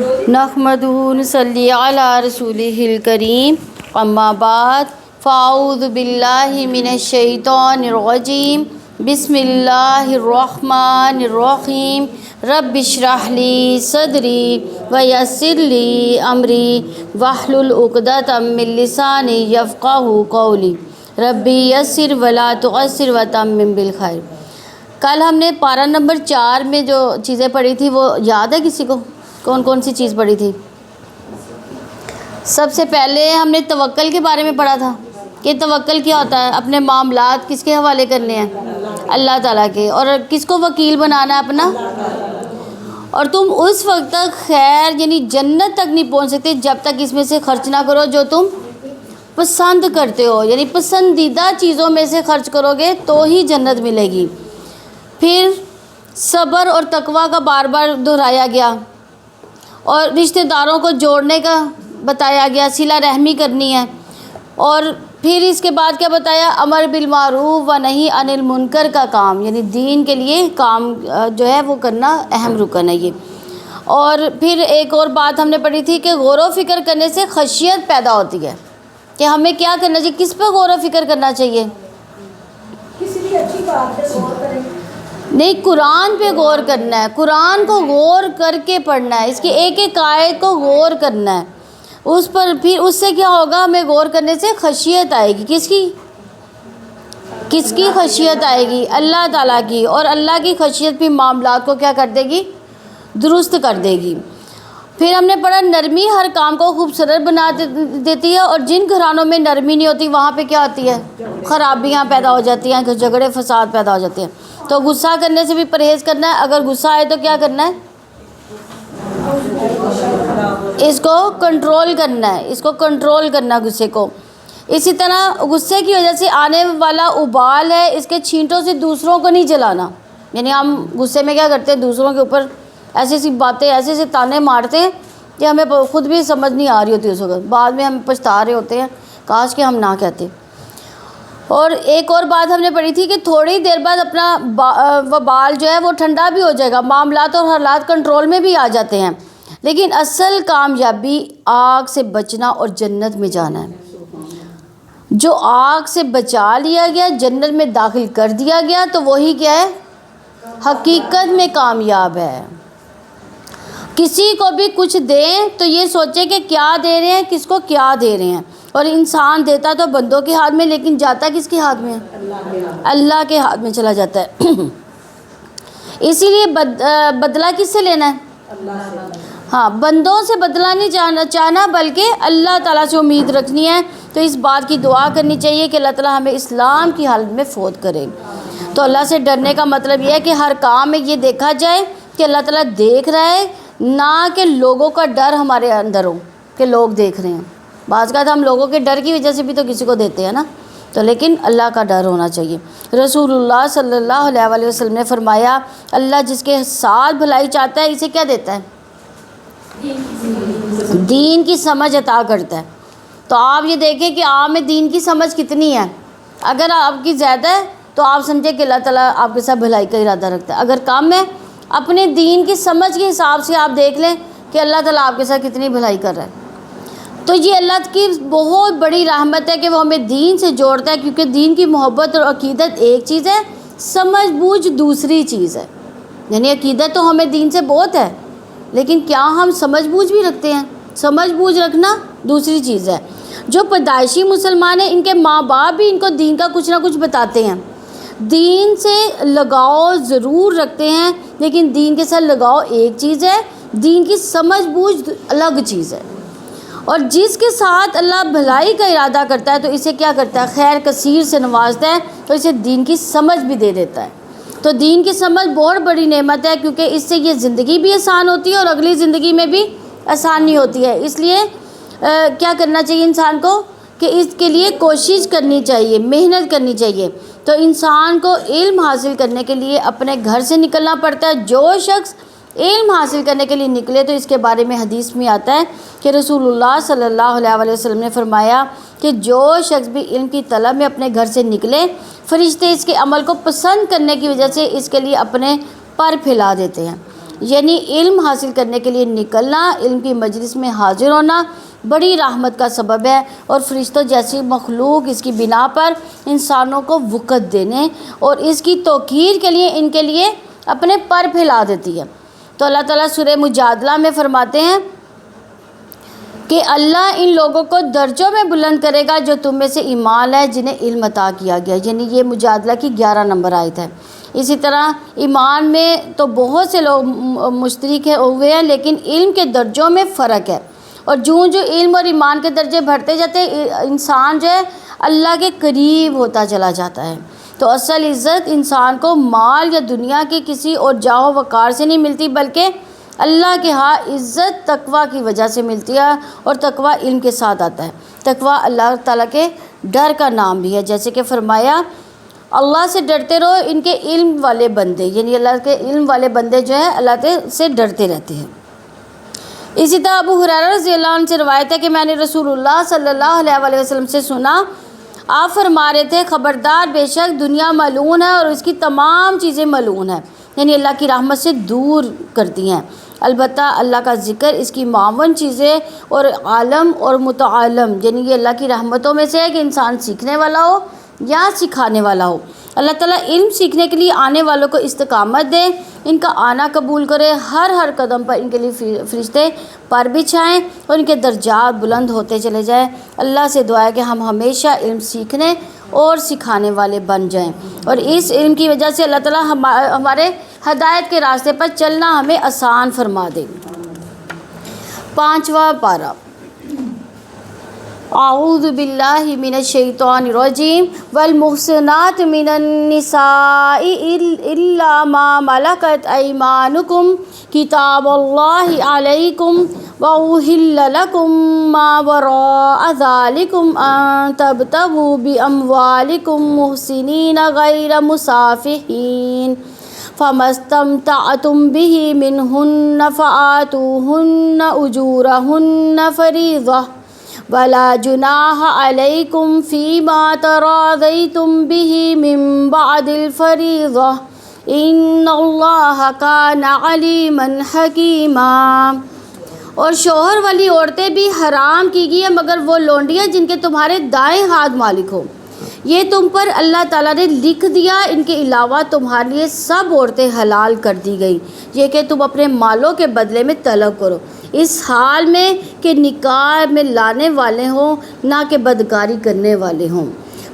نحمدہ نصلی علی رسولہ الکریم اما بعد فاعوذ باللہ من الشیطان الرجیم بسم اللہ الرحمن الرحیم رب اشرح لی صدری ویسر لی امری واحلل عقدۃ من لسانی یفقہوا قولی ربی یسر ولا تعسر وتمم بالخیر۔ کل ہم نے پارہ نمبر 4 میں جو چیزیں پڑھی تھی وہ یاد ہے کسی کو؟ کون کون سی چیز پڑھی تھی؟ سب سے پہلے ہم نے توکل کے بارے میں پڑھا تھا کہ توکل کیا ہوتا ہے، اپنے معاملات کس کے حوالے کرنے ہیں؟ اللہ تعالیٰ کے، اور کس کو وکیل بنانا ہے؟ اپنا۔ اور تم اس وقت تک خیر یعنی جنت تک نہیں پہنچ سکتے جب تک اس میں سے خرچ نہ کرو جو تم پسند کرتے ہو، یعنی پسندیدہ چیزوں میں سے خرچ کرو گے تو ہی جنت ملے گی۔ پھر صبر اور تقویٰ کا بار بار دہرایا گیا، اور رشتہ داروں کو جوڑنے کا بتایا گیا، صلہ رحمی کرنی ہے۔ اور پھر اس کے بعد کیا بتایا؟ امر بالمعروف و نہی عن المنکر کا کام، یعنی دین کے لیے کام جو ہے وہ کرنا اہم رکن ہے یہ۔ اور پھر ایک اور بات ہم نے پڑھی تھی کہ غور و فکر کرنے سے خشیت پیدا ہوتی ہے، کہ ہمیں کیا کرنا چاہیے، کس پہ غور و فکر کرنا چاہیے؟ کسی بھی اچھی بات پہ غور کریں، نہیں، قرآن پہ غور کرنا ہے، قرآن کو غور کر کے پڑھنا ہے، اس کی ایک ایک آیت کو غور کرنا ہے اس پر۔ پھر اس سے کیا ہوگا؟ ہمیں غور کرنے سے خشیت آئے گی۔ کس کی خشیت آئے گی؟ اللہ تعالیٰ کی، اور اللہ کی خشیت بھی معاملات کو کیا کر دے گی؟ درست کر دے گی۔ پھر ہم نے پڑھا نرمی ہر کام کو خوبصورت بنا دیتی ہے، اور جن گھرانوں میں نرمی نہیں ہوتی وہاں پہ کیا ہوتی ہے؟ خرابیاں پیدا ہو جاتی ہیں، جھگڑے فساد پیدا ہو جاتے ہیں۔ تو غصہ کرنے سے بھی پرہیز کرنا ہے، اگر غصہ آئے تو کیا کرنا ہے؟ اس کو کنٹرول کرنا ہے، اس کو کنٹرول کرنا غصے کو۔ اسی طرح غصے کی وجہ سے آنے والا ابال ہے، اس کے چھینٹوں سے دوسروں کو نہیں جلانا، یعنی ہم غصے میں کیا کرتے ہیں؟ دوسروں کے اوپر ایسی ایسی باتیں، ایسے ایسے تانے مارتے ہیں کہ ہمیں خود بھی سمجھ نہیں آ رہی ہوتی اس وقت، بعد میں ہم پچھتا رہے ہوتے ہیں کاش کہ ہم نہ کہتے۔ اور ایک اور بات ہم نے پڑھی تھی کہ تھوڑی دیر بعد اپنا وبال جو ہے وہ ٹھنڈا بھی ہو جائے گا، معاملات اور حالات کنٹرول میں بھی آ جاتے ہیں، لیکن اصل کامیابی آگ سے بچنا اور جنت میں جانا ہے۔ جو آگ سے بچا لیا گیا، جنت میں داخل کر دیا گیا، تو وہی کیا ہے؟ حقیقت میں کامیاب ہے۔ کسی کو بھی کچھ دیں تو یہ سوچے کہ کیا دے رہے ہیں، کس کو کیا دے رہے ہیں۔ اور انسان دیتا تو بندوں کے ہاتھ میں، لیکن جاتا کس کے ہاتھ میں ہے؟ اللہ کے ہاتھ میں چلا جاتا ہے۔ اسی لیے بدلہ کس سے لینا ہے؟ ہاں، بندوں سے بدلہ نہیں چاہنا بلکہ اللہ تعالیٰ سے امید رکھنی ہے۔ تو اس بات کی دعا کرنی چاہیے کہ اللہ تعالیٰ ہمیں اسلام کی حالت میں فوت کرے۔ تو اللہ سے ڈرنے کا مطلب یہ ہے کہ ہر کام میں یہ دیکھا جائے کہ اللہ تعالیٰ دیکھ رہا ہے، نہ کہ لوگوں کا ڈر ہمارے اندر ہو کہ لوگ دیکھ رہے ہیں۔ بعض کا ہم لوگوں کے ڈر کی وجہ سے بھی تو کسی کو دیتے ہیں نا، تو لیکن اللہ کا ڈر ہونا چاہیے۔ رسول اللہ صلی اللہ علیہ وسلم نے فرمایا، اللہ جس کے ساتھ بھلائی چاہتا ہے اسے کیا دیتا ہے؟ دین کی سمجھ عطا کرتا ہے۔ تو آپ یہ دیکھیں کہ آپ میں دین کی سمجھ کتنی ہے۔ اگر آپ کی زیادہ ہے تو آپ سمجھیں کہ اللہ تعالیٰ آپ کے ساتھ بھلائی کا ارادہ رکھتا ہے، اگر کم ہے اپنے دین کی سمجھ کے حساب سے آپ دیکھ لیں کہ اللہ تعالیٰ آپ کے ساتھ کتنی بھلائی کر رہا ہے۔ تو یہ اللہ کی بہت بڑی رحمت ہے کہ وہ ہمیں دین سے جوڑتا ہے، کیونکہ دین کی محبت اور عقیدت ایک چیز ہے، سمجھ بوجھ دوسری چیز ہے۔ یعنی عقیدت تو ہمیں دین سے بہت ہے، لیکن کیا ہم سمجھ بوجھ بھی رکھتے ہیں؟ سمجھ بوجھ رکھنا دوسری چیز ہے۔ جو پیدائشی مسلمان ہیں ان کے ماں باپ بھی ان کو دین کا کچھ نہ کچھ بتاتے ہیں، دین سے لگاؤ ضرور رکھتے ہیں، لیکن دین کے ساتھ لگاؤ ایک چیز ہے، دین کی سمجھ بوجھ الگ چیز ہے۔ اور جس کے ساتھ اللہ بھلائی کا ارادہ کرتا ہے تو اسے کیا کرتا ہے؟ خیر کثیر سے نوازتا ہے، تو اسے دین کی سمجھ بھی دے دیتا ہے۔ تو دین کی سمجھ بہت بڑی نعمت ہے، کیونکہ اس سے یہ زندگی بھی آسان ہوتی ہے اور اگلی زندگی میں بھی آسانی ہوتی ہے۔ اس لیے کیا کرنا چاہیے انسان کو کہ اس کے لیے کوشش کرنی چاہیے، محنت کرنی چاہیے۔ تو انسان کو علم حاصل کرنے کے لیے اپنے گھر سے نکلنا پڑتا ہے۔ جو شخص علم حاصل کرنے کے لیے نکلے تو اس کے بارے میں حدیث میں آتا ہے کہ رسول اللہ صلی اللہ علیہ وسلم نے فرمایا کہ جو شخص بھی علم کی طلب میں اپنے گھر سے نکلے، فرشتے اس کے عمل کو پسند کرنے کی وجہ سے اس کے لیے اپنے پر پھیلا دیتے ہیں۔ یعنی علم حاصل کرنے کے لیے نکلنا، علم کی مجلس میں حاضر ہونا بڑی رحمت کا سبب ہے، اور فرشتوں جیسی مخلوق اس کی بنا پر انسانوں کو وقت دینے اور اس کی توقیر کے لیے ان کے لیے اپنے پر پھیلا دیتی ہے۔ تو اللہ تعالیٰ سورہ مجادلہ میں فرماتے ہیں کہ اللہ ان لوگوں کو درجوں میں بلند کرے گا جو تم میں سے ایمان ہے جنہیں علم عطا کیا گیا، یعنی یہ مجادلہ کی 11 نمبر آیت ہے۔ اسی طرح ایمان میں تو بہت سے لوگ مشترک ہوئے ہیں، لیکن علم کے درجوں میں فرق ہے، اور جو علم اور ایمان کے درجے بڑھتے جاتے انسان جو ہے اللہ کے قریب ہوتا چلا جاتا ہے۔ تو اصل عزت انسان کو مال یا دنیا کی کسی اور جاہ و وقار سے نہیں ملتی، بلکہ اللہ کے ہاں عزت تقویٰ کی وجہ سے ملتی ہے، اور تقویٰ علم کے ساتھ آتا ہے۔ تقویٰ اللہ تعالیٰ کے ڈر کا نام بھی ہے، جیسے کہ فرمایا اللہ سے ڈرتے رہو ان کے علم والے بندے، یعنی اللہ کے علم والے بندے جو ہے اللہ سے ڈرتے رہتے ہیں۔ اسی طرح ابو ہریرہ رضی اللہ عنہ سے روایت ہے کہ میں نے رسول اللہ صلی اللہ علیہ وسلم سے سنا، آپ فرما رہے تھے خبردار بے شک دنیا ملعون ہے اور اس کی تمام چیزیں ملعون ہیں، یعنی اللہ کی رحمت سے دور کرتی ہیں، البتہ اللہ کا ذکر اس کی معاون چیزیں اور عالم اور متعالم، یعنی یہ اللہ کی رحمتوں میں سے ہے کہ انسان سیکھنے والا ہو یا سکھانے والا ہو۔ اللہ تعالیٰ علم سیکھنے کے لیے آنے والوں کو استقامت دے، ان کا آنا قبول کرے، ہر قدم پر ان کے لیے فرشتے پر بچھائیں اور ان کے درجات بلند ہوتے چلے جائیں۔ اللہ سے دعا ہے کہ ہم ہمیشہ علم سیکھنے اور سکھانے والے بن جائیں، اور اس علم کی وجہ سے اللہ تعالیٰ ہمارے ہدایت کے راستے پر چلنا ہمیں آسان فرما دے۔ 5واں پارہ، اعوذ باللہ من الشیطان الرجیم، والمحصنات من النساء الا ما ملکت ایمانکم کتاب اللہ علیکم واحل لکم ما وراء ذلکم ان تبتغوا باموالکم محسنین غیر مسافحین فما استمتعتم به منہن فآتوہن اجورہن فریضہ ولا جناح علیکم فیما تراضیتم به من بعد الفریضہ ان اللہ کان علیما حکیما۔ اور شوہر والی عورتیں بھی حرام کی گئی ہیں مگر وہ لونڈیاں جن کے تمہارے دائیں ہاتھ مالک ہو، یہ تم پر اللہ تعالیٰ نے لکھ دیا، ان کے علاوہ تمہارے لیے سب عورتیں حلال کر دی گئی، یہ کہ تم اپنے مالوں کے بدلے میں طلب کرو، اس حال میں کہ نکاح میں لانے والے ہوں نہ کہ بدکاری کرنے والے ہوں۔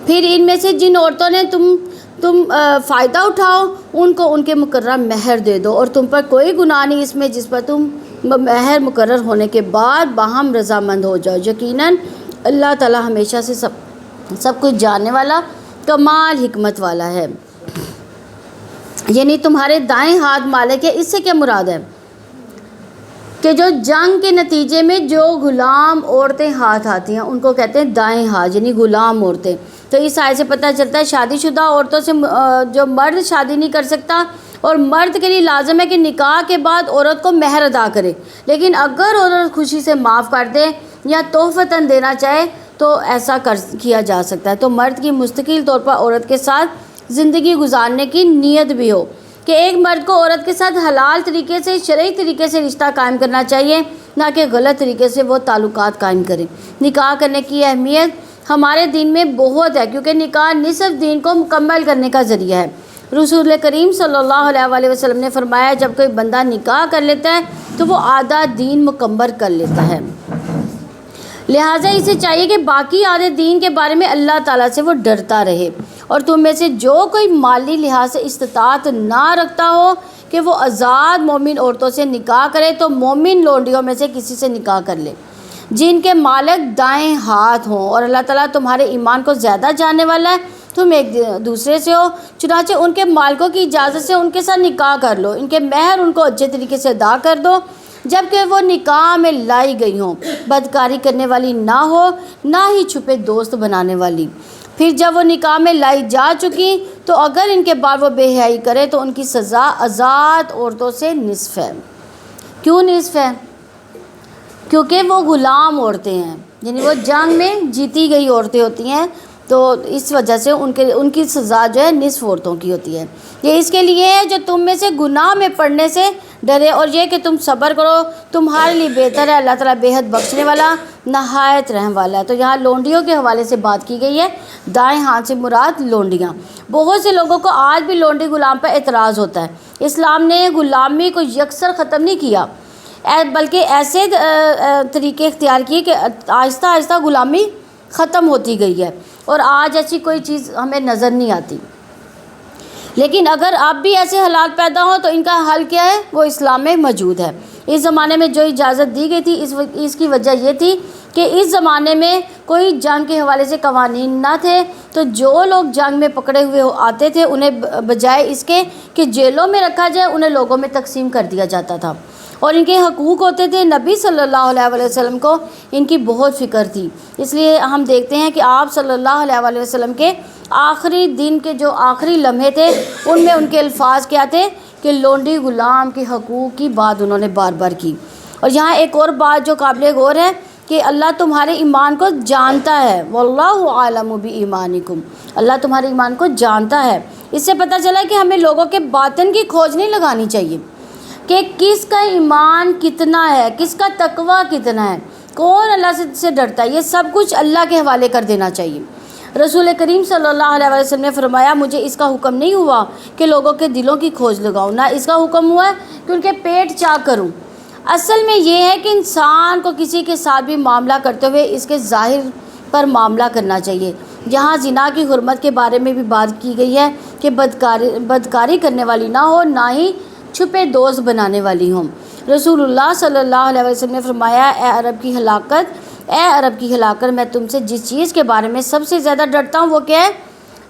پھر ان میں سے جن عورتوں نے تم فائدہ اٹھاؤ ان کو ان کے مقررہ مہر دے دو، اور تم پر کوئی گناہ نہیں اس میں جس پر تم مہر مقرر ہونے کے بعد باہم رضامند ہو جاؤ، یقیناً اللہ تعالیٰ ہمیشہ سے سب کچھ جاننے والا کمال حکمت والا ہے۔ یعنی تمہارے دائیں ہاتھ مالک ہے، اس سے کیا مراد ہے کہ جو جنگ کے نتیجے میں جو غلام عورتیں ہاتھ آتی ہیں ان کو کہتے ہیں دائیں ہاتھ، یعنی غلام عورتیں۔ تو اس آیت سے پتہ چلتا ہے شادی شدہ عورتوں سے جو مرد شادی نہیں کر سکتا، اور مرد کے لیے لازم ہے کہ نکاح کے بعد عورت کو مہر ادا کرے، لیکن اگر عورت خوشی سے معاف کر دے یا تحفتاً دینا چاہے تو ایسا کیا جا سکتا ہے۔ تو مرد کی مستقل طور پر عورت کے ساتھ زندگی گزارنے کی نیت بھی ہو کہ ایک مرد کو عورت کے ساتھ حلال طریقے سے، شرعی طریقے سے رشتہ قائم کرنا چاہیے، نہ کہ غلط طریقے سے وہ تعلقات قائم کریں۔ نکاح کرنے کی اہمیت ہمارے دین میں بہت ہے، کیونکہ نکاح نصف دین کو مکمل کرنے کا ذریعہ ہے۔ رسول کریم صلی اللہ علیہ وسلم نے فرمایا جب کوئی بندہ نکاح کر لیتا ہے تو وہ آدھا دین مکمل کر لیتا ہے، لہٰذا اسے چاہیے کہ باقی آدھے دین کے بارے میں اللہ تعالیٰ سے وہ ڈرتا رہے، اور تم میں سے جو کوئی مالی لحاظ سے استطاعت نہ رکھتا ہو کہ وہ آزاد مومن عورتوں سے نکاح کرے تو مومن لونڈیوں میں سے کسی سے نکاح کر لے جن کے مالک دائیں ہاتھ ہوں، اور اللہ تعالیٰ تمہارے ایمان کو زیادہ جاننے والا ہے، تم ایک دوسرے سے ہو، چنانچہ ان کے مالکوں کی اجازت سے ان کے ساتھ نکاح کر لو، ان کے مہر ان کو اچھے طریقے سے ادا کر دو جب کہ وہ نکاح میں لائی گئی ہوں، بدکاری کرنے والی نہ ہو نہ ہی چھپے دوست بنانے والی۔ پھر جب وہ نکاح میں لائی جا چکی تو اگر ان کے بعد وہ بے حیائی کرے تو ان کی سزا آزاد عورتوں سے نصف ہے۔ کیوں نصف ہے؟ کیونکہ وہ غلام عورتیں ہیں، یعنی وہ جنگ میں جیتی گئی عورتیں ہوتی ہیں، تو اس وجہ سے ان کی سزا جو ہے نصف عورتوں کی ہوتی ہے۔ یہ اس کے لیے ہے جو تم میں سے گناہ میں پڑنے سے ڈرے، اور یہ کہ تم صبر کرو، تمہارے لیے بہتر ہے، اللہ تعالیٰ بے حد بخشنے والا نہایت رحم والا ہے۔ تو یہاں لونڈیوں کے حوالے سے بات کی گئی ہے، دائیں ہاتھ سے مراد لونڈیاں۔ بہت سے لوگوں کو آج بھی لونڈی غلام پر اعتراض ہوتا ہے۔ اسلام نے غلامی کو یکسر ختم نہیں کیا، بلکہ ایسے طریقے اختیار کیے کہ آہستہ آہستہ غلامی ختم ہوتی گئی ہے، اور آج ایسی کوئی چیز ہمیں نظر نہیں آتی۔ لیکن اگر اب بھی ایسے حالات پیدا ہوں تو ان کا حل کیا ہے؟ وہ اسلام میں موجود ہے۔ اس زمانے میں جو اجازت دی گئی تھی اس کی وجہ یہ تھی کہ اس زمانے میں کوئی جنگ کے حوالے سے قوانین نہ تھے، تو جو لوگ جنگ میں پکڑے ہوئے آتے تھے انہیں بجائے اس کے کہ جیلوں میں رکھا جائے انہیں لوگوں میں تقسیم کر دیا جاتا تھا، اور ان کے حقوق ہوتے تھے۔ نبی صلی اللہ علیہ وسلم کو ان کی بہت فکر تھی، اس لیے ہم دیکھتے ہیں کہ آپ صلی اللہ علیہ وسلم کے آخری دن کے جو آخری لمحے تھے ان میں ان کے الفاظ کیا تھے کہ لونڈی غلام کے حقوق کی بات انہوں نے بار بار کی۔ اور یہاں ایک اور بات جو قابل غور ہے کہ اللہ تمہارے ایمان کو جانتا ہے، واللہ عالم بایمانکم، اللہ تمہارے ایمان کو جانتا ہے۔ اس سے پتہ چلا کہ ہمیں لوگوں کے باطن کی کھوج نہیں لگانی چاہیے کہ کس کا ایمان کتنا ہے، کس کا تقوی کتنا ہے، کون اللہ سے ڈرتا ہے، یہ سب کچھ اللہ کے حوالے کر دینا چاہیے۔ رسول کریم صلی اللہ علیہ وسلم نے فرمایا مجھے اس کا حکم نہیں ہوا کہ لوگوں کے دلوں کی کھوج لگاؤں، نہ اس کا حکم ہوا ہے کہ ان کے پیٹ چاک کروں۔ اصل میں یہ ہے کہ انسان کو کسی کے ساتھ بھی معاملہ کرتے ہوئے اس کے ظاہر پر معاملہ کرنا چاہیے۔ یہاں زنا کی حرمت کے بارے میں بھی بات کی گئی ہے کہ بدکاری کرنے والی نہ ہو، نہ ہی چھپے دوست بنانے والی ہوں۔ رسول اللہ صلی اللہ علیہ وسلم نے فرمایا اے عرب کی ہلاکت، میں تم سے جس چیز کے بارے میں سب سے زیادہ ڈرتا ہوں وہ کیا ہے؟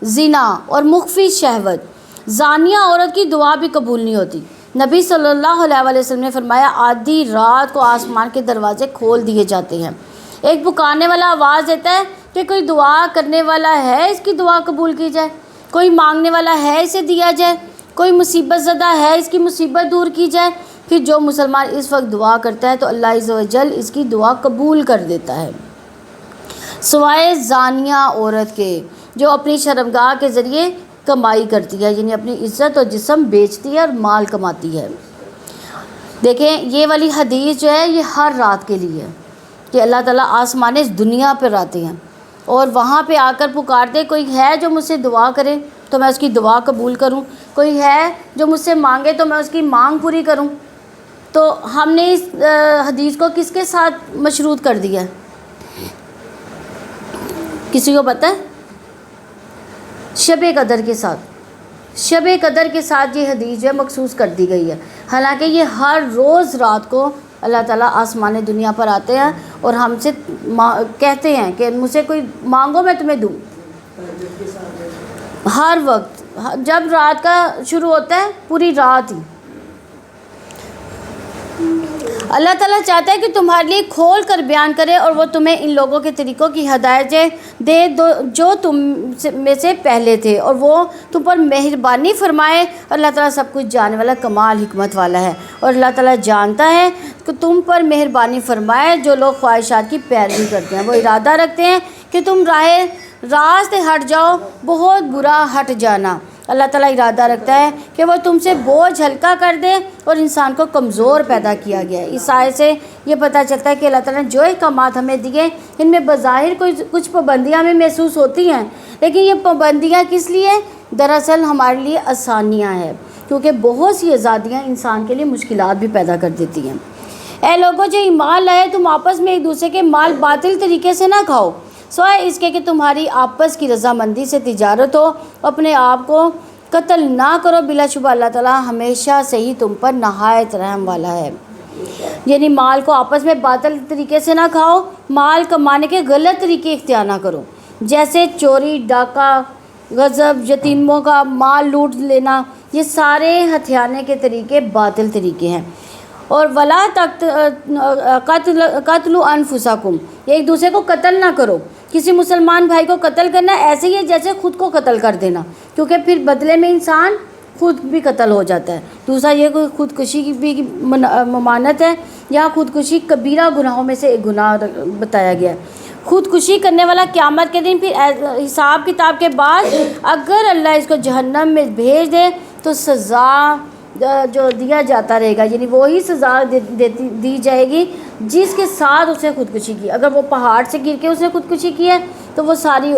زنا اور مخفی شہوت۔ زانیہ عورت کی دعا بھی قبول نہیں ہوتی۔ نبی صلی اللہ علیہ وسلم نے فرمایا آدھی رات کو آسمان کے دروازے کھول دیے جاتے ہیں، ایک پکارنے والا آواز دیتا ہے کہ کوئی دعا کرنے والا ہے اس کی دعا قبول کی جائے، کوئی مانگنے والا ہے اسے دیا جائے، کوئی مصیبت زدہ ہے اس کی مصیبت دور کی جائے۔ پھر جو مسلمان اس وقت دعا کرتا ہے تو اللہ عز و جل اس کی دعا قبول کر دیتا ہے، سوائے زانیہ عورت کے جو اپنی شرمگاہ کے ذریعے کمائی کرتی ہے، یعنی اپنی عزت اور جسم بیچتی ہے اور مال کماتی ہے۔ دیکھیں یہ والی حدیث جو ہے یہ ہر رات کے لیے ہے کہ اللہ تعالیٰ آسمان اس دنیا پر آتے ہیں اور وہاں پہ آ کر پکارتے کوئی ہے جو مجھ سے دعا کرے تو میں اس کی دعا قبول کروں، کوئی ہے جو مجھ سے مانگے تو میں اس کی مانگ پوری کروں۔ تو ہم نے اس حدیث کو کس کے ساتھ مشروط کر دیا ہے؟ کسی کو پتہ ہے؟ شب قدر کے ساتھ، شب قدر کے ساتھ یہ حدیث جو ہے مخصوص کر دی گئی ہے، حالانکہ یہ ہر روز رات کو اللہ تعالیٰ آسمان دنیا پر آتے ہیں اور ہم سے کہتے ہیں کہ مجھ سے کوئی مانگو میں تمہیں دوں۔ ہر وقت جب رات کا شروع ہوتا ہے پوری رات ہی اللہ تعالیٰ چاہتا ہے کہ تمہارے لیے کھول کر بیان کرے اور وہ تمہیں ان لوگوں کے طریقوں کی ہدایت دے جو تم میں سے پہلے تھے، اور وہ تم پر مہربانی فرمائے۔ اللہ تعالیٰ سب کچھ جاننے والا کمال حکمت والا ہے، اور اللہ تعالیٰ جانتا ہے کہ تم پر مہربانی فرمائے جو لوگ خواہشات کی پیروی کرتے ہیں، وہ ارادہ رکھتے ہیں کہ تم راہ سے ہٹ جاؤ، بہت برا ہٹ جانا۔ اللہ تعالیٰ ارادہ رکھتا ہے کہ وہ تم سے بوجھ ہلکا کر دے، اور انسان کو کمزور پیدا کیا گیا ہے۔ اس آیت سے یہ پتہ چلتا ہے کہ اللہ تعالیٰ نے جو احکامات ہمیں دیے ان میں بظاہر کچھ پابندیاں ہمیں محسوس ہوتی ہیں، لیکن یہ پابندیاں کس لیے؟ دراصل ہمارے لیے آسانیاں ہیں، کیونکہ بہت سی آزادیاں انسان کے لیے مشکلات بھی پیدا کر دیتی ہیں۔ اے لوگوں جو ایمان لائے، تم آپس میں ایک دوسرے کے مال باطل طریقے سے نہ کھاؤ، سوائے اس کے کہ تمہاری آپس کی رضامندی سے تجارت ہو، اپنے آپ کو قتل نہ کرو، بلا شبہ اللہ تعالیٰ ہمیشہ سے ہی تم پر نہایت رحم والا ہے۔ یعنی مال کو آپس میں باطل طریقے سے نہ کھاؤ، مال کمانے کے غلط طریقے اختیار نہ کرو، جیسے چوری، ڈاکہ، غصب، یتیموں کا مال لوٹ لینا، یہ سارے ہتھیانے کے طریقے باطل طریقے ہیں۔ اور ولا قتل انفسکم، ایک دوسرے کو قتل نہ کرو۔ کسی مسلمان بھائی کو قتل کرنا ایسے ہی ہے جیسے خود کو قتل کر دینا، کیونکہ پھر بدلے میں انسان خود بھی قتل ہو جاتا ہے۔ دوسرا یہ کہ خودکشی کی بھی ممانعت ہے، یا خودکشی کبیرہ گناہوں میں سے ایک گناہ بتایا گیا ہے۔ خودکشی کرنے والا قیامت کے دن پھر حساب کتاب کے بعد اگر اللہ اس کو جہنم میں بھیج دے تو سزا جو دیا جاتا رہے گا، یعنی وہی سزا دی جائے گی جس کے ساتھ اس نے خودکشی کی۔ اگر وہ پہاڑ سے گر کے اس نے خودکشی کی ہے تو وہ ساری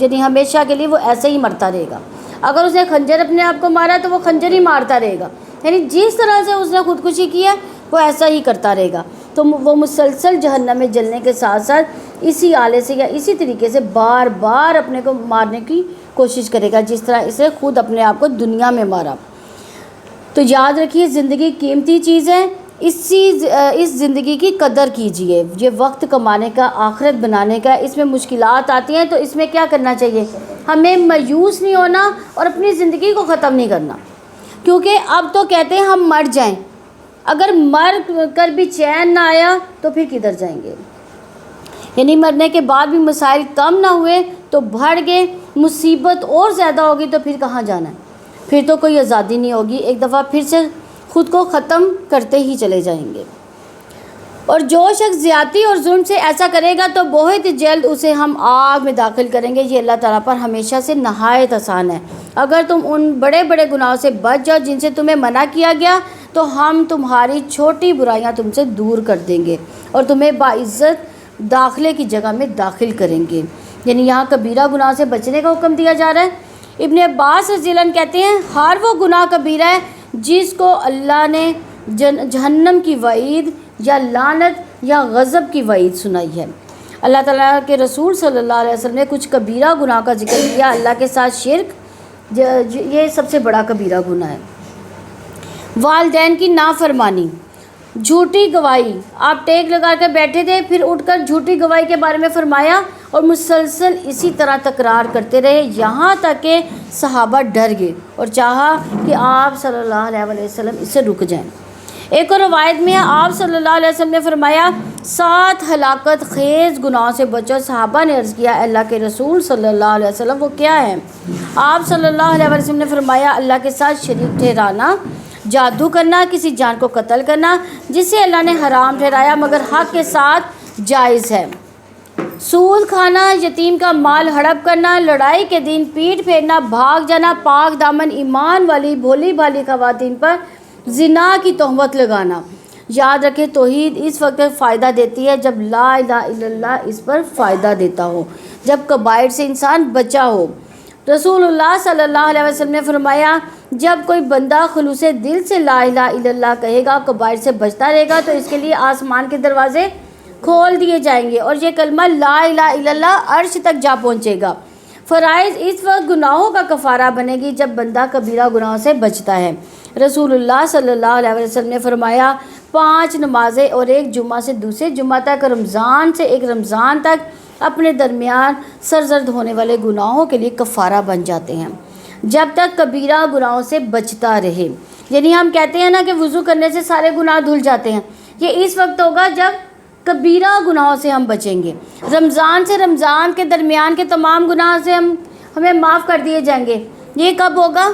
یعنی ہمیشہ کے لیے وہ ایسے ہی مرتا رہے گا۔ اگر اس نے خنجر اپنے آپ کو مارا تو وہ خنجر ہی مارتا رہے گا، یعنی جس طرح سے اس نے خودکشی کی ہے وہ ایسا ہی کرتا رہے گا۔ تو وہ مسلسل جہنم میں جلنے کے ساتھ ساتھ اسی آلے سے یا اسی طریقے سے بار بار اپنے کو مارنے کی کوشش کرے گا جس طرح اسے خود اپنے آپ کو دنیا میں مارا۔ تو یاد رکھیے زندگی قیمتی چیز ہے، اس زندگی کی قدر کیجیے۔ یہ وقت کمانے کا، آخرت بنانے کا، اس میں مشکلات آتی ہیں تو اس میں کیا کرنا چاہیے؟ ہمیں مایوس نہیں ہونا اور اپنی زندگی کو ختم نہیں کرنا، کیونکہ اب تو کہتے ہیں ہم مر جائیں، اگر مر کر بھی چین نہ آیا تو پھر کدھر جائیں گے؟ یعنی مرنے کے بعد بھی مسائل کم نہ ہوئے تو بڑھ گئے، مصیبت اور زیادہ ہوگی تو پھر کہاں جانا ہے؟ پھر تو کوئی آزادی نہیں ہوگی، ایک دفعہ پھر سے خود کو ختم کرتے ہی چلے جائیں گے۔ اور جو شخص زیادتی اور ظلم سے ایسا کرے گا تو بہت جلد اسے ہم آگ میں داخل کریں گے۔ یہ اللہ تعالیٰ پر ہمیشہ سے نہایت آسان ہے۔ اگر تم ان بڑے بڑے گناہوں سے بچ جاؤ جن سے تمہیں منع کیا گیا تو ہم تمہاری چھوٹی برائیاں تم سے دور کر دیں گے اور تمہیں باعزت داخلے کی جگہ میں داخل کریں گے۔ یعنی یہاں کبیرہ گناہ سے بچنے کا حکم دیا جا رہا ہے۔ ابن عباس رضی اللہ عنہ کہتے ہیں ہر وہ گناہ کبیرہ ہے جس کو اللہ نے جہنم کی وعید یا لعنت یا غضب کی وعید سنائی ہے۔ اللہ تعالیٰ کے رسول صلی اللہ علیہ وسلم نے کچھ کبیرہ گناہ کا ذکر کیا۔ اللہ کے ساتھ شرک یہ سب سے بڑا کبیرہ گناہ ہے۔ والدین کی نافرمانی، جھوٹی گواہی، آپ ٹیک لگا کے بیٹھے تھے پھر اٹھ کر جھوٹی گواہی کے بارے میں فرمایا اور مسلسل اسی طرح تکرار کرتے رہے یہاں تک کہ صحابہ ڈر گئے اور چاہا کہ آپ صلی اللہ علیہ وسلم اس سے رک جائیں۔ ایک اور روایت میں آپ صلی اللہ علیہ وسلم نے فرمایا 7 ہلاکت خیز گناہوں سے بچو۔ صحابہ نے عرض کیا اللہ کے رسول صلی اللہ علیہ وسلم وہ کیا ہے؟ آپ صلی اللہ علیہ وسلم نے فرمایا اللہ کے ساتھ شریک ٹھہرانا، جادو کرنا، کسی جان کو قتل کرنا جسے اللہ نے حرام ٹھہرایا مگر حق کے ساتھ جائز ہے، سود کھانا، یتیم کا مال ہڑپ کرنا، لڑائی کے دن پیٹھ پھیرنا، بھاگ جانا، پاک دامن ایمان والی بھولی بھالی خواتین پر زنا کی تہمت لگانا۔ یاد رکھیں توحید اس وقت فائدہ دیتی ہے جب لا الہ الا اللہ اس پر فائدہ دیتا ہو، جب کبائر سے انسان بچا ہو۔ رسول اللہ صلی اللہ علیہ وسلم نے فرمایا جب کوئی بندہ خلوص دل سے لا الہ الا اللہ کہے گا، کبائر سے بچتا رہے گا تو اس کے لیے آسمان کے دروازے کھول دیے جائیں گے اور یہ کلمہ لا الہ الا اللہ عرش تک جا پہنچے گا۔ فرائض اس وقت گناہوں کا کفارہ بنے گی جب بندہ کبیرہ گناہوں سے بچتا ہے۔ رسول اللہ صلی اللہ علیہ وسلم نے فرمایا 5 نمازیں اور ایک جمعہ سے دوسرے جمعہ تک، رمضان سے ایک رمضان تک اپنے درمیان سرزد ہونے والے گناہوں کے لیے کفارہ بن جاتے ہیں جب تک کبیرہ گناہوں سے بچتا رہے۔ یعنی ہم کہتے ہیں نا کہ وضو کرنے سے سارے گناہ دھل جاتے ہیں، یہ اس وقت ہوگا جب کبیرہ گناہوں سے ہم بچیں گے۔ رمضان سے رمضان کے درمیان کے تمام گناہ سے ہمیں معاف کر دیے جائیں گے۔ یہ کب ہوگا؟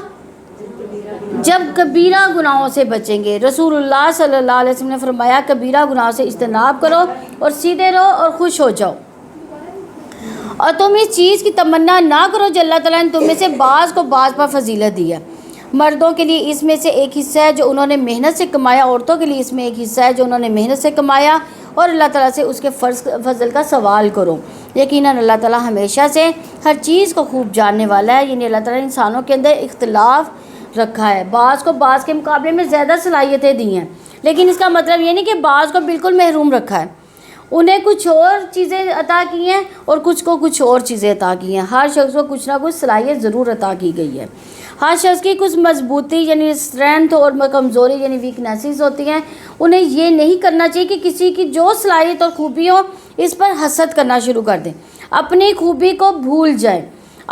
جب کبیرہ گناہوں سے بچیں گے۔ رسول اللہ صلی اللہ علیہ وسلم نے فرمایا کبیرہ گناہوں سے اجتناب کرو اور سیدھے رہو اور خوش ہو جاؤ، اور تم اس چیز کی تمنا نہ کرو جو اللہ تعالیٰ نے تم میں سے بعض کو بعض پر فضیلت دی ہے۔ مردوں کے لیے اس میں سے ایک حصہ ہے جو انہوں نے محنت سے کمایا، عورتوں کے لیے اس میں ایک حصہ ہے جو انہوں نے محنت سے کمایا، اور اللہ تعالیٰ سے اس کے فضل کا سوال کرو۔ یقیناً اللہ تعالیٰ ہمیشہ سے ہر چیز کو خوب جاننے والا ہے۔ یعنی اللہ تعالیٰ نے انسانوں کے اندر اختلاف رکھا ہے، بعض کو بعض کے مقابلے میں زیادہ صلاحیتیں دی ہیں، لیکن اس کا مطلب یہ نہیں کہ بعض کو بالکل محروم رکھا ہے۔ انہیں کچھ اور چیزیں عطا کی ہیں اور کچھ کو کچھ اور چیزیں عطا کی ہیں۔ ہر شخص کو کچھ نہ کچھ صلاحیت ضرور عطا کی گئی ہے۔ ہر شخص کی کچھ مضبوطی یعنی اسٹرینتھ اور کمزوری یعنی ویکنیسز ہوتی ہیں۔ انہیں یہ نہیں کرنا چاہیے کہ کسی کی جو صلاحیت اور خوبی ہو اس پر حسد کرنا شروع کر دیں، اپنی خوبی کو بھول جائیں۔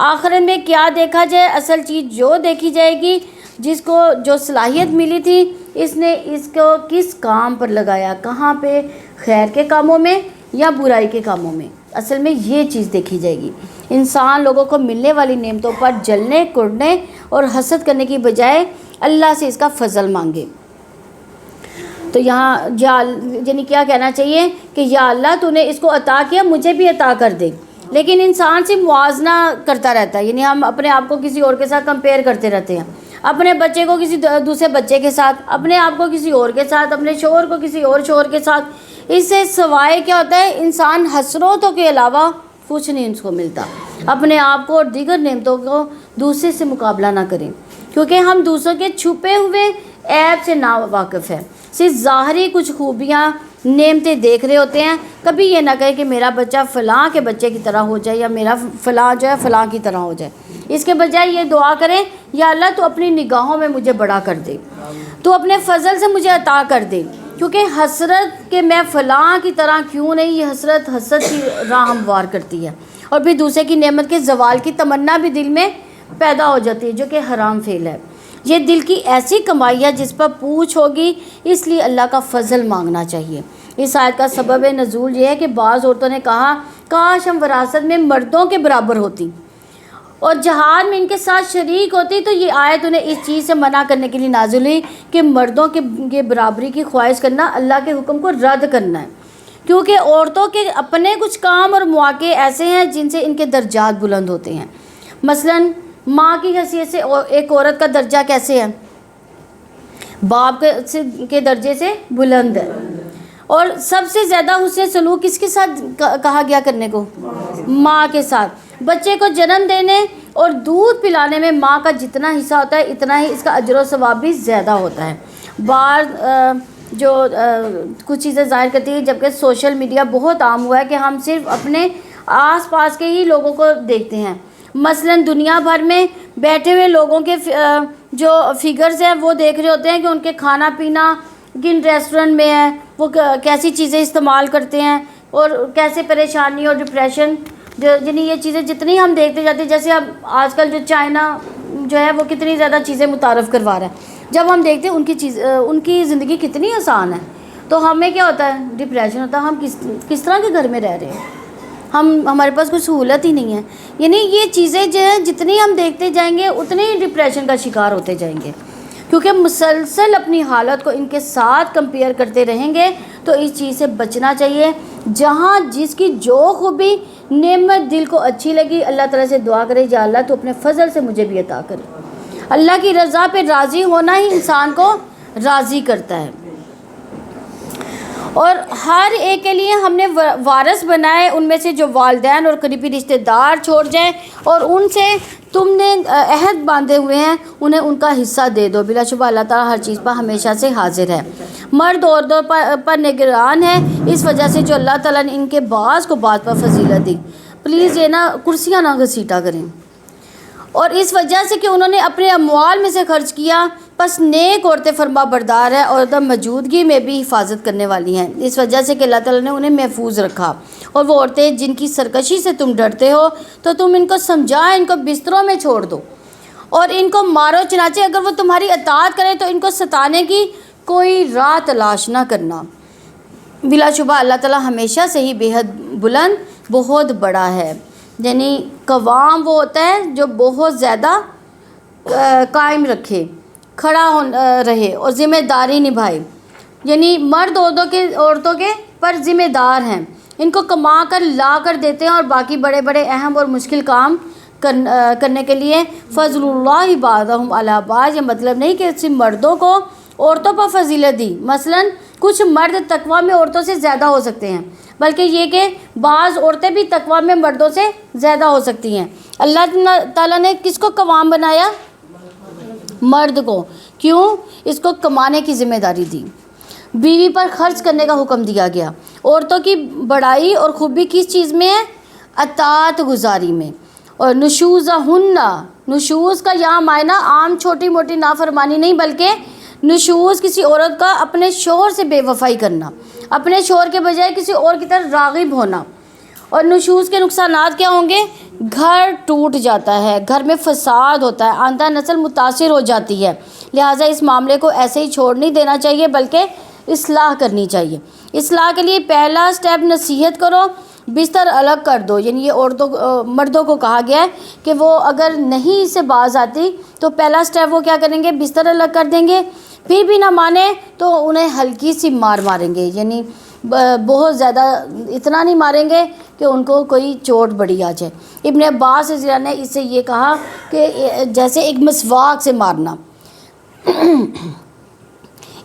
آخرت میں کیا دیکھا جائے؟ اصل چیز جو دیکھی جائے گی جس کو جو صلاحیت ملی تھی اس نے اس کو کس کام پر لگایا، کہاں پہ، خیر کے کاموں میں یا برائی کے کاموں میں۔ اصل میں یہ چیز دیکھی جائے گی۔ انسان لوگوں کو ملنے والی نعمتوں پر جلنے، کڑنے اور حسد کرنے کی بجائے اللہ سے اس کا فضل مانگے۔ تو یہاں یعنی کیا کہنا چاہیے کہ یا اللہ تو نے اس کو عطا کیا، مجھے بھی عطا کر دے. لیکن انسان سے موازنہ کرتا رہتا ہے، یعنی ہم اپنے آپ کو کسی اور کے ساتھ کمپیئر کرتے رہتے ہیں، اپنے بچے کو کسی دوسرے بچے کے ساتھ، اپنے آپ کو کسی اور کے ساتھ، اپنے شوہر کو کسی اور شوہر کے ساتھ. اس سے سوائے کیا ہوتا ہے، انسان حسرتوں کے علاوہ کچھ نہیں اس کو ملتا. اپنے آپ کو اور دیگر نعمتوں کو دوسرے سے مقابلہ نہ کریں، کیونکہ ہم دوسروں کے چھپے ہوئے عیب سے نا واقف ہیں. صرف ظاہری کچھ خوبیاں نعمتیں دیکھ رہے ہوتے ہیں. کبھی یہ نہ کہے کہ میرا بچہ فلاں کے بچے کی طرح ہو جائے یا میرا فلاں جو ہے فلاں کی طرح ہو جائے. اس کے بجائے یہ دعا کریں، یا اللہ تو اپنی نگاہوں میں مجھے بڑا کر دے، تو اپنے فضل سے مجھے عطا کر دے. کیونکہ حسرت کہ میں فلاں کی طرح کیوں نہیں، یہ حسرت حسد کی راہ ہموار کرتی ہے، اور پھر دوسرے کی نعمت کے زوال کی تمنا بھی دل میں پیدا ہو جاتی ہے، جو کہ حرام فعل ہے. یہ دل کی ایسی کمائی ہے جس پر پوچھ ہوگی، اس لیے اللہ کا فضل مانگنا چاہیے. اس آیت کا سبب نزول یہ ہے کہ بعض عورتوں نے کہا کاش ہم وراثت میں مردوں کے برابر ہوتی اور جہاد میں ان کے ساتھ شریک ہوتی. تو یہ آیت انہیں اس چیز سے منع کرنے کے لیے نازل ہوئی کہ مردوں کے برابری کی خواہش کرنا اللہ کے حکم کو رد کرنا ہے، کیونکہ عورتوں کے اپنے کچھ کام اور مواقع ایسے ہیں جن سے ان کے درجات بلند ہوتے ہیں. مثلاً ماں کی حیثیت سے ایک عورت کا درجہ کیسے ہے، باپ کے درجے سے بلند ہے. اور سب سے زیادہ حسن سلوک کس کے ساتھ کہا گیا کرنے کو، ماں کے ساتھ. بچے کو جنم دینے اور دودھ پلانے میں ماں کا جتنا حصہ ہوتا ہے اتنا ہی اس کا اجر و ثواب بھی زیادہ ہوتا ہے. جو کچھ چیزیں ظاہر کرتی ہے، جبکہ سوشل میڈیا بہت عام ہوا ہے کہ ہم صرف اپنے آس پاس کے ہی لوگوں کو دیکھتے ہیں. مثلاً دنیا بھر میں بیٹھے ہوئے لوگوں کے جو فگرز ہیں وہ دیکھ رہے ہوتے ہیں کہ ان کے کھانا پینا کن ریسٹورنٹ میں ہے، وہ کیسی چیزیں استعمال کرتے ہیں، اور کیسے پریشانی اور ڈپریشن یعنی یہ چیزیں جتنی ہم دیکھتے جاتے ہیں. جیسے اب آج کل جو چائنا جو ہے وہ کتنی زیادہ چیزیں متعارف کروا رہا ہے، جب ہم دیکھتے ہیں ان کی زندگی کتنی آسان ہے، تو ہمیں کیا ہوتا ہے، ڈپریشن ہوتا ہے. ہم کس طرح کے گھر میں رہ رہے ہیں، ہمارے پاس کوئی سہولت ہی نہیں ہے. یعنی یہ چیزیں جو ہیں جتنی ہم دیکھتے جائیں گے اتنی ہی ڈپریشن کا شکار ہوتے جائیں گے، کیونکہ مسلسل اپنی حالت کو ان کے ساتھ کمپیئر کرتے رہیں گے. تو اس چیز سے بچنا چاہیے. جہاں جس کی جو خوبی نعمت دل کو اچھی لگی، اللہ تعالیٰ سے دعا کرے یا اللہ تو اپنے فضل سے مجھے بھی عطا کرے. اللہ کی رضا پہ راضی ہونا ہی انسان کو راضی کرتا ہے. اور ہر ایک کے لیے ہم نے وارث بنائے، ان میں سے جو والدین اور قریبی رشتہ دار چھوڑ جائیں اور ان سے تم نے عہد باندھے ہوئے ہیں انہیں ان کا حصہ دے دو. بلا شبہ اللہ تعالیٰ ہر چیز پر ہمیشہ سے حاضر ہے. مرد عورتوں پر نگران ہے، اس وجہ سے جو اللہ تعالیٰ نے ان کے بعض کو بعض پر فضیلت دی. پلیز یہ نا کرسیاں نہ گھسیٹا کریں. اور اس وجہ سے کہ انہوں نے اپنے اموال میں سے خرچ کیا، پس نیک عورتیں فرما بردار ہے اور موجودگی میں بھی حفاظت کرنے والی ہیں. اس وجہ سے کہ اللہ تعالیٰ نے انہیں محفوظ رکھا. اور وہ عورتیں جن کی سرکشی سے تم ڈرتے ہو تو تم ان کو سمجھا، ان کو بستروں میں چھوڑ دو اور ان کو مارو، چنانچہ اگر وہ تمہاری اطاعت کرے تو ان کو ستانے کی کوئی راہ تلاش نہ کرنا. بلا شبہ اللہ تعالیٰ ہمیشہ سے ہی بے حد بلند بہت بڑا ہے. یعنی قوام وہ ہوتا ہے جو بہت زیادہ قائم رکھے، کھڑا رہے اور ذمہ داری نبھائے. یعنی مرد عورتوں کے پر ذمہ دار ہیں، ان کو کما کر لا کر دیتے ہیں اور باقی بڑے بڑے اہم اور مشکل کام کرنے کے لیے فضل اللہ بعضهم علی بعض. یہ مطلب نہیں کہ صرف مردوں کو عورتوں پر فضیلت دی. مثلاً کچھ مرد تقویٰ میں عورتوں سے زیادہ ہو سکتے ہیں، بلکہ یہ کہ بعض عورتیں بھی تقویٰ میں مردوں سے زیادہ ہو سکتی ہیں. اللہ تعالیٰ نے کس کو قوام بنایا؟ مرد کو. کیوں؟ اس کو کمانے کی ذمہ داری دی، بیوی پر خرچ کرنے کا حکم دیا گیا. عورتوں کی بڑائی اور خوبی کس چیز میں ہے؟ اطاعت گزاری میں. اور نشوزہن، نشوز کا یہاں معنی عام چھوٹی موٹی نافرمانی نہیں، بلکہ نشوز کسی عورت کا اپنے شوہر سے بے وفائی کرنا، اپنے شوہر کے بجائے کسی اور کی طرف راغب ہونا. اور نشوز کے نقصانات کیا ہوں گے؟ گھر ٹوٹ جاتا ہے، گھر میں فساد ہوتا ہے، آئندہ نسل متاثر ہو جاتی ہے. لہٰذا اس معاملے کو ایسے ہی چھوڑ نہیں دینا چاہیے، بلکہ اصلاح کرنی چاہیے. اصلاح کے لیے پہلا سٹیپ نصیحت کرو، بستر الگ کر دو. یعنی یہ مردوں کو کہا گیا ہے کہ وہ اگر نہیں اس سے باز آتی تو پہلا سٹیپ وہ کیا کریں گے؟ بستر الگ کر دیں گے. پھر بھی نہ مانے تو انہیں ہلکی سی مار ماریں گے، یعنی بہت زیادہ اتنا نہیں ماریں گے کہ ان کو کوئی چوٹ بڑی آ جائے۔ ابن عباس رضی اللہ عنہ نے اس سے یہ کہا کہ جیسے ایک مسواک سے مارنا۔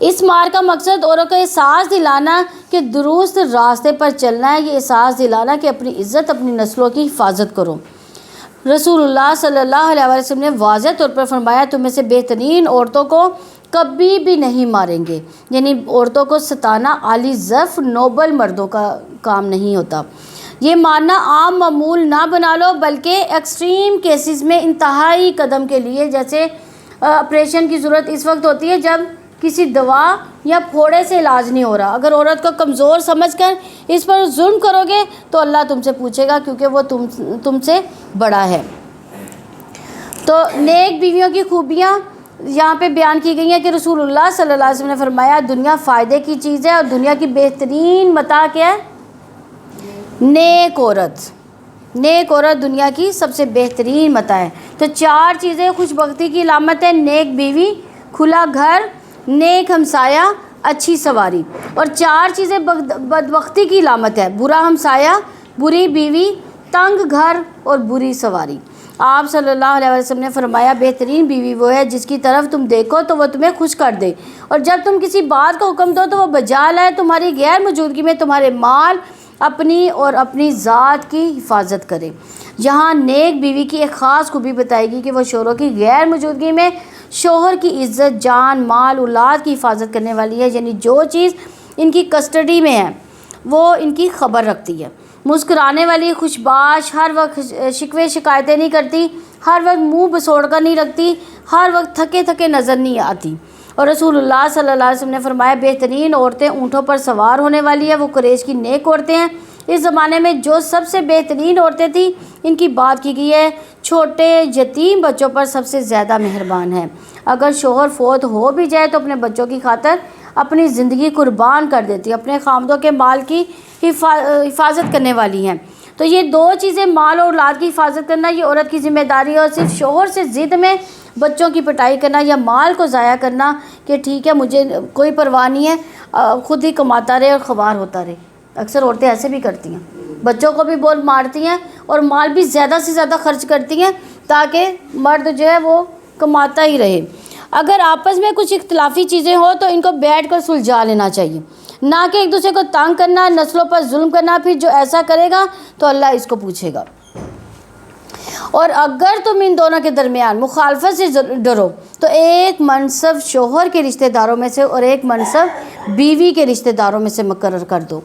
اس مار کا مقصد اوروں کو احساس دلانا کہ درست راستے پر چلنا ہے، یہ احساس دلانا کہ اپنی عزت، اپنی نسلوں کی حفاظت کرو۔ رسول اللہ صلی اللہ علیہ وسلم نے واضح طور پر فرمایا تم میں سے بہترین عورتوں کو کبھی بھی نہیں ماریں گے، یعنی عورتوں کو ستانا عالی ظرف نوبل مردوں کا کام نہیں ہوتا۔ یہ ماننا عام معمول نہ بنا لو، بلکہ ایکسٹریم کیسز میں انتہائی قدم کے لیے، جیسے آپریشن کی ضرورت اس وقت ہوتی ہے جب کسی دوا یا پھوڑے سے علاج نہیں ہو رہا، اگر عورت کو کمزور سمجھ کر اس پر ظلم کرو گے تو اللہ تم سے پوچھے گا، کیونکہ وہ تم سے بڑا ہے۔ تو نیک بیویوں کی خوبیاں یہاں پہ بیان کی گئی ہیں کہ رسول اللہ صلی اللہ علیہ وسلم نے فرمایا دنیا فائدے کی چیز ہے، اور دنیا کی بہترین متاع کیا ہے؟ نیک عورت۔ نیک عورت دنیا کی سب سے بہترین متاع ہے۔ تو 4 چیزیں خوش بختی کی علامت ہے: نیک بیوی، کھلا گھر، نیک ہمسایہ، اچھی سواری۔ اور 4 چیزیں بدبختی کی علامت ہے: برا ہمسایہ، بری بیوی، تنگ گھر اور بری سواری۔ آپ صلی اللہ علیہ وسلم نے فرمایا بہترین بیوی وہ ہے جس کی طرف تم دیکھو تو وہ تمہیں خوش کر دے، اور جب تم کسی بات کا حکم دو تو وہ بجا لائے، تمہاری غیر موجودگی میں تمہارے مال، اپنی اور اپنی ذات کی حفاظت کرے۔ یہاں نیک بیوی کی ایک خاص خوبی بتائے گی کہ وہ شوہروں کی غیر موجودگی میں شوہر کی عزت، جان، مال، اولاد کی حفاظت کرنے والی ہے، یعنی جو چیز ان کی کسٹڈی میں ہے وہ ان کی خبر رکھتی ہے۔ مسکرانے والی، خوش باش، ہر وقت شکوے شکایتیں نہیں کرتی، ہر وقت منہ بسوڑ کر نہیں رکھتی، ہر وقت تھکے تھکے نظر نہیں آتی۔ اور رسول اللہ صلی اللہ علیہ وسلم نے فرمایا بہترین عورتیں اونٹوں پر سوار ہونے والی ہے، وہ قریش کی نیک عورتیں ہیں۔ اس زمانے میں جو سب سے بہترین عورتیں تھیں ان کی بات کی گئی ہے، چھوٹے یتیم بچوں پر سب سے زیادہ مہربان ہے۔ اگر شوہر فوت ہو بھی جائے تو اپنے بچوں کی خاطر اپنی زندگی قربان کر دیتی، اپنے خامدوں کے مال کی حفاظت کرنے والی ہیں۔ تو یہ 2 چیزیں، مال اور اولاد کی حفاظت کرنا، یہ عورت کی ذمہ داری ہے، اور صرف شوہر سے ضد میں بچوں کی پٹائی کرنا یا مال کو ضائع کرنا کہ ٹھیک ہے مجھے کوئی پرواہ نہیں ہے، خود ہی کماتا رہے اور خوار ہوتا رہے۔ اکثر عورتیں ایسے بھی کرتی ہیں، بچوں کو بھی بول مارتی ہیں اور مال بھی زیادہ سے زیادہ خرچ کرتی ہیں تاکہ مرد جو ہے وہ کماتا ہی رہے۔ اگر آپس میں کچھ اختلافی چیزیں ہوں تو ان کو بیٹھ کر سلجھا لینا چاہیے، نہ کہ ایک دوسرے کو تنگ کرنا، نسلوں پر ظلم کرنا۔ پھر جو ایسا کرے گا تو اللہ اس کو پوچھے گا۔ اور اگر تم ان دونوں کے درمیان مخالفت سے ڈرو تو ایک منصب شوہر کے رشتہ داروں میں سے اور ایک منصب بیوی کے رشتہ داروں میں سے مقرر کر دو۔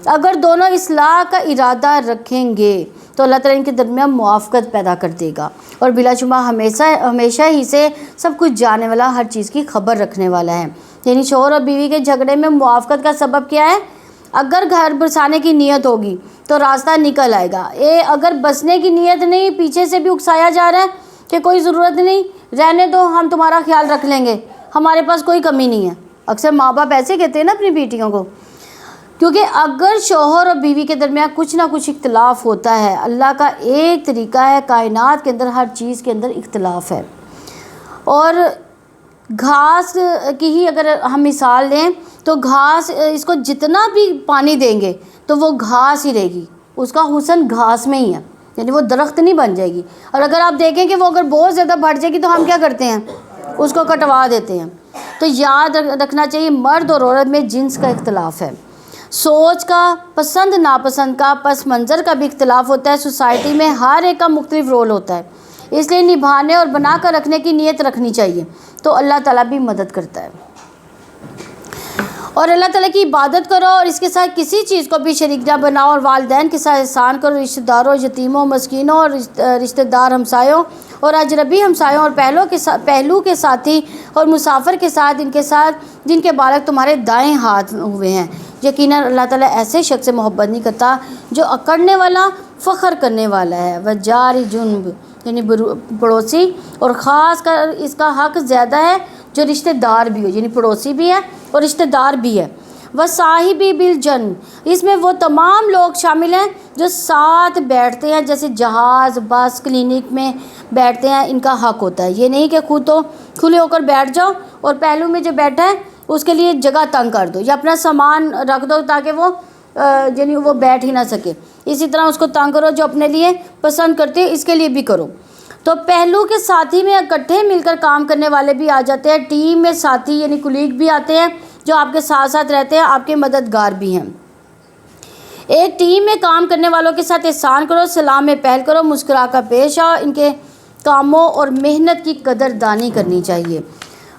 اگر دونوں اصلاح کا ارادہ رکھیں گے تو اللہ تعالیٰ ان کے درمیان موافقت پیدا کر دے گا، اور بلا شبہ ہمیشہ ہی سے سب کچھ جاننے والا، ہر چیز کی خبر رکھنے والا ہے۔ یعنی شوہر اور بیوی کے جھگڑے میں موافقت کا سبب کیا ہے؟ اگر گھر بسانے کی نیت ہوگی تو راستہ نکل آئے گا، اگر بسنے کی نیت نہیں، پیچھے سے بھی اکسایا جا رہا ہے کہ کوئی ضرورت نہیں، رہنے دو، ہم تمہارا خیال رکھ لیں گے، ہمارے پاس کوئی کمی نہیں ہے۔ اکثر ماں باپ ایسے کہتے ہیں نا اپنی بیٹیوں کو، کیونکہ اگر شوہر اور بیوی کے درمیان کچھ نہ کچھ اختلاف ہوتا ہے، اللہ کا ایک طریقہ ہے، کائنات کے اندر ہر چیز کے اندر اختلاف ہے۔ اور گھاس کی ہی اگر ہم مثال لیں تو گھاس، اس کو جتنا بھی پانی دیں گے تو وہ گھاس ہی رہے گی، اس کا حسن گھاس میں ہی ہے، یعنی وہ درخت نہیں بن جائے گی۔ اور اگر آپ دیکھیں کہ وہ اگر بہت زیادہ بڑھ جائے گی تو ہم کیا کرتے ہیں؟ اس کو کٹوا دیتے ہیں۔ تو یاد رکھنا چاہیے مرد اور عورت میں جنس کا اختلاف ہے، سوچ کا، پسند ناپسند کا، پس منظر کا بھی اختلاف ہوتا ہے۔ سوسائٹی میں ہر ایک کا مختلف رول ہوتا ہے، اس لیے نبھانے اور بنا کر رکھنے کی نیت رکھنی چاہیے، تو اللہ تعالیٰ بھی مدد کرتا ہے۔ اور اللہ تعالیٰ کی عبادت کرو اور اس کے ساتھ کسی چیز کو بھی شریک نہ بناؤ، اور والدین کے ساتھ احسان کرو، رشتہ داروں، یتیموں، مسکینوں اور رشتہ دار ہمسایوں اور اجنبی ہمسایوں اور پہلو کے ساتھی اور مسافر کے ساتھ، ان کے ساتھ جن کے بالغ تمہارے دائیں ہاتھ ہوئے ہیں۔ یقیناً اللہ تعالیٰ ایسے شخص سے محبت نہیں کرتا جو اکڑنے والا، فخر کرنے والا ہے۔ وجار جنب یعنی پڑوسی، اور خاص کر اس کا حق زیادہ ہے جو رشتہ دار بھی ہو، یعنی پڑوسی بھی ہے اور رشتہ دار بھی ہے۔ وصاحبی بالجن، اس میں وہ تمام لوگ شامل ہیں جو ساتھ بیٹھتے ہیں، جیسے جہاز، بس، کلینک میں بیٹھتے ہیں، ان کا حق ہوتا ہے۔ یہ نہیں کہ خود تو کھلے ہو کر بیٹھ جاؤ اور پہلو میں جو بیٹھا ہے اس کے لیے جگہ تنگ کر دو یا اپنا سامان رکھ دو تاکہ وہ یعنی وہ بیٹھ ہی نہ سکے، اسی طرح اس کو تنگ کرو، جو اپنے لیے پسند کرتے ہیں اس کے لیے بھی کرو۔ تو پہلو کے ساتھی میں اکٹھے مل کر کام کرنے والے بھی آ جاتے ہیں، ٹیم میں ساتھی یعنی کولیگ بھی آتے ہیں جو آپ کے ساتھ ساتھ رہتے ہیں، آپ کے مددگار بھی ہیں۔ ایک ٹیم میں کام کرنے والوں کے ساتھ احسان کرو، سلام میں پہل کرو، مسکرا کر پیش آؤ، ان کے کاموں اور محنت کی قدردانی کرنی چاہیے۔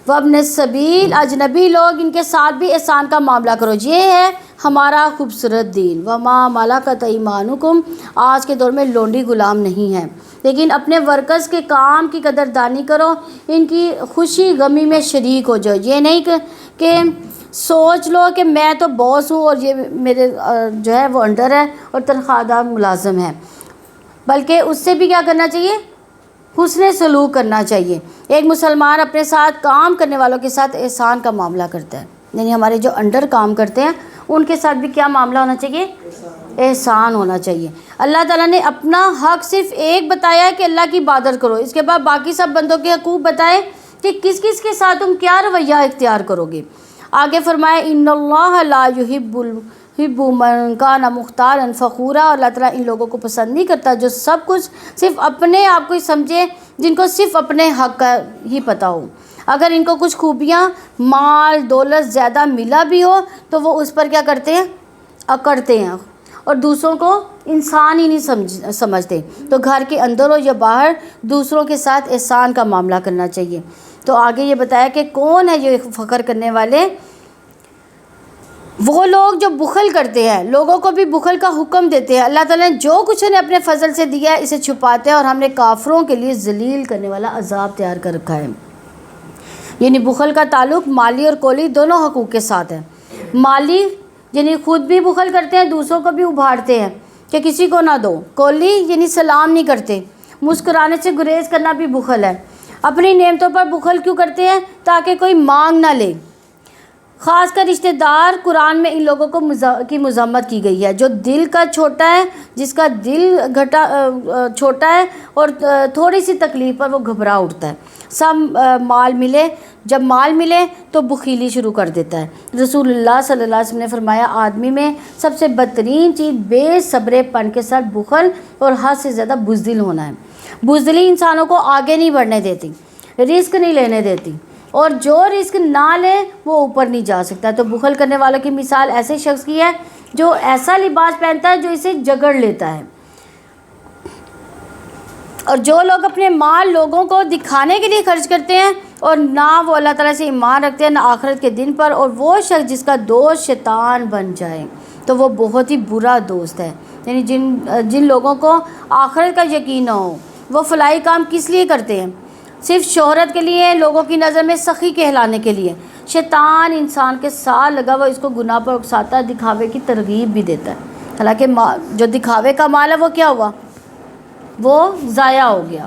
وابن السبیل، اجنبی لوگ، ان کے ساتھ بھی احسان کا معاملہ کرو، یہ ہے ہمارا خوبصورت دین۔ وما ملکت ایمانکم، آج کے دور میں لونڈی غلام نہیں ہے، لیکن اپنے ورکرز کے کام کی قدردانی کرو، ان کی خوشی غمی میں شریک ہو جاؤ۔ یہ نہیں کہ سوچ لو کہ میں تو باس ہوں اور یہ میرے جو ہے وہ انڈر ہے اور تنخواہ دار ملازم ہے، بلکہ اس سے بھی کیا کرنا چاہیے؟ حسن سلوک کرنا چاہیے۔ ایک مسلمان اپنے ساتھ کام کرنے والوں کے ساتھ احسان کا معاملہ کرتا ہے، یعنی ہمارے جو انڈر کام کرتے ہیں ان کے ساتھ بھی کیا معاملہ ہونا چاہیے؟ احسان ہونا چاہیے۔ اللہ تعالیٰ نے اپنا حق صرف ایک بتایا ہے کہ اللہ کی عبادت کرو، اس کے بعد باقی سب بندوں کے حقوق بتائے کہ کس کس کے ساتھ تم کیا رویہ اختیار کرو گے۔ آگے فرمایا ان اللہ لا یحب من کان مختالا فخورا، اور اللہ تعالیٰ ان لوگوں کو پسند نہیں کرتا جو سب کچھ صرف اپنے آپ کو ہی سمجھے، جن کو صرف اپنے حق کا ہی پتہ ہو۔ اگر ان کو کچھ خوبیاں، مال، دولت زیادہ ملا بھی ہو تو وہ اس پر کیا کرتے ہیں؟ اکڑتے ہیں اور دوسروں کو انسان ہی نہیں سمجھتے۔ تو گھر کے اندر ہو یا باہر دوسروں کے ساتھ احسان کا معاملہ کرنا چاہیے۔ تو آگے یہ بتایا کہ کون ہے یہ فخر کرنے والے؟ وہ لوگ جو بخل کرتے ہیں، لوگوں کو بھی بخل کا حکم دیتے ہیں۔ اللہ تعالیٰ نے جو کچھ انہیں اپنے فضل سے دیا ہے اسے چھپاتے ہیں، اور ہم نے کافروں کے لیے ذلیل کرنے والا عذاب تیار کر رکھا ہے۔ یعنی بخل کا تعلق مالی اور کولی دونوں حقوق کے ساتھ ہے۔ مالی یعنی خود بھی بخل کرتے ہیں، دوسروں کو بھی ابھارتے ہیں کہ کسی کو نہ دو۔ کولی یعنی سلام نہیں کرتے، مسکرانے سے گریز کرنا بھی بخل ہے۔ اپنی نعمتوں پر بخل کیوں کرتے ہیں؟ تاکہ کوئی مانگ نہ لے۔ خاص کر رشتہ دار، قرآن میں ان لوگوں کی مذمت کی گئی ہے جو دل کا چھوٹا ہے، جس کا دل چھوٹا ہے اور تھوڑی سی تکلیف پر وہ گھبرا اٹھتا ہے۔ سب مال ملے، جب مال ملے تو بخیلی شروع کر دیتا ہے۔ رسول اللہ صلی اللہ علیہ وسلم نے فرمایا آدمی میں سب سے بدترین چیز بے صبرے پن کے ساتھ بخل اور حد سے زیادہ بزدل ہونا ہے۔ بزدلی انسانوں کو آگے نہیں بڑھنے دیتی، رزق نہیں لینے دیتی، اور جو رزق نہ لے وہ اوپر نہیں جا سکتا۔ تو بخل کرنے والوں کی مثال ایسے شخص کی ہے جو ایسا لباس پہنتا ہے جو اسے جگڑ لیتا ہے۔ اور جو لوگ اپنے مال لوگوں کو دکھانے کے لیے خرچ کرتے ہیں اور نہ وہ اللہ تعالیٰ سے ایمان رکھتے ہیں نہ آخرت کے دن پر، اور وہ شخص جس کا دوست شیطان بن جائے تو وہ بہت ہی برا دوست ہے۔ یعنی جن لوگوں کو آخرت کا یقین نہ ہو وہ فلاحی کام کس لیے کرتے ہیں؟ صرف شہرت کے لیے، لوگوں کی نظر میں سخی کہلانے کے لیے۔ شیطان انسان کے ساتھ لگا ہوا اس کو گناہ پر اکساتا ہے، دکھاوے کی ترغیب بھی دیتا ہے، حالانکہ جو دکھاوے کا مال ہے وہ کیا ہوا؟ وہ ضائع ہو گیا،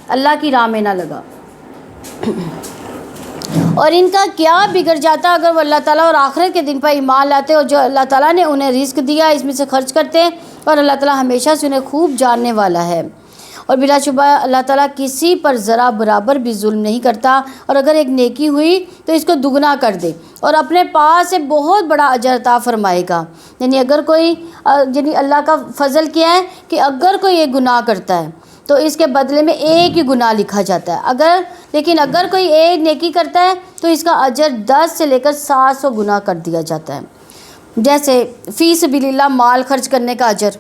اللہ کی راہ میں نہ لگا۔ اور ان کا کیا بگڑ جاتا اگر وہ اللہ تعالیٰ اور آخرت کے دن پر ایمان لاتے اور جو اللہ تعالیٰ نے انہیں رزق دیا اس میں سے خرچ کرتے، اور اللہ تعالیٰ ہمیشہ سے انہیں خوب جاننے والا ہے۔ اور بلا شبہ اللہ تعالیٰ کسی پر ذرا برابر بھی ظلم نہیں کرتا، اور اگر ایک نیکی ہوئی تو اس کو دگنا کر دے اور اپنے پاس سے بہت بڑا اجر عطا فرمائے گا۔ یعنی اگر کوئی اللہ کا فضل کیا ہے کہ اگر کوئی ایک گناہ کرتا ہے تو اس کے بدلے میں ایک ہی گناہ لکھا جاتا ہے، لیکن اگر کوئی ایک نیکی کرتا ہے تو اس کا اجر 10 سے لے کر 700 گنا کر دیا جاتا ہے۔ جیسے فی سبیل اللہ مال خرچ کرنے کا اجر،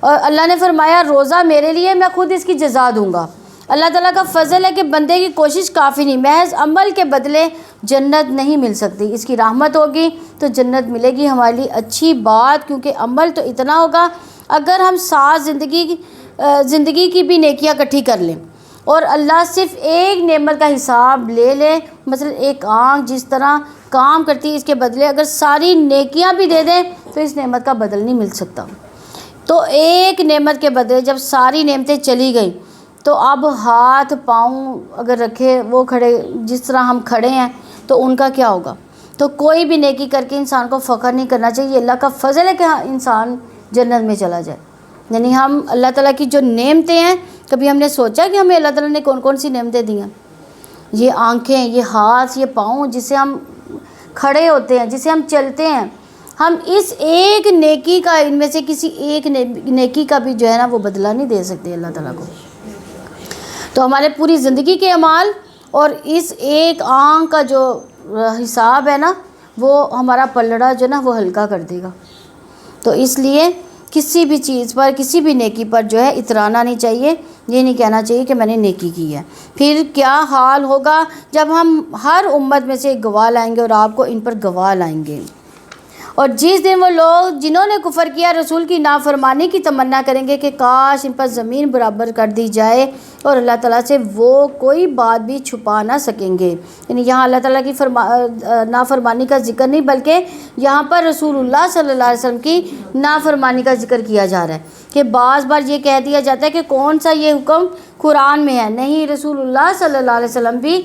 اور اللہ نے فرمایا روزہ میرے لیے، میں خود اس کی جزا دوں گا۔ اللہ تعالیٰ کا فضل ہے کہ بندے کی کوشش کافی نہیں، محض عمل کے بدلے جنت نہیں مل سکتی، اس کی رحمت ہوگی تو جنت ملے گی ہمارے لیے اچھی بات، کیونکہ عمل تو اتنا ہوگا اگر ہم ساتھ زندگی کی بھی نیکیاں اکٹھی کر لیں اور اللہ صرف ایک نعمت کا حساب لے لے، مثلا ایک آنکھ جس طرح کام کرتی ہے اس کے بدلے اگر ساری نیکیاں بھی دے دیں تو اس نعمت کا بدل نہیں مل سکتا۔ تو ایک نعمت کے بدلے جب ساری نعمتیں چلی گئیں تو اب ہاتھ پاؤں اگر رکھے وہ کھڑے جس طرح ہم کھڑے ہیں تو ان کا کیا ہوگا؟ تو کوئی بھی نیکی کر کے انسان کو فخر نہیں کرنا چاہیے. اللہ کا فضل ہے کہ انسان جنت میں چلا جائے. یعنی ہم اللہ تعالیٰ کی جو نعمتیں ہیں، کبھی ہم نے سوچا کہ ہمیں اللہ تعالیٰ نے کون کون سی نعمتیں دی ہیں؟ یہ آنکھیں، یہ ہاتھ، یہ پاؤں، جس سے ہم کھڑے ہوتے ہیں، جس سے ہم چلتے ہیں. ہم اس ایک نیکی کا، ان میں سے کسی ایک نیکی کا بھی جو ہے نا وہ بدلہ نہیں دے سکتے اللہ تعالیٰ کو. تو ہمارے پوری زندگی کے اعمال اور اس ایک آنکھ کا جو حساب ہے نا، وہ ہمارا پلڑا جو نا وہ ہلکا کر دے گا. تو اس لیے کسی بھی چیز پر، کسی بھی نیکی پر جو ہے اترانا نہیں چاہیے. یہ نہیں کہنا چاہیے کہ میں نے نیکی کی ہے. پھر کیا حال ہوگا جب ہم ہر امت میں سے ایک گواہ لائیں گے، اور آپ کو ان پر گواہ لائیں گے. اور جس دن وہ لوگ جنہوں نے کفر کیا رسول کی نافرمانی کی تمنا کریں گے کہ کاش ان پر زمین برابر کر دی جائے، اور اللہ تعالیٰ سے وہ کوئی بات بھی چھپا نہ سکیں گے. یعنی یہاں اللہ تعالیٰ کی نافرمانی کا ذکر نہیں، بلکہ یہاں پر رسول اللہ صلی اللہ علیہ وسلم کی نافرمانی کا ذکر کیا جا رہا ہے. کہ بعض بار یہ کہہ دیا جاتا ہے کہ کون سا یہ حکم قرآن میں ہے. نہیں، رسول اللہ صلی اللہ علیہ وسلم بھی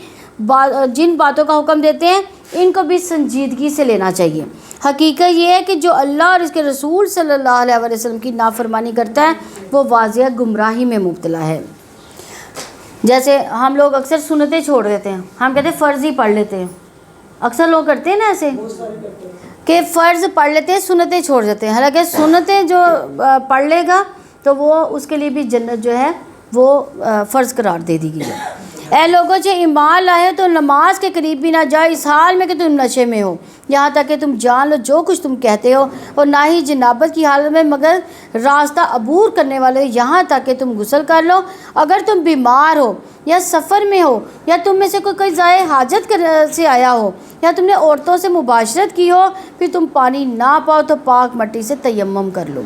جن باتوں کا حکم دیتے ہیں ان کو بھی سنجیدگی سے لینا چاہیے. حقیقت یہ ہے کہ جو اللہ اور اس کے رسول صلی اللہ علیہ وسلم کی نافرمانی کرتا ہے وہ واضح گمراہی میں مبتلا ہے. جیسے ہم لوگ اکثر سنتیں چھوڑ دیتے ہیں، ہم کہتے ہیں فرض ہی پڑھ لیتے ہیں. اکثر لوگ کرتے ہیں نا ایسے کہ فرض پڑھ لیتے ہیں، سنتیں چھوڑ دیتے ہیں. حالانکہ سنتیں جو پڑھ لے گا تو وہ اس کے لیے بھی جنت جو ہے وہ فرض قرار دے دی گئی ہے. اے لوگوں جو ایمان لائے تو نماز کے قریب بھی نہ جاؤ اس حال میں کہ تم نشے میں ہو، یہاں تک کہ تم جان لو جو کچھ تم کہتے ہو، اور نہ ہی جنابت کی حالت میں مگر راستہ عبور کرنے والے، یہاں تک کہ تم غسل کر لو. اگر تم بیمار ہو یا سفر میں ہو، یا تم میں سے کوئی ضائع حاجت سے آیا ہو، یا تم نے عورتوں سے مباشرت کی ہو، پھر تم پانی نہ پاؤ تو پاک مٹی سے تیمم کر لو،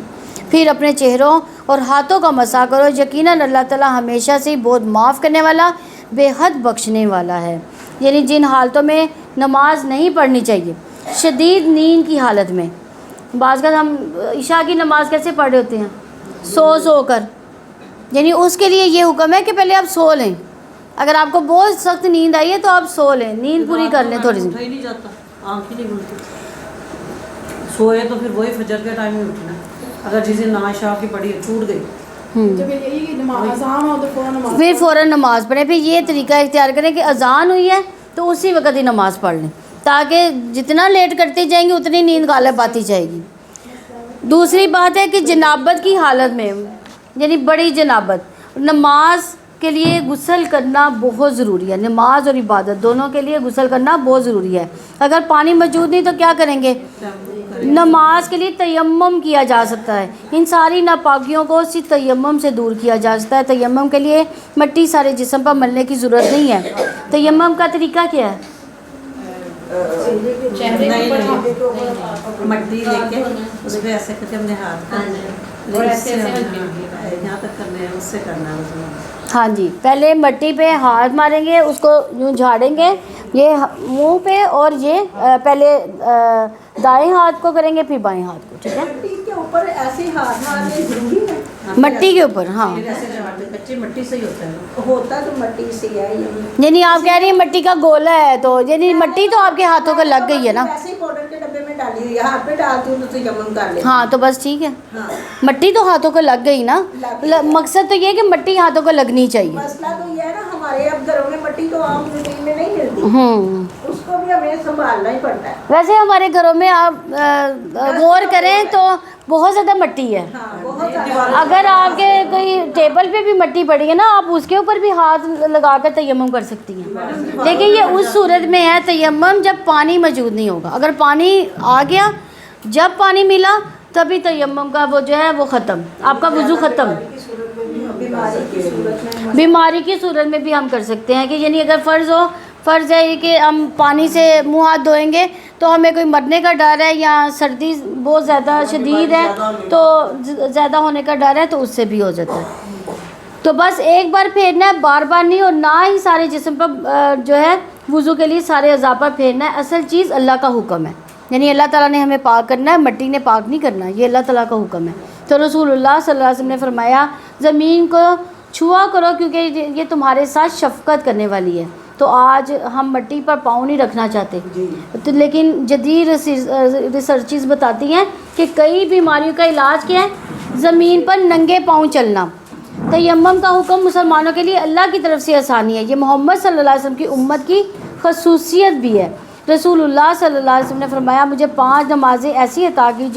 پھر اپنے چہروں اور ہاتھوں کا مسح کرو. یقیناً اللہ تعالیٰ ہمیشہ سے بہت معاف کرنے والا، بے حد بخشنے والا ہے. یعنی جن حالتوں میں نماز نہیں پڑھنی چاہیے، شدید نیند کی حالت میں، بعض کا ہم عشاء کی نماز کیسے پڑھ رہے ہوتے ہیں؟ سو کر. یعنی اس کے لیے یہ حکم ہے کہ پہلے آپ سو لیں. اگر آپ کو بہت سخت نیند آئی ہے تو آپ سو لیں، نیند پوری کر لیں تھوڑی سی. اٹھا ہی نہیں جاتا، آنکھ ہی نہیں کھلتی. سوئے تو پھر وہی فجر کے ٹائم میں اٹھنا. اگر جس دن نماز شاہ کی پڑھی چھوٹ گئی جب یہی نماز اذان ہو تو فوراً نماز پھر فوراً نماز پڑھیں. پھر یہ طریقہ اختیار کریں کہ اذان ہوئی ہے تو اسی وقت ہی نماز پڑھ لیں، تاکہ جتنا لیٹ کرتے جائیں گے اتنی نیند غالب آتی جائے گی. دوسری بات ہے کہ جنابت کی حالت میں، یعنی بڑی جنابت، نماز کے لیے غسل کرنا بہت ضروری ہے. نماز اور عبادت دونوں کے لیے غسل کرنا بہت ضروری ہے. اگر پانی موجود نہیں تو کیا کریں گے؟ نماز کے لیے تیمم کیا جا سکتا ہے. ان ساری ناپاکیوں کو اسی تیمم سے دور کیا جا سکتا ہے. تیمم کے لیے مٹی سارے جسم پر ملنے کی ضرورت نہیں ہے. تیمم کا طریقہ کیا ہے؟ مٹی لے کے اس پہ ایسے کر کے اپنے ہاتھ کرنے، اور ایسے یہاں تک کرنے ہیں، اس سے کرنا ہے. ہاں جی، پہلے مٹی پہ ہاتھ ماریں گے، اس کو یوں جھاڑیں گے یہ منہ پہ، اور یہ پہلے دائیں ہاتھ کو کریں گے پھر بائیں ہاتھ کو. ٹھیک ہے، مٹی کے اوپر ایسے ہاتھ مارنے ضروری ہے. مٹی کے اوپر. ہاں، ایسے جھاڑتے کچی مٹی سے ہی ہوتا ہے. ہوتا تو مٹی سے ہے. یعنی آپ کہہ رہی ہیں مٹی کا گولا ہے، تو یعنی مٹی تو آپ کے ہاتھوں کو لگ گئی ہے نا. ایسے ہی پاؤڈر کے ڈبے میں ڈالی ہوئی ہے، ہاتھ پہ ڈالتی ہوں تو تیمم کر لیتی. ہاں تو بس ٹھیک ہے، ہاں، مٹی تو ہاتھوں کو لگ گئی نا. مقصد تو یہ ہے کہ مٹی ہاتھوں کو لگنی چاہیے. مسئلہ تو یہ ہے نا، ہمارے اب گھروں میں مٹی تو عام زندگی میں نہیں ملتی، اس کو بھی ہمیں سنبھالنا ہی پڑتا ہے. ویسے ہمارے گھروں میں آپ غور کریں تو بہت زیادہ مٹی ہے. ہاں، بہت زیادہ. اگر آپ کے کوئی ٹیبل پہ بھی مٹی پڑی ہے نا، آپ اس کے اوپر بھی ہاتھ لگا کر تیمم کر سکتی ہیں. لیکن یہ اس صورت میں ہے تیمم جب پانی موجود نہیں ہوگا. اگر پانی آ گیا، جب پانی ملا تبھی تیمم کا وہ جو ہے وہ ختم، آپ کا وضو ختم. بیماری کی صورت میں بھی ہم کر سکتے ہیں کہ یعنی اگر فرض ہے یہ کہ ہم پانی سے منہ ہاتھ دھوئیں گے تو ہمیں کوئی مرنے کا ڈر ہے، یا سردی بہت زیادہ شدید ہے تو زیادہ ہونے کا ڈر ہے، تو اس سے بھی ہو جاتا ہے. تو بس ایک بار پھیرنا ہے، بار بار نہیں، اور نہ ہی سارے جسم پر جو ہے وضو کے لیے سارے اعضاء پر پھیرنا ہے. اصل چیز اللہ کا حکم ہے، یعنی اللہ تعالیٰ نے ہمیں پاک کرنا ہے، مٹی نے پاک نہیں کرنا، یہ اللہ تعالیٰ کا حکم ہے. تو رسول اللہ صلی اللہ علیہ وسلم نے فرمایا زمین کو چھوا کرو کیونکہ یہ تمہارے ساتھ شفقت کرنے والی ہے. تو آج ہم مٹی پر پاؤں نہیں رکھنا چاہتے تو، لیکن جدید ریسرچز بتاتی ہیں کہ کئی بیماریوں کا علاج کیا ہے؟ زمین پر ننگے پاؤں چلنا۔ تیمم کا حکم مسلمانوں کے لیے اللہ کی طرف سے آسانی ہے، یہ محمد صلی اللہ علیہ وسلم کی امت کی خصوصیت بھی ہے۔ رسول اللہ صلی اللہ علیہ وسلم نے فرمایا مجھے 5 نمازیں ایسی عطا کی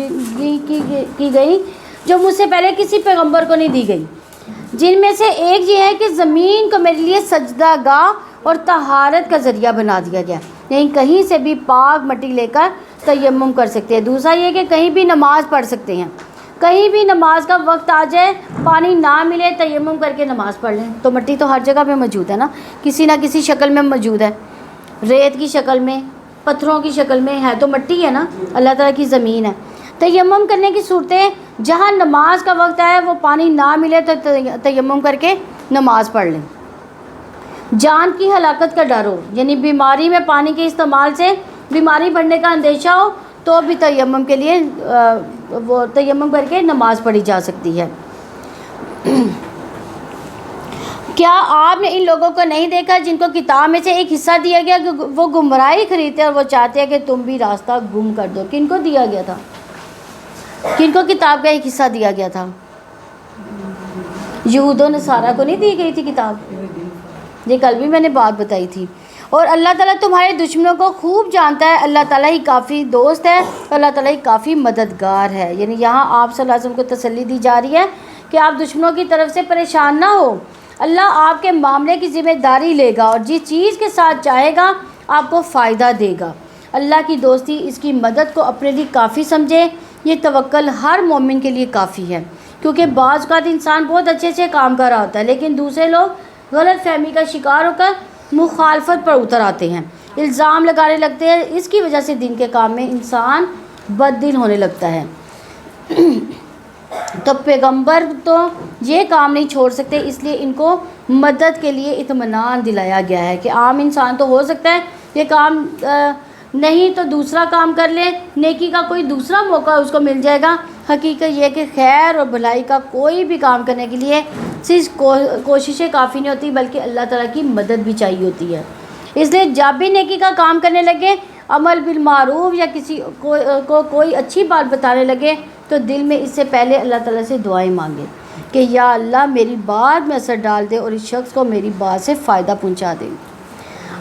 گئی جو مجھ سے پہلے کسی پیغمبر کو نہیں دی گئی، جن میں سے ایک یہ ہے کہ زمین کو میرے لیے سجدہ گاہ اور طہارت کا ذریعہ بنا دیا گیا، یعنی کہیں سے بھی پاک مٹی لے کر تیمم کر سکتے ہیں۔ دوسرا یہ کہ کہیں بھی نماز پڑھ سکتے ہیں، کہیں بھی نماز کا وقت آ جائے، پانی نہ ملے، تیمم کر کے نماز پڑھ لیں۔ تو مٹی تو ہر جگہ پہ موجود ہے نا، کسی نہ کسی شکل میں موجود ہے، ریت کی شکل میں، پتھروں کی شکل میں ہے، تو مٹی ہے نا، اللہ تعالیٰ کی زمین ہے۔ تیمم کرنے کی صورتیں جہاں نماز کا وقت آئے وہ پانی نہ ملے تو تیمم کر کے نماز پڑھ لیں۔ جان کی ہلاکت کا ڈر ہو، یعنی بیماری میں پانی کے استعمال سے بیماری بڑھنے کا اندیشہ ہو تو بھی تیمم کے لیے وہ تیمم کر کے نماز پڑھی جا سکتی ہے۔ کیا آپ نے ان لوگوں کو نہیں دیکھا جن کو کتاب میں سے ایک حصہ دیا گیا کہ وہ گمراہی خریدتے اور وہ چاہتے ہیں کہ تم بھی راستہ گم کر دو؟ کن کو دیا گیا تھا؟ کن کو کتاب کا ایک حصہ دیا گیا تھا؟ یہود و نصارہ کو نہیں دی گئی تھی کتاب، یہ کل بھی میں نے بات بتائی تھی۔ اور اللہ تعالیٰ تمہارے دشمنوں کو خوب جانتا ہے، اللہ تعالیٰ ہی کافی دوست ہے، اللہ تعالیٰ ہی کافی مددگار ہے۔ یعنی یہاں آپ صلی اللہ علیہ وسلم کو تسلی دی جا رہی ہے کہ آپ دشمنوں کی طرف سے پریشان نہ ہو، اللہ آپ کے معاملے کی ذمہ داری لے گا اور جس چیز کے ساتھ چاہے گا آپ کو فائدہ دے گا۔ اللہ کی دوستی، اس کی مدد کو اپنے لیے کافی سمجھے، یہ توکل ہر مومن کے لیے کافی ہے، کیونکہ بعض اوقات انسان بہت اچھے سے کام کر رہا ہوتا ہے لیکن دوسرے لوگ غلط فہمی کا شکار ہو کر مخالفت پر اتر آتے ہیں، الزام لگانے لگتے ہیں، اس کی وجہ سے دین کے کام میں انسان بد دل ہونے لگتا ہے۔ تو پیغمبر تو یہ کام نہیں چھوڑ سکتے، اس لیے ان کو مدد کے لیے اطمینان دلایا گیا ہے کہ عام انسان تو ہو سکتا ہے یہ کام نہیں تو دوسرا کام کر لے، نیکی کا کوئی دوسرا موقع اس کو مل جائے گا۔ حقیقت یہ کہ خیر اور بھلائی کا کوئی بھی کام کرنے کے لیے صرف کوششیں کافی نہیں ہوتی بلکہ اللہ تعالیٰ کی مدد بھی چاہیے ہوتی ہے۔ اس لیے جب بھی نیکی کا کام کرنے لگے، عمل بالمعروف یا کسی کو کوئی اچھی بات بتانے لگے تو دل میں اس سے پہلے اللہ تعالیٰ سے دعائیں مانگے کہ یا اللہ میری بات میں اثر ڈال دے اور اس شخص کو میری بات سے فائدہ پہنچا دے۔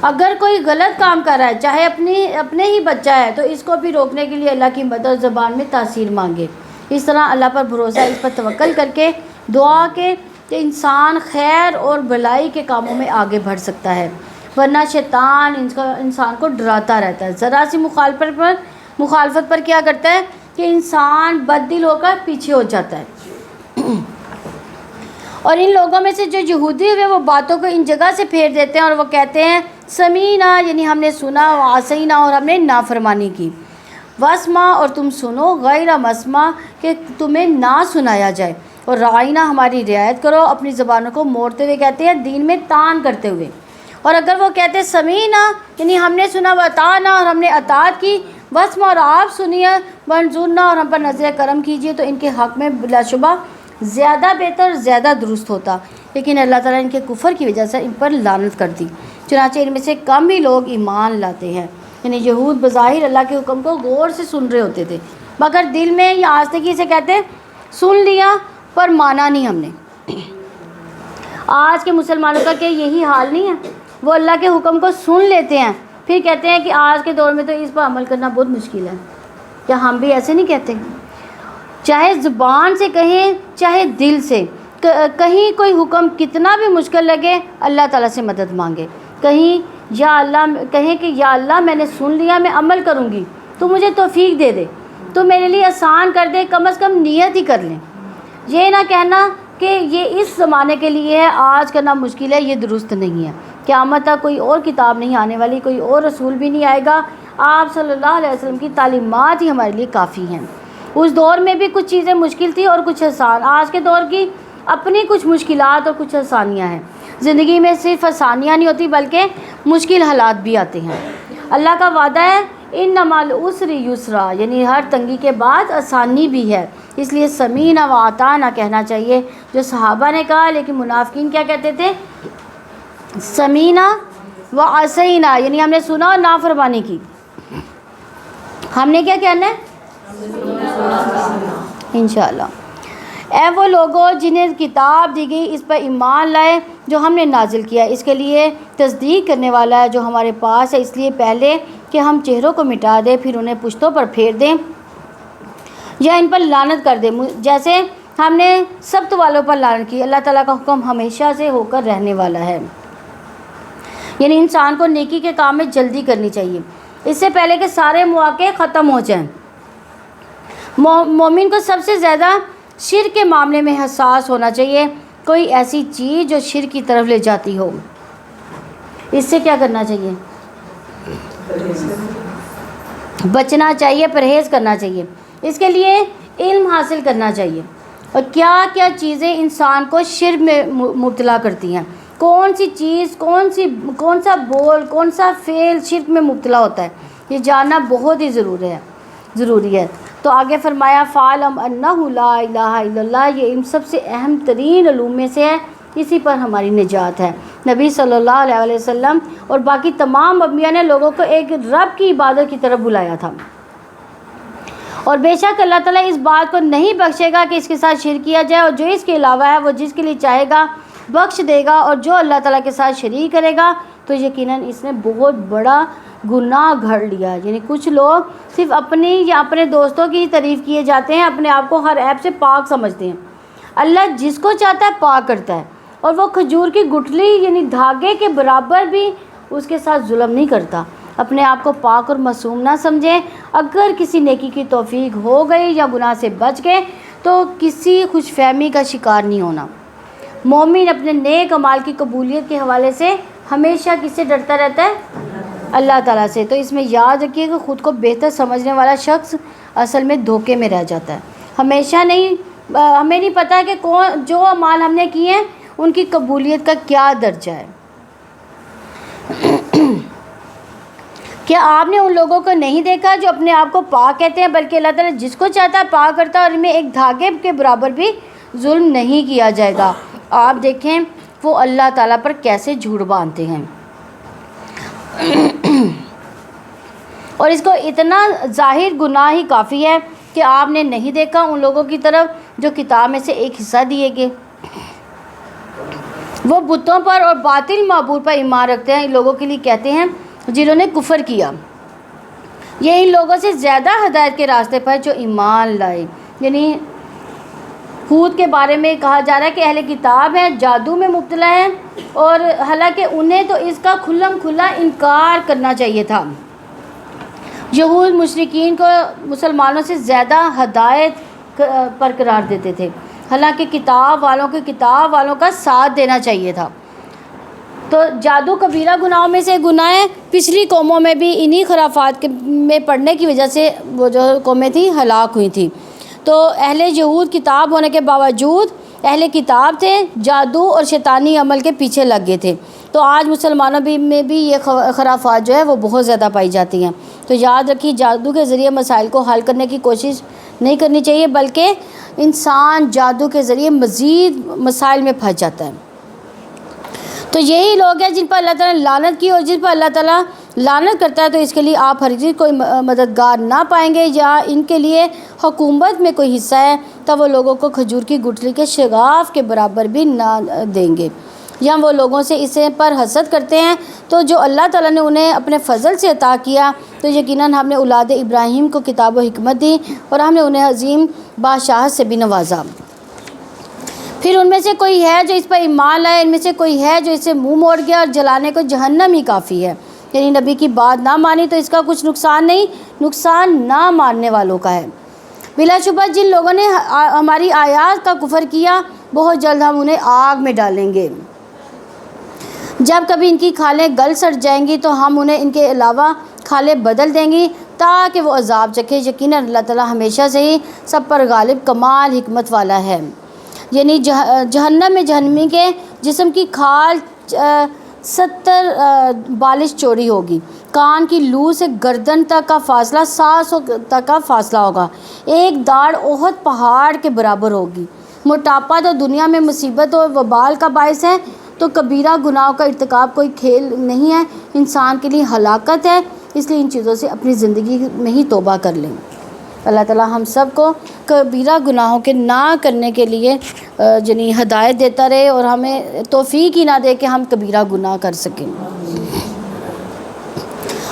اگر کوئی غلط کام کر رہا ہے، چاہے اپنے ہی بچہ ہے، تو اس کو بھی روکنے کے لیے اللہ کی مدد زبان میں تاثیر مانگے۔ اس طرح اللہ پر بھروسہ، اس پر توکل کر کے دعا کے کہ انسان خیر اور بھلائی کے کاموں میں آگے بڑھ سکتا ہے، ورنہ شیطان انسان کو ڈراتا رہتا ہے۔ ذرا سی مخالفت پر کیا کرتا ہے کہ انسان بد دل ہو کر پیچھے ہو جاتا ہے۔ اور ان لوگوں میں سے جو یہودی ہوئے وہ باتوں کو ان جگہ سے پھیر دیتے ہیں اور وہ کہتے ہیں سمینا، یعنی ہم نے سنا، وعصینا، اور ہم نے نافرمانی کی، واسمع، اور تم سنو، غیر مسمع، کہ تمہیں نہ سنایا جائے، اور رعینا، ہماری رعایت کرو۔ اپنی زبانوں کو موڑتے ہوئے کہتے ہیں، دین میں تان کرتے ہوئے۔ اور اگر وہ کہتے سمینا، یعنی ہم نے سنا، وطاعنا، اور ہم نے اطاعت کی، واسمع، اور آپ سنیے، وانظرنا، اور ہم پر نظر کرم کیجیے، تو ان کے حق میں بلا شبہ زیادہ بہتر، زیادہ درست ہوتا۔ لیکن اللہ تعالیٰ ان کے کفر کی وجہ سے ان پر لعنت کر دی، چنانچہ ان میں سے کم ہی لوگ ایمان لاتے ہیں۔ یعنی یہود بظاہر اللہ کے حکم کو غور سے سن رہے ہوتے تھے مگر دل میں یا آستگی سے کہتے سن لیا پر مانا نہیں ہم نے۔ آج کے مسلمانوں کا کہ یہی حال نہیں ہے، وہ اللہ کے حکم کو سن لیتے ہیں پھر کہتے ہیں کہ آج کے دور میں تو اس پر عمل کرنا بہت مشکل ہے۔ کیا ہم بھی ایسے نہیں کہتے؟ چاہے زبان سے کہیں چاہے دل سے، کہیں کوئی حکم کتنا بھی مشکل لگے اللہ تعالیٰ سے مدد مانگے، کہیں کہ یا اللہ میں نے سن لیا، میں عمل کروں گی، تو مجھے توفیق دے دے، تو میرے لیے آسان کر دے، کم از کم نیت ہی کر لیں۔ یہ نہ کہنا کہ یہ اس زمانے کے لیے ہے، آج کرنا مشکل ہے، یہ درست نہیں ہے۔ قیامت تک کوئی اور کتاب نہیں آنے والی، کوئی اور رسول بھی نہیں آئے گا، آپ صلی اللہ علیہ وسلم کی تعلیمات ہی ہمارے لیے کافی ہیں۔ اس دور میں بھی کچھ چیزیں مشکل تھی اور کچھ آسان، آج کے دور کی اپنی کچھ مشکلات اور کچھ آسانیاں ہیں۔ زندگی میں صرف آسانیاں نہیں ہوتی بلکہ مشکل حالات بھی آتے ہیں۔ اللہ کا وعدہ ہے انما العسر یسرا، یعنی ہر تنگی کے بعد آسانی بھی ہے، اس لیے سمینا و اطعنا کہنا چاہیے جو صحابہ نے کہا، لیکن منافقین کیا کہتے تھے؟ سمینا وَعَصَيْنَا یعنی ہم نے سنا اور نافرمانی کی. ہم نے کیا کرنا ہے انشاءاللہ. اے وہ لوگوں جنہیں کتاب دی گئی اس پر ایمان لائے جو ہم نے نازل کیا، اس کے لیے تصدیق کرنے والا ہے جو ہمارے پاس ہے، اس لیے پہلے کہ ہم چہروں کو مٹا دیں پھر انہیں پشتوں پر پھیر دیں یا ان پر لعنت کر دیں، جیسے ہم نے سبت والوں پر لعنت کی. اللہ تعالیٰ کا حکم ہمیشہ سے ہو کر رہنے والا ہے. یعنی انسان کو نیکی کے کام میں جلدی کرنی چاہیے اس سے پہلے کہ سارے مواقع ختم ہو جائیں. مومن کو سب سے زیادہ شرک کے معاملے میں حساس ہونا چاہیے. کوئی ایسی چیز جو شرک کی طرف لے جاتی ہو، اس سے کیا کرنا چاہیے؟ بچنا چاہیے، پرہیز کرنا چاہیے. اس کے لیے علم حاصل کرنا چاہیے اور کیا کیا چیزیں انسان کو شرک میں مبتلا کرتی ہیں، کون سی چیز، کون سا بول، کون سا فعل شرک میں مبتلا ہوتا ہے، یہ جاننا بہت ہی ضروری ہے. تو آگے فرمایا فَاعْلَمْ أَنَّهُ لَا إِلَٰهَ إِلَّا اللَّهُ، یہ علم سب سے اہم ترین علوم میں سے ہے، اسی پر ہماری نجات ہے. نبی صلی اللہ علیہ وسلم اور باقی تمام انبیاء نے لوگوں کو ایک رب کی عبادت کی طرف بلایا تھا، اور بے شک اللہ تعالیٰ اس بات کو نہیں بخشے گا کہ اس کے ساتھ شرک کیا جائے، اور جو اس کے علاوہ ہے وہ جس کے لیے چاہے گا بخش دے گا، اور جو اللہ تعالیٰ کے ساتھ شریک کرے گا تو یقیناً اس نے بہت بڑا گناہ گھڑ لیا. یعنی کچھ لوگ صرف اپنی یا اپنے دوستوں کی تعریف کیے جاتے ہیں، اپنے آپ کو ہر عیب سے پاک سمجھتے ہیں. اللہ جس کو چاہتا ہے پاک کرتا ہے، اور وہ کھجور کی گٹھلی یعنی دھاگے کے برابر بھی اس کے ساتھ ظلم نہیں کرتا. اپنے آپ کو پاک اور معصوم نہ سمجھیں. اگر کسی نیکی کی توفیق ہو گئی یا گناہ سے بچ گئے تو کسی خوش فہمی کا شکار نہیں ہونا. مومن اپنے نیک اعمال کی قبولیت کے حوالے سے ہمیشہ کس سے ڈرتا رہتا ہے؟ اللہ تعالیٰ سے. تو اس میں یاد رکھیے کہ خود کو بہتر سمجھنے والا شخص اصل میں دھوکے میں رہ جاتا ہے. ہمیں نہیں پتہ کہ جو اعمال ہم نے کیے ہیں ان کی قبولیت کا کیا درجہ ہے. کیا آپ نے ان لوگوں کو نہیں دیکھا جو اپنے آپ کو پاک کہتے ہیں، بلکہ اللہ تعالیٰ جس کو چاہتا ہے پاک کرتا ہے، اور ان میں ایک دھاگے کے برابر بھی ظلم نہیں کیا جائے گا. آپ دیکھیں وہ اللہ تعالیٰ پر کیسے جھوٹ باندھتے ہیں. اور اس کو اتنا ظاہر گناہ ہی کافی ہے کہ آپ نے نہیں دیکھا ان لوگوں کی طرف جو کتاب میں سے ایک حصہ دیے گئے، وہ بتوں پر اور باطل معبود پر ایمان رکھتے ہیں. ان لوگوں کے لیے کہتے ہیں جنہوں نے کفر کیا، یہ ان لوگوں سے زیادہ ہدایت کے راستے پر جو ایمان لائے. یعنی ہود کے بارے میں کہا جا رہا ہے کہ اہل کتاب ہیں، جادو میں مبتلا ہیں، اور حالانکہ انہیں تو اس کا کھلم کھلا انکار کرنا چاہیے تھا. یہود مشرکین کو مسلمانوں سے زیادہ ہدایت پر قرار دیتے تھے، حالانکہ کتاب والوں کا ساتھ دینا چاہیے تھا. تو جادو کبیرہ گناہوں میں سے گناہ ہے. پچھلی قوموں میں بھی انہی خرافات میں پڑنے کی وجہ سے وہ جو قومیں تھیں ہلاک ہوئی تھیں. تو اہل یہود کتاب ہونے کے باوجود اہل کتاب تھے، جادو اور شیطانی عمل کے پیچھے لگ گئے تھے. تو آج مسلمانوں میں بھی یہ خرافات جو ہے وہ بہت زیادہ پائی جاتی ہیں. تو یاد رکھیے جادو کے ذریعے مسائل کو حل کرنے کی کوشش نہیں کرنی چاہیے، بلکہ انسان جادو کے ذریعے مزید مسائل میں پھنس جاتا ہے. تو یہی لوگ ہیں جن پر اللہ تعالیٰ نے لعنت کی، اور جن پر اللہ تعالیٰ لعنت کرتا ہے تو اس کے لیے آپ ہرگز کوئی مددگار نہ پائیں گے، یا ان کے لیے حکومت میں کوئی حصہ ہے تو وہ لوگوں کو کھجور کی گٹھلی کے شگاف کے برابر بھی نہ دیں گے. یا وہ لوگوں سے اسے پر حسد کرتے ہیں تو جو اللہ تعالیٰ نے انہیں اپنے فضل سے عطا کیا، تو یقیناً ہم نے اولاد ابراہیم کو کتاب و حکمت دی اور ہم نے انہیں عظیم بادشاہت سے بھی نوازا. پھر ان میں سے کوئی ہے جو اس پر ایمان لائے، ان میں سے کوئی ہے جو اس سے منہ موڑ گیا، اور جلانے کو جہنم ہی کافی ہے. یعنی نبی کی بات نہ مانی تو اس کا کچھ نقصان نہیں، نقصان نہ ماننے والوں کا ہے. بلا شبہ جن لوگوں نے ہماری آیات کا کفر کیا بہت جلد ہم انہیں آگ میں ڈالیں گے. جب کبھی ان کی کھالیں گل سڑ جائیں گی تو ہم انہیں ان کے علاوہ کھالیں بدل دیں گی تاکہ وہ عذاب چکھے. یقیناً اللہ تعالیٰ ہمیشہ سے ہی سب پر غالب کمال حکمت والا ہے. یعنی جہنم میں جہنمی کے جسم کی کھال 70 بالش چوڑی ہوگی، کان کی لو سے گردن تک کا فاصلہ 700 تک کا فاصلہ ہوگا، ایک داڑھ احد پہاڑ کے برابر ہوگی. موٹاپا تو دنیا میں مصیبت و وبال کا باعث ہے، تو کبیرہ گناہوں کا ارتکاب کوئی کھیل نہیں ہے، انسان کے لیے ہلاکت ہے، اس لیے ان چیزوں سے اپنی زندگی میں ہی توبہ کر لیں۔ اللہ تعالیٰ ہم سب کو کبیرہ گناہوں کے نہ کرنے کے لیے یعنی ہدایت دیتا رہے اور ہمیں توفیق ہی نہ دے کہ ہم کبیرہ گناہ کر سکیں۔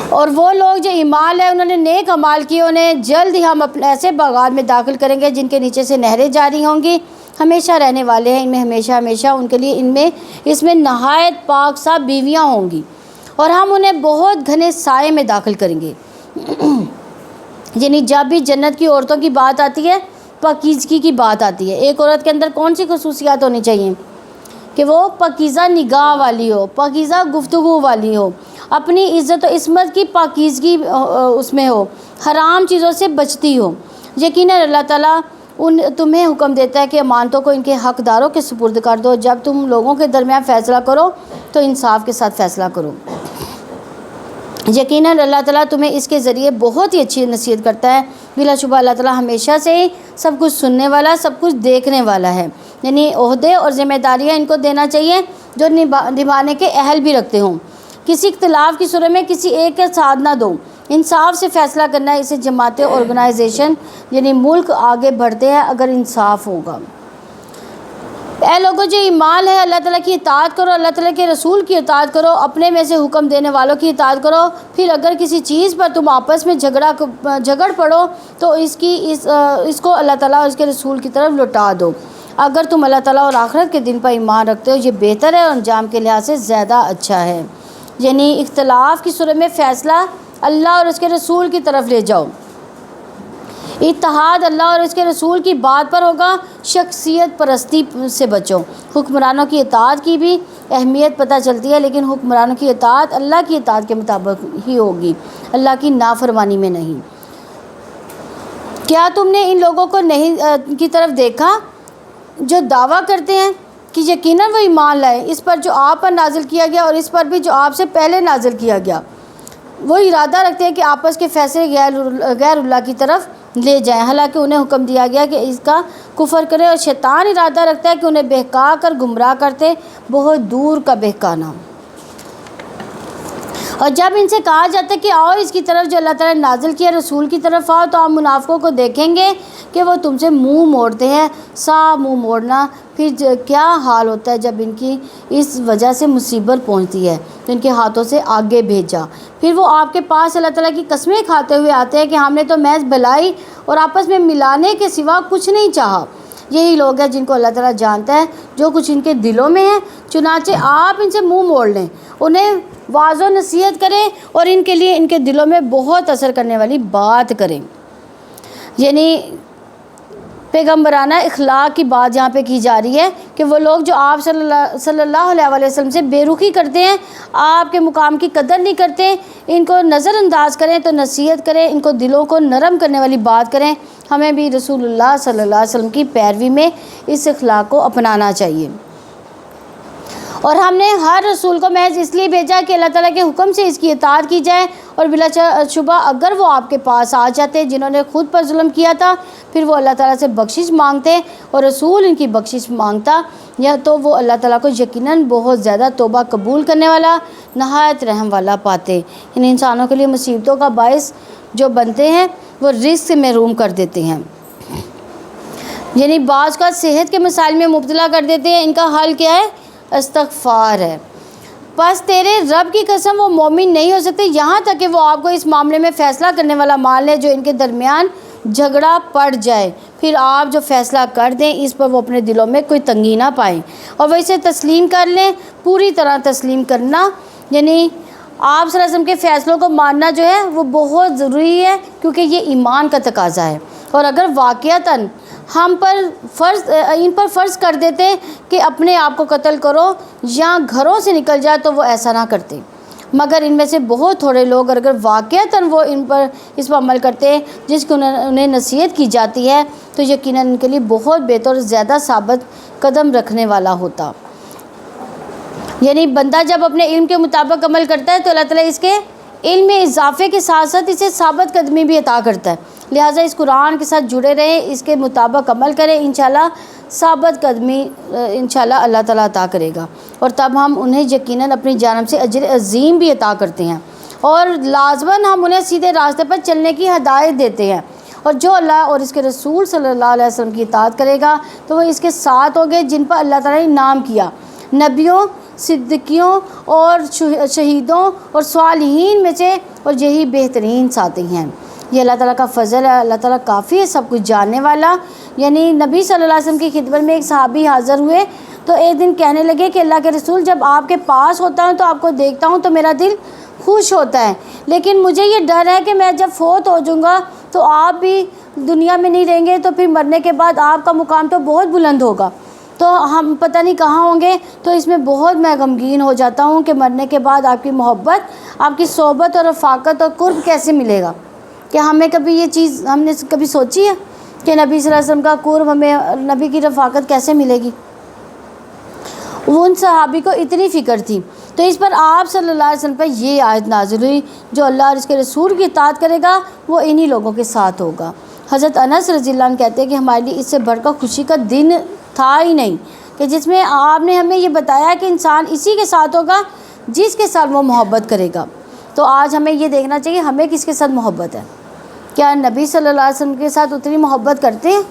اور وہ لوگ جو ایمان ہے انہوں نے نیک اعمال کیے، انہیں جلد ہی ہم اپنے ایسے باغات میں داخل کریں گے جن کے نیچے سے نہریں جاری ہوں گی، ہمیشہ رہنے والے ہیں ان میں ہمیشہ ہمیشہ، ان کے لیے اس میں نہایت پاک صاف بیویاں ہوں گی، اور ہم انہیں بہت گھنے سائے میں داخل کریں گے۔ یعنی جب بھی جنت کی عورتوں کی بات آتی ہے، پاکیزگی کی بات آتی ہے، ایک عورت کے اندر کون سی خصوصیات ہونی چاہیے؟ کہ وہ پاکیزہ نگاہ والی ہو، پاکیزہ گفتگو والی ہو، اپنی عزت و عصمت کی پاکیزگی اس میں ہو، حرام چیزوں سے بچتی ہو۔ یقیناً اللہ تعالیٰ تمہیں حکم دیتا ہے کہ امانتوں کو ان کے حقداروں کے سپرد کر دو، جب تم لوگوں کے درمیان فیصلہ کرو تو انصاف کے ساتھ فیصلہ کرو۔ یقیناً اللہ تعالیٰ تمہیں اس کے ذریعے بہت ہی اچھی نصیحت کرتا ہے، بلا شبہ اللہ تعالیٰ ہمیشہ سے ہی سب کچھ سننے والا، سب کچھ دیکھنے والا ہے۔ یعنی عہدے اور ذمہ داریاں ان کو دینا چاہیے جو نبھانے کے اہل بھی رکھتے ہوں۔ کسی اختلاف کی صورت میں کسی ایک کا ساتھ نہ دو، انصاف سے فیصلہ کرنا ہے، اسے جماعتیں آرگنائزیشن یعنی ملک آگے بڑھتے ہیں اگر انصاف ہوگا۔ اے لوگوں جو ایمان ہے، اللہ تعالیٰ کی اطاعت کرو، اللہ تعالیٰ کے رسول کی اطاعت کرو، اپنے میں سے حکم دینے والوں کی اطاعت کرو۔ پھر اگر کسی چیز پر تم آپس میں جھگڑ پڑو تو اس کو اللہ تعالیٰ اور اس کے رسول کی طرف لوٹا دو۔ اگر تم اللہ تعالیٰ اور آخرت کے دن پر ایمان رکھتے ہو، یہ بہتر ہے اور انجام کے لحاظ سے زیادہ اچھا ہے۔ یعنی اختلاف کی صورت میں فیصلہ اللہ اور اس کے رسول کی طرف لے جاؤ، اتحاد اللہ اور اس کے رسول کی بات پر ہوگا، شخصیت پرستی سے بچو۔ حکمرانوں کی اطاعت کی بھی اہمیت پتہ چلتی ہے، لیکن حکمرانوں کی اطاعت اللہ کی اطاعت کے مطابق ہی ہوگی، اللہ کی نافرمانی میں نہیں۔ کیا تم نے ان لوگوں کو نہیں کی طرف دیکھا جو دعویٰ کرتے ہیں کہ یقیناً وہ ایمان لائے اس پر جو آپ پر نازل کیا گیا اور اس پر بھی جو آپ سے پہلے نازل کیا گیا؟ وہ ارادہ رکھتے ہیں کہ آپس کے فیصلے غیر اللہ کی طرف لے جائیں، حالانکہ انہیں حکم دیا گیا کہ اس کا کفر کرے، اور شیطان ارادہ رکھتا ہے کہ انہیں بہکا کر گمراہ کرتے، بہت دور کا بہکانا۔ اور جب ان سے کہا جاتا ہے کہ آؤ اس کی طرف جو اللہ تعالیٰ نے نازل کیا، رسول کی طرف آؤ، تو آپ منافقوں کو دیکھیں گے کہ وہ تم سے منہ موڑتے ہیں، صاف منہ موڑنا۔ پھر کیا حال ہوتا ہے جب ان کی اس وجہ سے مصیبت پہنچتی ہے تو ان کے ہاتھوں سے آگے بھیجا۔ پھر وہ آپ کے پاس اللہ تعالیٰ کی قسمیں کھاتے ہوئے آتے ہیں کہ ہم نے تو محض بھلائی اور آپس میں ملانے کے سوا کچھ نہیں چاہا۔ یہی لوگ ہیں جن کو اللہ تعالیٰ جانتا ہے جو کچھ ان کے دلوں میں ہے، چنانچہ آپ ان سے منہ موڑ لیں، انہیں واعظ و نصیحت کریں اور ان کے لیے ان کے دلوں میں بہت اثر کرنے والی بات کریں۔ یعنی پیغمبرانہ اخلاق کی بات یہاں پہ کی جا رہی ہے کہ وہ لوگ جو آپ صلی اللہ علیہ وسلم سے بے رخی کرتے ہیں، آپ کے مقام کی قدر نہیں کرتے، ان کو نظر انداز کریں تو نصیحت کریں، ان کو دلوں کو نرم کرنے والی بات کریں۔ ہمیں بھی رسول اللہ صلی اللہ علیہ وسلم کی پیروی میں اس اخلاق کو اپنانا چاہیے۔ اور ہم نے ہر رسول کو محض اس لیے بھیجا کہ اللہ تعالیٰ کے حکم سے اس کی اطاعت کی جائے، اور بلا شبہ اگر وہ آپ کے پاس آ جاتے جنہوں نے خود پر ظلم کیا تھا، پھر وہ اللہ تعالیٰ سے بخشش مانگتے اور رسول ان کی بخشش مانگتا، یا تو وہ اللہ تعالیٰ کو یقیناً بہت زیادہ توبہ قبول کرنے والا، نہایت رحم والا پاتے۔ ان انسانوں کے لیے مصیبتوں کا باعث جو بنتے ہیں وہ رزق سے محروم کر دیتے ہیں، یعنی بعض کا صحت کے مسائل میں مبتلا کر دیتے ہیں۔ ان کا حل کیا ہے؟ استغفار ہے۔ پس تیرے رب کی قسم وہ مومن نہیں ہو سکتے یہاں تک کہ وہ آپ کو اس معاملے میں فیصلہ کرنے والا مان لے جو ان کے درمیان جھگڑا پڑ جائے، پھر آپ جو فیصلہ کر دیں اس پر وہ اپنے دلوں میں کوئی تنگی نہ پائیں اور وہ اسے تسلیم کر لیں۔ پوری طرح تسلیم کرنا یعنی آپ صلی اللہ علیہ وسلم کے فیصلوں کو ماننا جو ہے وہ بہت ضروری ہے، کیونکہ یہ ایمان کا تقاضا ہے۔ اور اگر واقعتاً ان پر فرض کر دیتے کہ اپنے آپ کو قتل کرو یا گھروں سے نکل جائے تو وہ ایسا نہ کرتے، مگر ان میں سے بہت تھوڑے لوگ اگر واقعتاً وہ اس پر عمل کرتے جس کو انہیں نصیحت کی جاتی ہے تو یقیناً ان کے لیے بہت بہتر اور زیادہ ثابت قدم رکھنے والا ہوتا۔ یعنی بندہ جب اپنے علم کے مطابق عمل کرتا ہے تو اللہ تعالیٰ اس کے علم میں اضافے کے ساتھ ساتھ اسے ثابت قدمی بھی عطا کرتا ہے، لہٰذا اس قرآن کے ساتھ جڑے رہیں، اس کے مطابق عمل کریں، انشاءاللہ ثابت قدمی انشاءاللہ اللہ تعالیٰ عطا کرے گا، اور تب ہم انہیں یقیناً اپنی جانب سے اجر عظیم بھی عطا کرتے ہیں، اور لازماً ہم انہیں سیدھے راستے پر چلنے کی ہدایت دیتے ہیں، اور جو اللہ اور اس کے رسول صلی اللہ علیہ وسلم کی اطاعت کرے گا تو وہ اس کے ساتھ ہوں گے جن پر اللہ تعالیٰ نے انعام کیا، نبیوں، صدیقیوں اور شہیدوں اور صالحین میں سے، اور یہی بہترین ساتھی ہیں۔ یہ اللہ تعالیٰ کا فضل ہے، اللہ تعالیٰ کافی ہے سب کچھ جاننے والا۔ یعنی نبی صلی اللہ علیہ وسلم کی خدمت میں ایک صحابی حاضر ہوئے تو ایک دن کہنے لگے کہ اللہ کے رسول، جب آپ کے پاس ہوتا ہوں تو آپ کو دیکھتا ہوں تو میرا دل خوش ہوتا ہے، لیکن مجھے یہ ڈر ہے کہ میں جب فوت ہو جاؤں گا تو آپ بھی دنیا میں نہیں رہیں گے، تو پھر مرنے کے بعد آپ کا مقام تو بہت بلند ہوگا، تو ہم پتہ نہیں کہاں ہوں گے، تو اس میں بہت میں غمگین ہو جاتا ہوں کہ مرنے کے بعد آپ کی محبت، آپ کی صحبت اور رفاقت اور قرب کیسے ملے گا۔ کہ ہمیں کبھی یہ چیز ہم نے کبھی سوچی ہے کہ نبی صلی اللہ علیہ وسلم کا قرب، ہمیں نبی کی رفاقت کیسے ملے گی؟ وہ ان صحابی کو اتنی فکر تھی، تو اس پر آپ صلی اللہ علیہ وسلم پر یہ آیت نازل ہوئی، جو اللہ اور اس کے رسول کی اطاعت کرے گا وہ انہی لوگوں کے ساتھ ہوگا۔ حضرت انس رضی اللہ عنہ کہتے ہیں کہ ہمارے لیے اس سے بڑھ کر خوشی کا دن تھا ہی نہیں کہ جس میں آپ نے ہمیں یہ بتایا کہ انسان اسی کے ساتھ ہوگا جس کے ساتھ وہ محبت کرے گا۔ تو آج ہمیں یہ دیکھنا چاہیے ہمیں کس کے ساتھ محبت ہے، کیا نبی صلی اللہ علیہ وسلم کے ساتھ اتنی محبت کرتے ہیں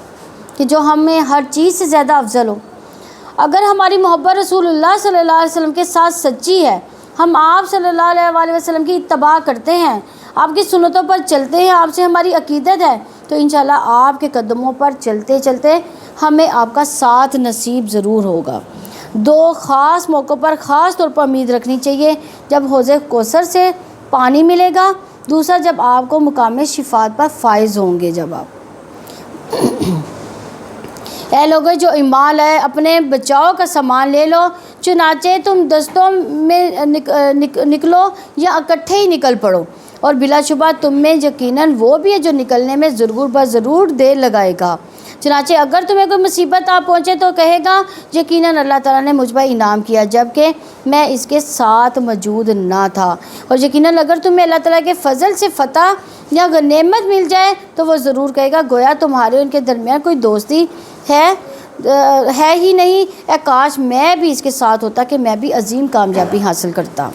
کہ جو ہمیں ہر چیز سے زیادہ افضل ہو؟ اگر ہماری محبت رسول اللہ صلی اللہ علیہ وسلم کے ساتھ سچی ہے، ہم آپ صلی اللہ علیہ وسلم کی اتباع کرتے ہیں، آپ کی سنتوں پر چلتے ہیں، آپ سے ہماری عقیدت ہے، تو انشاءاللہ آپ کے قدموں پر چلتے چلتے ہمیں آپ کا ساتھ نصیب ضرور ہوگا۔ دو خاص موقعوں پر خاص طور پر امید رکھنی چاہیے، جب حوض کوثر سے پانی ملے گا، دوسرا جب آپ کو مقام شفاعت پر فائز ہوں گے۔ جب آپ اے لوگوں جو ایمان لائے، اپنے بچاؤ کا سامان لے لو، چنانچہ تم دستوں میں نکلو یا اکٹھے ہی نکل پڑو، اور بلا شبہ تم میں یقیناً وہ بھی ہے جو نکلنے میں ضرور دیر لگائے گا۔ چنانچہ اگر تمہیں کوئی مصیبت آ پہنچے تو کہے گا یقیناً اللہ تعالیٰ نے مجھ پر انعام کیا جبکہ میں اس کے ساتھ موجود نہ تھا، اور یقیناً اگر تمہیں اللہ تعالیٰ کے فضل سے فتح یا غنیمت مل جائے تو وہ ضرور کہے گا گویا تمہارے ان کے درمیان کوئی دوستی ہے ہی نہیں، اے کاش میں بھی اس کے ساتھ ہوتا کہ میں بھی عظیم کامیابی حاصل کرتا۔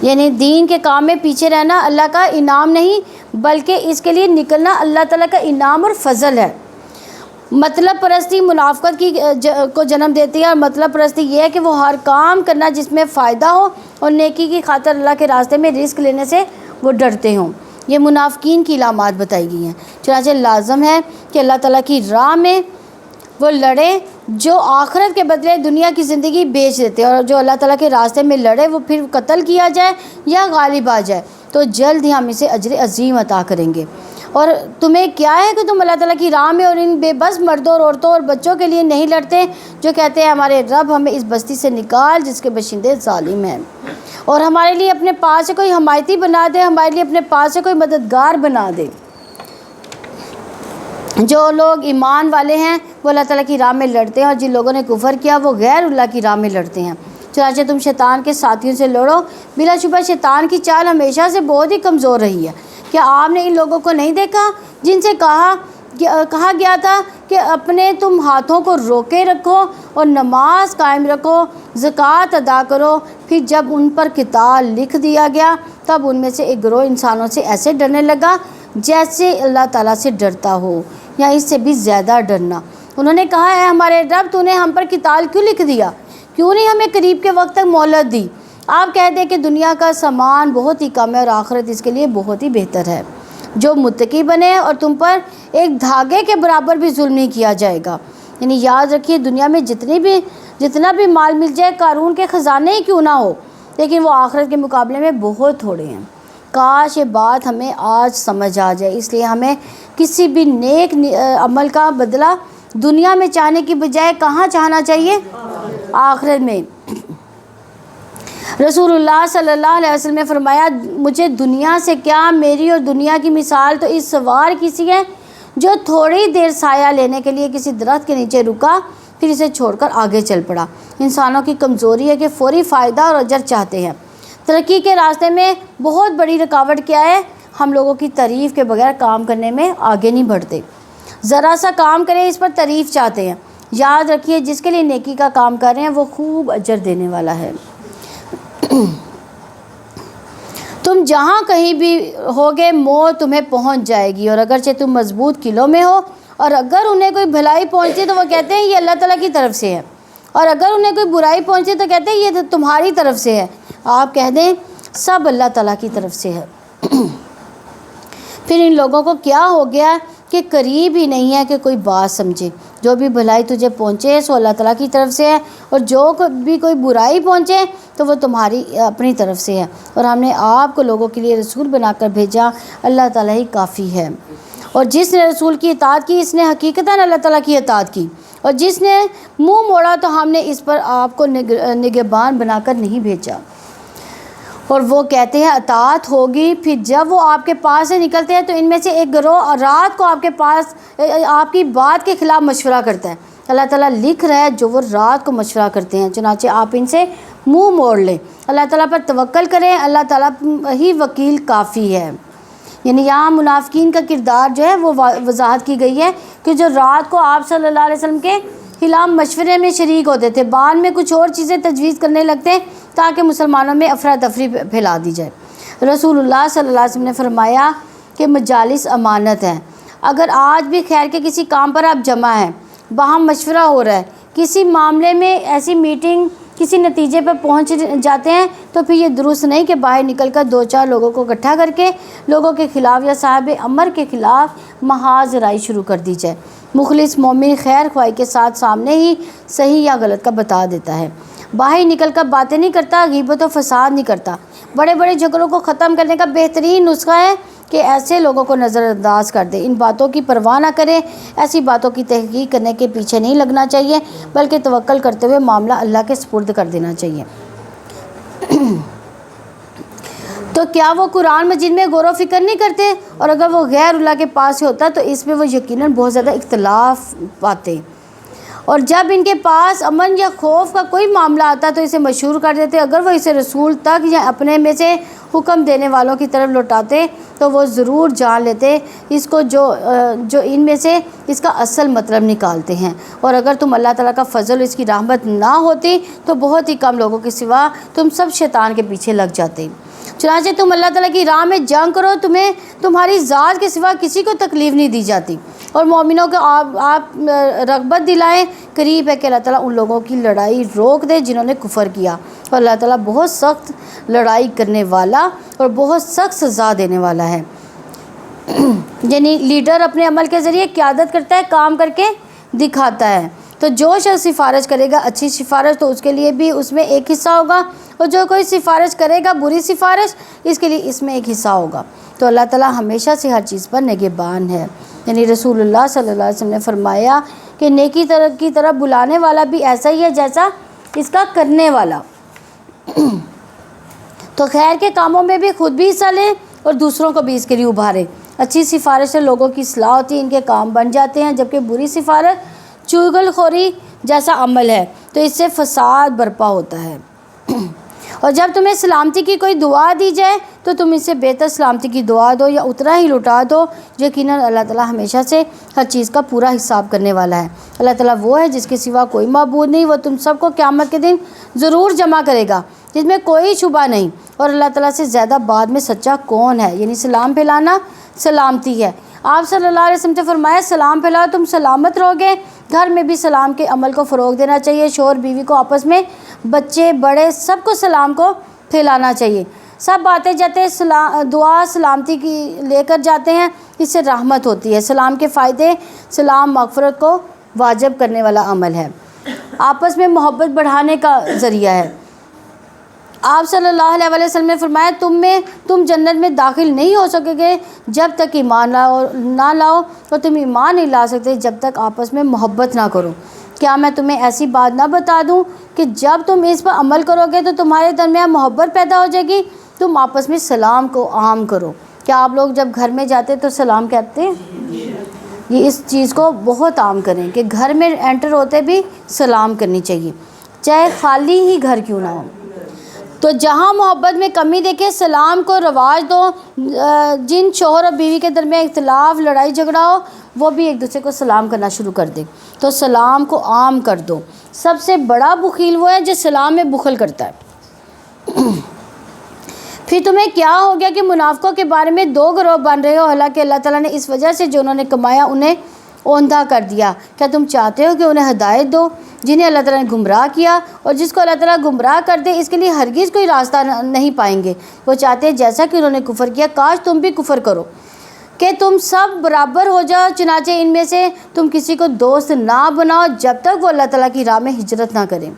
یعنی دین کے کام میں پیچھے رہنا اللہ کا انعام نہیں بلکہ اس کے لیے نکلنا اللہ تعالیٰ کا انعام اور فضل ہے۔ مطلب پرستی منافقت کو جنم دیتی ہے، اور مطلب پرستی یہ ہے کہ وہ ہر کام کرنا جس میں فائدہ ہو اور نیکی کی خاطر اللہ کے راستے میں رزق لینے سے وہ ڈرتے ہوں۔ یہ منافقین کی علامات بتائی گئی ہیں۔ چنانچہ لازم ہے کہ اللہ تعالیٰ کی راہ میں وہ لڑے جو آخرت کے بدلے دنیا کی زندگی بیچ دیتے ہیں، اور جو اللہ تعالیٰ کے راستے میں لڑے وہ پھر قتل کیا جائے یا غالب آ جائے تو جلد ہی ہم اسے اجر عظیم عطا کریں گے۔ اور تمہیں کیا ہے کہ تم اللہ تعالیٰ کی راہ میں اور ان بے بس مردوں اور عورتوں اور بچوں کے لیے نہیں لڑتے جو کہتے ہیں ہمارے رب ہمیں اس بستی سے نکال جس کے باشندے ظالم ہیں، اور ہمارے لیے اپنے پاس سے کوئی حمایتی بنا دے، ہمارے لیے اپنے پاس سے کوئی مددگار بنا دے۔ جو لوگ ایمان والے ہیں وہ اللہ تعالیٰ کی راہ میں لڑتے ہیں، اور جن لوگوں نے کفر کیا وہ غیر اللہ کی راہ میں لڑتے ہیں۔ چنانچہ تم شیطان کے ساتھیوں سے لڑو، بلا شبہ شیطان کی چال ہمیشہ سے بہت ہی کمزور رہی ہے۔ کیا آپ نے ان لوگوں کو نہیں دیکھا جن سے کہا گیا تھا کہ اپنے تم ہاتھوں کو روکے رکھو اور نماز قائم رکھو، زکوٰۃ ادا کرو، پھر جب ان پر قتال لکھ دیا گیا تب ان میں سے ایک گروہ انسانوں سے ایسے ڈرنے لگا جیسے اللہ تعالیٰ سے ڈرتا ہو یا اس سے بھی زیادہ ڈرنا۔ انہوں نے کہا اے ہمارے رب تو نے ہم پر قتال کیوں لکھ دیا، کیوں نہیں ہمیں قریب کے وقت تک مہلت دی؟ آپ کہہ دیں کہ دنیا کا سامان بہت ہی کم ہے اور آخرت اس کے لیے بہت ہی بہتر ہے۔ جو متقی بنے اور تم پر ایک دھاگے کے برابر بھی ظلم نہیں کیا جائے گا۔ یعنی یاد رکھیے دنیا میں جتنا بھی مال مل جائے قارون کے خزانے ہی کیوں نہ ہو، لیکن وہ آخرت کے مقابلے میں بہت تھوڑے ہیں۔ کاش یہ بات ہمیں آج سمجھ آ جائے، اس لیے ہمیں کسی بھی نیک عمل کا بدلہ دنیا میں چاہنے کی بجائے کہاں چاہنا چاہیے؟ آخرت میں۔ رسول اللہ صلی اللہ علیہ وسلم نے فرمایا مجھے دنیا سے کیا، میری اور دنیا کی مثال تو اس سوار کسی ہے جو تھوڑی دیر سایہ لینے کے لیے کسی درخت کے نیچے رکا پھر اسے چھوڑ کر آگے چل پڑا۔ انسانوں کی کمزوری ہے کہ فوری فائدہ اور اجر چاہتے ہیں۔ ترقی کے راستے میں بہت بڑی رکاوٹ کیا ہے؟ ہم لوگوں کی تعریف کے بغیر کام کرنے میں آگے نہیں بڑھتے. ذرا سا کام کریں اس پر تعریف چاہتے ہیں. یاد رکھیے جس کے لیے نیکی کا کام کر رہے ہیں وہ خوب اجر دینے والا ہے. تم جہاں کہیں بھی ہوگے موت تمہیں پہنچ جائے گی، اور اگرچہ تم مضبوط قلعوں میں ہو اور اگر انہیں کوئی بھلائی پہنچتی تو وہ کہتے ہیں یہ اللہ تعالیٰ کی طرف سے ہے، اور اگر انہیں کوئی برائی پہنچتی تو کہتے ہیں یہ تو تمہاری طرف سے ہے. آپ کہہ دیں سب اللہ تعالیٰ کی طرف سے ہے. پھر ان لوگوں کو کیا ہو گیا کہ قریب ہی نہیں ہے کہ کوئی بات سمجھے. جو بھی بھلائی تجھے پہنچے سو اللہ تعالیٰ کی طرف سے ہے، اور جو بھی کوئی برائی پہنچے تو وہ تمہاری اپنی طرف سے ہے. اور ہم نے آپ کو لوگوں کے لیے رسول بنا کر بھیجا، اللہ تعالیٰ ہی کافی ہے. اور جس نے رسول کی اطاعت کی اس نے حقیقتاً اللہ تعالیٰ کی اطاعت کی، اور جس نے منہ موڑا تو ہم نے اس پر آپ کو نگہبان بنا کر نہیں بھیجا. اور وہ کہتے ہیں اطاعت ہوگی، پھر جب وہ آپ کے پاس سے نکلتے ہیں تو ان میں سے ایک گروہ رات کو آپ کے پاس آپ کی بات کے خلاف مشورہ کرتا ہے. اللہ تعالیٰ لکھ رہا ہے جو وہ رات کو مشورہ کرتے ہیں، چنانچہ آپ ان سے منہ موڑ لیں. اللہ تعالیٰ پر توکل کریں، اللہ تعالیٰ ہی وکیل کافی ہے. یعنی یہاں منافقین کا کردار جو ہے وہ وضاحت کی گئی ہے کہ جو رات کو آپ صلی اللہ علیہ وسلم کے خلاف مشورے میں شریک ہوتے تھے، بعد میں کچھ اور چیزیں تجویز کرنے لگتے ہیں تاکہ مسلمانوں میں افراتفری پھیلا دی جائے. رسول اللہ صلی اللہ علیہ وسلم نے فرمایا کہ مجالس امانت ہیں. اگر آج بھی خیر کے کسی کام پر آپ جمع ہیں، وہاں مشورہ ہو رہا ہے، کسی معاملے میں ایسی میٹنگ کسی نتیجے پر پہنچ جاتے ہیں تو پھر یہ درست نہیں کہ باہر نکل کر 2-4 لوگوں کو اکٹھا کر کے لوگوں کے خلاف یا صاحب امر کے خلاف محاذ رائی شروع کر دی جائے. مخلص مومن خیر خواہی کے ساتھ سامنے ہی صحیح یا غلط کا بتا دیتا ہے. باہر نکل کر باتیں نہیں کرتا، غیبت و فساد نہیں کرتا. بڑے بڑے جھگڑوں کو ختم کرنے کا بہترین نسخہ ہے کہ ایسے لوگوں کو نظر انداز کر دے. ان باتوں کی پرواہ نہ کرے، ایسی باتوں کی تحقیق کرنے کے پیچھے نہیں لگنا چاہیے، بلکہ توکل کرتے ہوئے معاملہ اللہ کے سپرد کر دینا چاہیے. تو کیا وہ قرآن مجید میں غور و فکر نہیں کرتے؟ اور اگر وہ غیر اللہ کے پاس سے ہوتا تو اس میں وہ یقیناً بہت زیادہ اختلاف پاتے. اور جب ان کے پاس امن یا خوف کا کوئی معاملہ آتا تو اسے مشہور کر دیتے. اگر وہ اسے رسول تک یا اپنے میں سے حکم دینے والوں کی طرف لوٹاتے تو وہ ضرور جان لیتے اس کو جو ان میں سے اس کا اصل مطلب نکالتے ہیں. اور اگر تم اللہ تعالیٰ کا فضل اس کی رحمت نہ ہوتی تو بہت ہی کم لوگوں کے سوا تم سب شیطان کے پیچھے لگ جاتے. چنانچہ تم اللہ تعالیٰ کی راہ میں جنگ کرو، تمہیں تمہاری ذات کے سوا کسی کو تکلیف نہیں دی جاتی. اور مومنوں کو آپ رغبت دلائیں، قریب ہے کہ اللہ تعالیٰ ان لوگوں کی لڑائی روک دے جنہوں نے کفر کیا. اور اللہ تعالیٰ بہت سخت لڑائی کرنے والا اور بہت سخت سزا دینے والا ہے. یعنی لیڈر اپنے عمل کے ذریعے قیادت کرتا ہے، کام کر کے دکھاتا ہے. تو جو شخص سفارش کرے گا اچھی سفارش تو اس کے لیے بھی اس میں ایک حصہ ہوگا، اور جو کوئی سفارش کرے گا بری سفارش اس کے لیے اس میں ایک حصہ ہوگا. تو اللہ تعالیٰ ہمیشہ سے ہر چیز پر نگہبان ہے. یعنی رسول اللہ صلی اللہ علیہ وسلم نے فرمایا کہ نیکی کی طرف بلانے والا بھی ایسا ہی ہے جیسا اس کا کرنے والا. تو خیر کے کاموں میں بھی خود بھی حصہ لیں اور دوسروں کو بھی اس کے لیے ابھاریں. اچھی سفارش سے لوگوں کی اصلاح ہوتی ہے، ان کے کام بن جاتے ہیں، جبکہ بری سفارش چغل خوری جیسا عمل ہے تو اس سے فساد برپا ہوتا ہے. اور جب تمہیں سلامتی کی کوئی دعا دی جائے تو تم اس سے بہتر سلامتی کی دعا دو یا اتنا ہی لٹا دو. یقیناً اللہ تعالیٰ ہمیشہ سے ہر چیز کا پورا حساب کرنے والا ہے. اللہ تعالیٰ وہ ہے جس کے سوا کوئی معبود نہیں. وہ تم سب کو قیامت کے دن ضرور جمع کرے گا جس میں کوئی شبہ نہیں. اور اللہ تعالیٰ سے زیادہ بعد میں سچا کون ہے؟ یعنی سلام پھیلانا سلامتی ہے. آپ صلی اللہ علیہ وسلم نے فرمایا سلام پھیلاؤ تم سلامت رہو گے. گھر میں بھی سلام کے عمل کو فروغ دینا چاہیے. شوہر بیوی کو آپس میں، بچے بڑے سب کو سلام کو پھیلانا چاہیے. سب آتے جاتے دعا سلامتی کی لے کر جاتے ہیں، اس سے رحمت ہوتی ہے. سلام کے فائدے: سلام مغفرت کو واجب کرنے والا عمل ہے، آپس میں محبت بڑھانے کا ذریعہ ہے. آپ صلی اللہ علیہ وسلم نے فرمایا تم جنت میں داخل نہیں ہو سکو گے جب تک ایمان نہ لاؤ، اور تم ایمان نہیں لا سکتے جب تک آپس میں محبت نہ کرو. کیا میں تمہیں ایسی بات نہ بتا دوں کہ جب تم اس پر عمل کرو گے تو تمہارے درمیان محبت پیدا ہو جائے گی؟ تم آپس میں سلام کو عام کرو. کیا آپ لوگ جب گھر میں جاتے تو سلام کہتے ہیں؟ یہ اس چیز کو بہت عام کریں کہ گھر میں انٹر ہوتے بھی سلام کرنی چاہیے، چاہے خالی ہی گھر کیوں نہ ہو. تو جہاں محبت میں کمی دیکھے سلام کو رواج دو. جن شوہر اور بیوی کے درمیان اختلاف لڑائی جھگڑا ہو وہ بھی ایک دوسرے کو سلام کرنا شروع کر دیں. تو سلام کو عام کر دو. سب سے بڑا بخیل وہ ہے جو سلام میں بخل کرتا ہے. پھر تمہیں کیا ہو گیا کہ منافقوں کے بارے میں دو گروہ بن رہے ہو، حالانکہ اللہ تعالیٰ نے اس وجہ سے جو انہوں نے کمایا انہیں اوندھا کر دیا. کیا تم چاہتے ہو کہ انہیں ہدایت دو جنہیں اللہ تعالیٰ نے گمراہ کیا؟ اور جس کو اللہ تعالیٰ گمراہ کر دے اس کے لیے ہرگز کوئی راستہ نہیں پائیں گے. وہ چاہتے ہیں جیسا کہ انہوں نے کفر کیا کاش تم بھی کفر کرو کہ تم سب برابر ہو جاؤ. چنانچہ ان میں سے تم کسی کو دوست نہ بناؤ جب تک وہ اللہ تعالیٰ کی راہ میں ہجرت نہ کریں.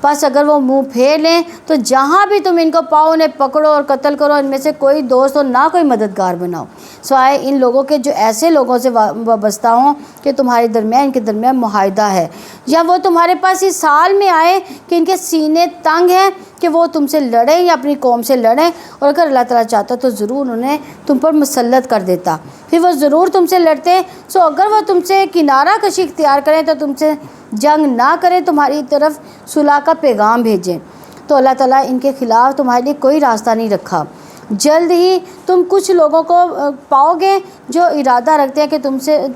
بس اگر وہ منہ پھیر لیں تو جہاں بھی تم ان کو پاؤ انہیں پکڑو اور قتل کرو. ان میں سے کوئی دوست اور نہ کوئی مددگار بناؤ سوائے ان لوگوں کے جو ایسے لوگوں سے وابستہ ہوں کہ تمہارے درمیان ان کے درمیان معاہدہ ہے، یا وہ تمہارے پاس اس حال میں آئے کہ ان کے سینے تنگ ہیں کہ وہ تم سے لڑیں یا اپنی قوم سے لڑیں. اور اگر اللہ تعالیٰ چاہتا تو ضرور انہیں تم پر مسلط کر دیتا، پھر وہ ضرور تم سے لڑتے. سو اگر وہ تم سے کنارہ کشی اختیار کریں تو تم سے جنگ نہ کریں، تمہاری طرف صلح کا پیغام بھیجیں. تو اللہ تعالیٰ ان کے خلاف تمہارے لیے کوئی راستہ نہیں رکھا. جلد ہی تم کچھ لوگوں کو پاؤ گے جو ارادہ رکھتے ہیں کہ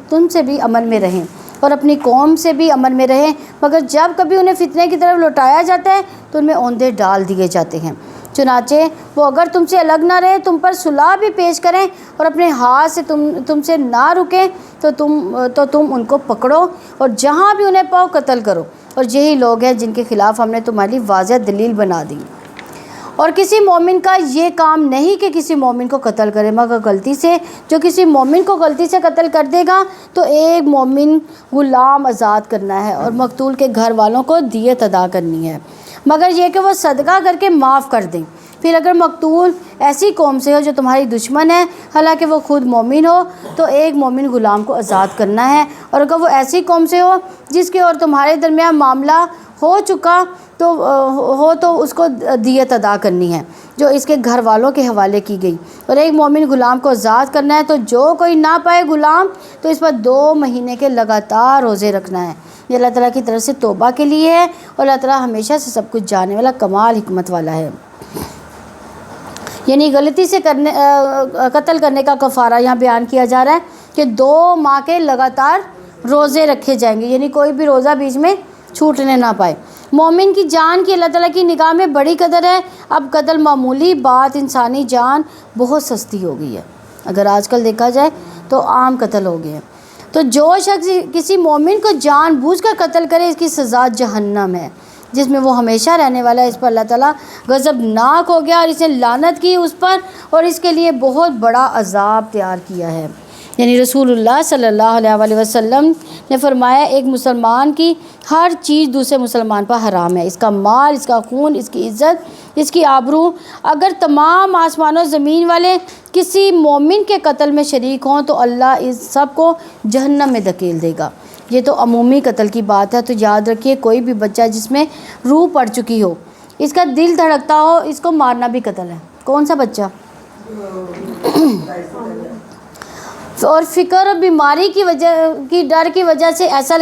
تم سے بھی امن میں رہیں اور اپنی قوم سے بھی امن میں رہیں، مگر جب کبھی انہیں فتنے کی طرف لوٹایا جاتا ہے تو ان میں اوندھے ڈال دیے جاتے ہیں. چنانچہ وہ اگر تم سے الگ نہ رہے تم پر صلح بھی پیش کریں اور اپنے ہاتھ سے تم سے نہ رکیں تو تم ان کو پکڑو اور جہاں بھی انہیں پاؤ قتل کرو. اور یہی لوگ ہیں جن کے خلاف ہم نے تمہاری واضح دلیل بنا دی. اور کسی مومن کا یہ کام نہیں کہ کسی مومن کو قتل کرے مگر غلطی سے. جو کسی مومن کو غلطی سے قتل کر دے گا تو ایک مومن غلام آزاد کرنا ہے اور مقتول کے گھر والوں کو دیت ادا کرنی ہے، مگر یہ کہ وہ صدقہ کر کے معاف کر دیں. پھر اگر مقتول ایسی قوم سے ہو جو تمہاری دشمن ہے حالانکہ وہ خود مومن ہو تو ایک مومن غلام کو آزاد کرنا ہے. اور اگر وہ ایسی قوم سے ہو جس کے اور تمہارے درمیان معاملہ ہو چکا تو اس کو دیت ادا کرنی ہے جو اس کے گھر والوں کے حوالے کی گئی. اور ایک مومن غلام کو آزاد کرنا ہے. تو جو کوئی نہ پائے غلام تو اس پر 2 مہینے کے لگاتار روزے رکھنا ہے. یہ اللہ تعالیٰ کی طرف سے توبہ کے لیے ہے اور اللہ تعالیٰ ہمیشہ سے سب کچھ جاننے والا کمال حکمت والا ہے. یعنی غلطی سے قتل کرنے کا کفارہ یہاں بیان کیا جا رہا ہے کہ 2 ماہ کے لگاتار روزے رکھے جائیں گے، یعنی کوئی بھی روزہ بیچ میں چھوٹنے نہ پائے. مومن کی جان کی اللہ تعالیٰ کی نگاہ میں بڑی قدر ہے. اب قتل معمولی بات، انسانی جان بہت سستی ہو گئی ہے. اگر آج کل دیکھا جائے تو عام قتل ہو گئے ہیں. تو جو شخص کسی مومن کو جان بوجھ کر قتل کرے اس کی سزا جہنم ہے جس میں وہ ہمیشہ رہنے والا ہے. اس پر اللہ تعالیٰ غضبناک ہو گیا اور اس نے لعنت کی اس پر اور اس کے لیے بہت بڑا عذاب تیار کیا ہے. یعنی رسول اللہ صلی اللہ علیہ وسلم نے فرمایا ایک مسلمان کی ہر چیز دوسرے مسلمان پر حرام ہے، اس کا مال، اس کا خون، اس کی عزت، اس کی آبرو. اگر تمام آسمان و زمین والے کسی مومن کے قتل میں شریک ہوں تو اللہ اس سب کو جہنم میں دھکیل دے گا. یہ تو عمومی قتل کی بات ہے. تو یاد رکھیے کوئی بھی بچہ جس میں روح پڑ چکی ہو، اس کا دل دھڑکتا ہو، اس کو مارنا بھی قتل ہے. کون سا بچہ؟ اور فکر اور بیماری کی ڈر کی وجہ سے ایسا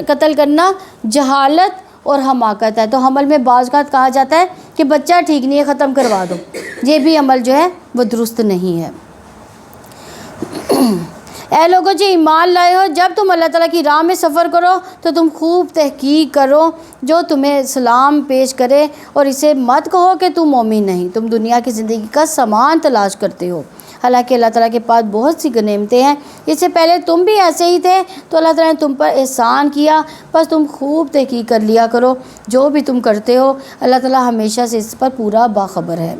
قتل کرنا جہالت اور حماقت ہے. تو حمل میں بعض اوقات کہا جاتا ہے کہ بچہ ٹھیک نہیں ہے ختم کروا دو. یہ بھی عمل جو ہے وہ درست نہیں ہے. اے لوگوں جو ایمان لائے ہو، جب تم اللہ تعالیٰ کی راہ میں سفر کرو تو تم خوب تحقیق کرو جو تمہیں سلام پیش کرے اور اسے مت کہو کہ تم مومن نہیں، تم دنیا کی زندگی کا سامان تلاش کرتے ہو، حالانکہ اللہ تعالیٰ کے پاس بہت سی غنیمتیں ہیں. اس سے پہلے تم بھی ایسے ہی تھے تو اللہ تعالیٰ نے تم پر احسان کیا، بس تم خوب تحقیق کر لیا کرو جو بھی تم کرتے ہو. اللہ تعالیٰ ہمیشہ سے اس پر پورا باخبر ہے.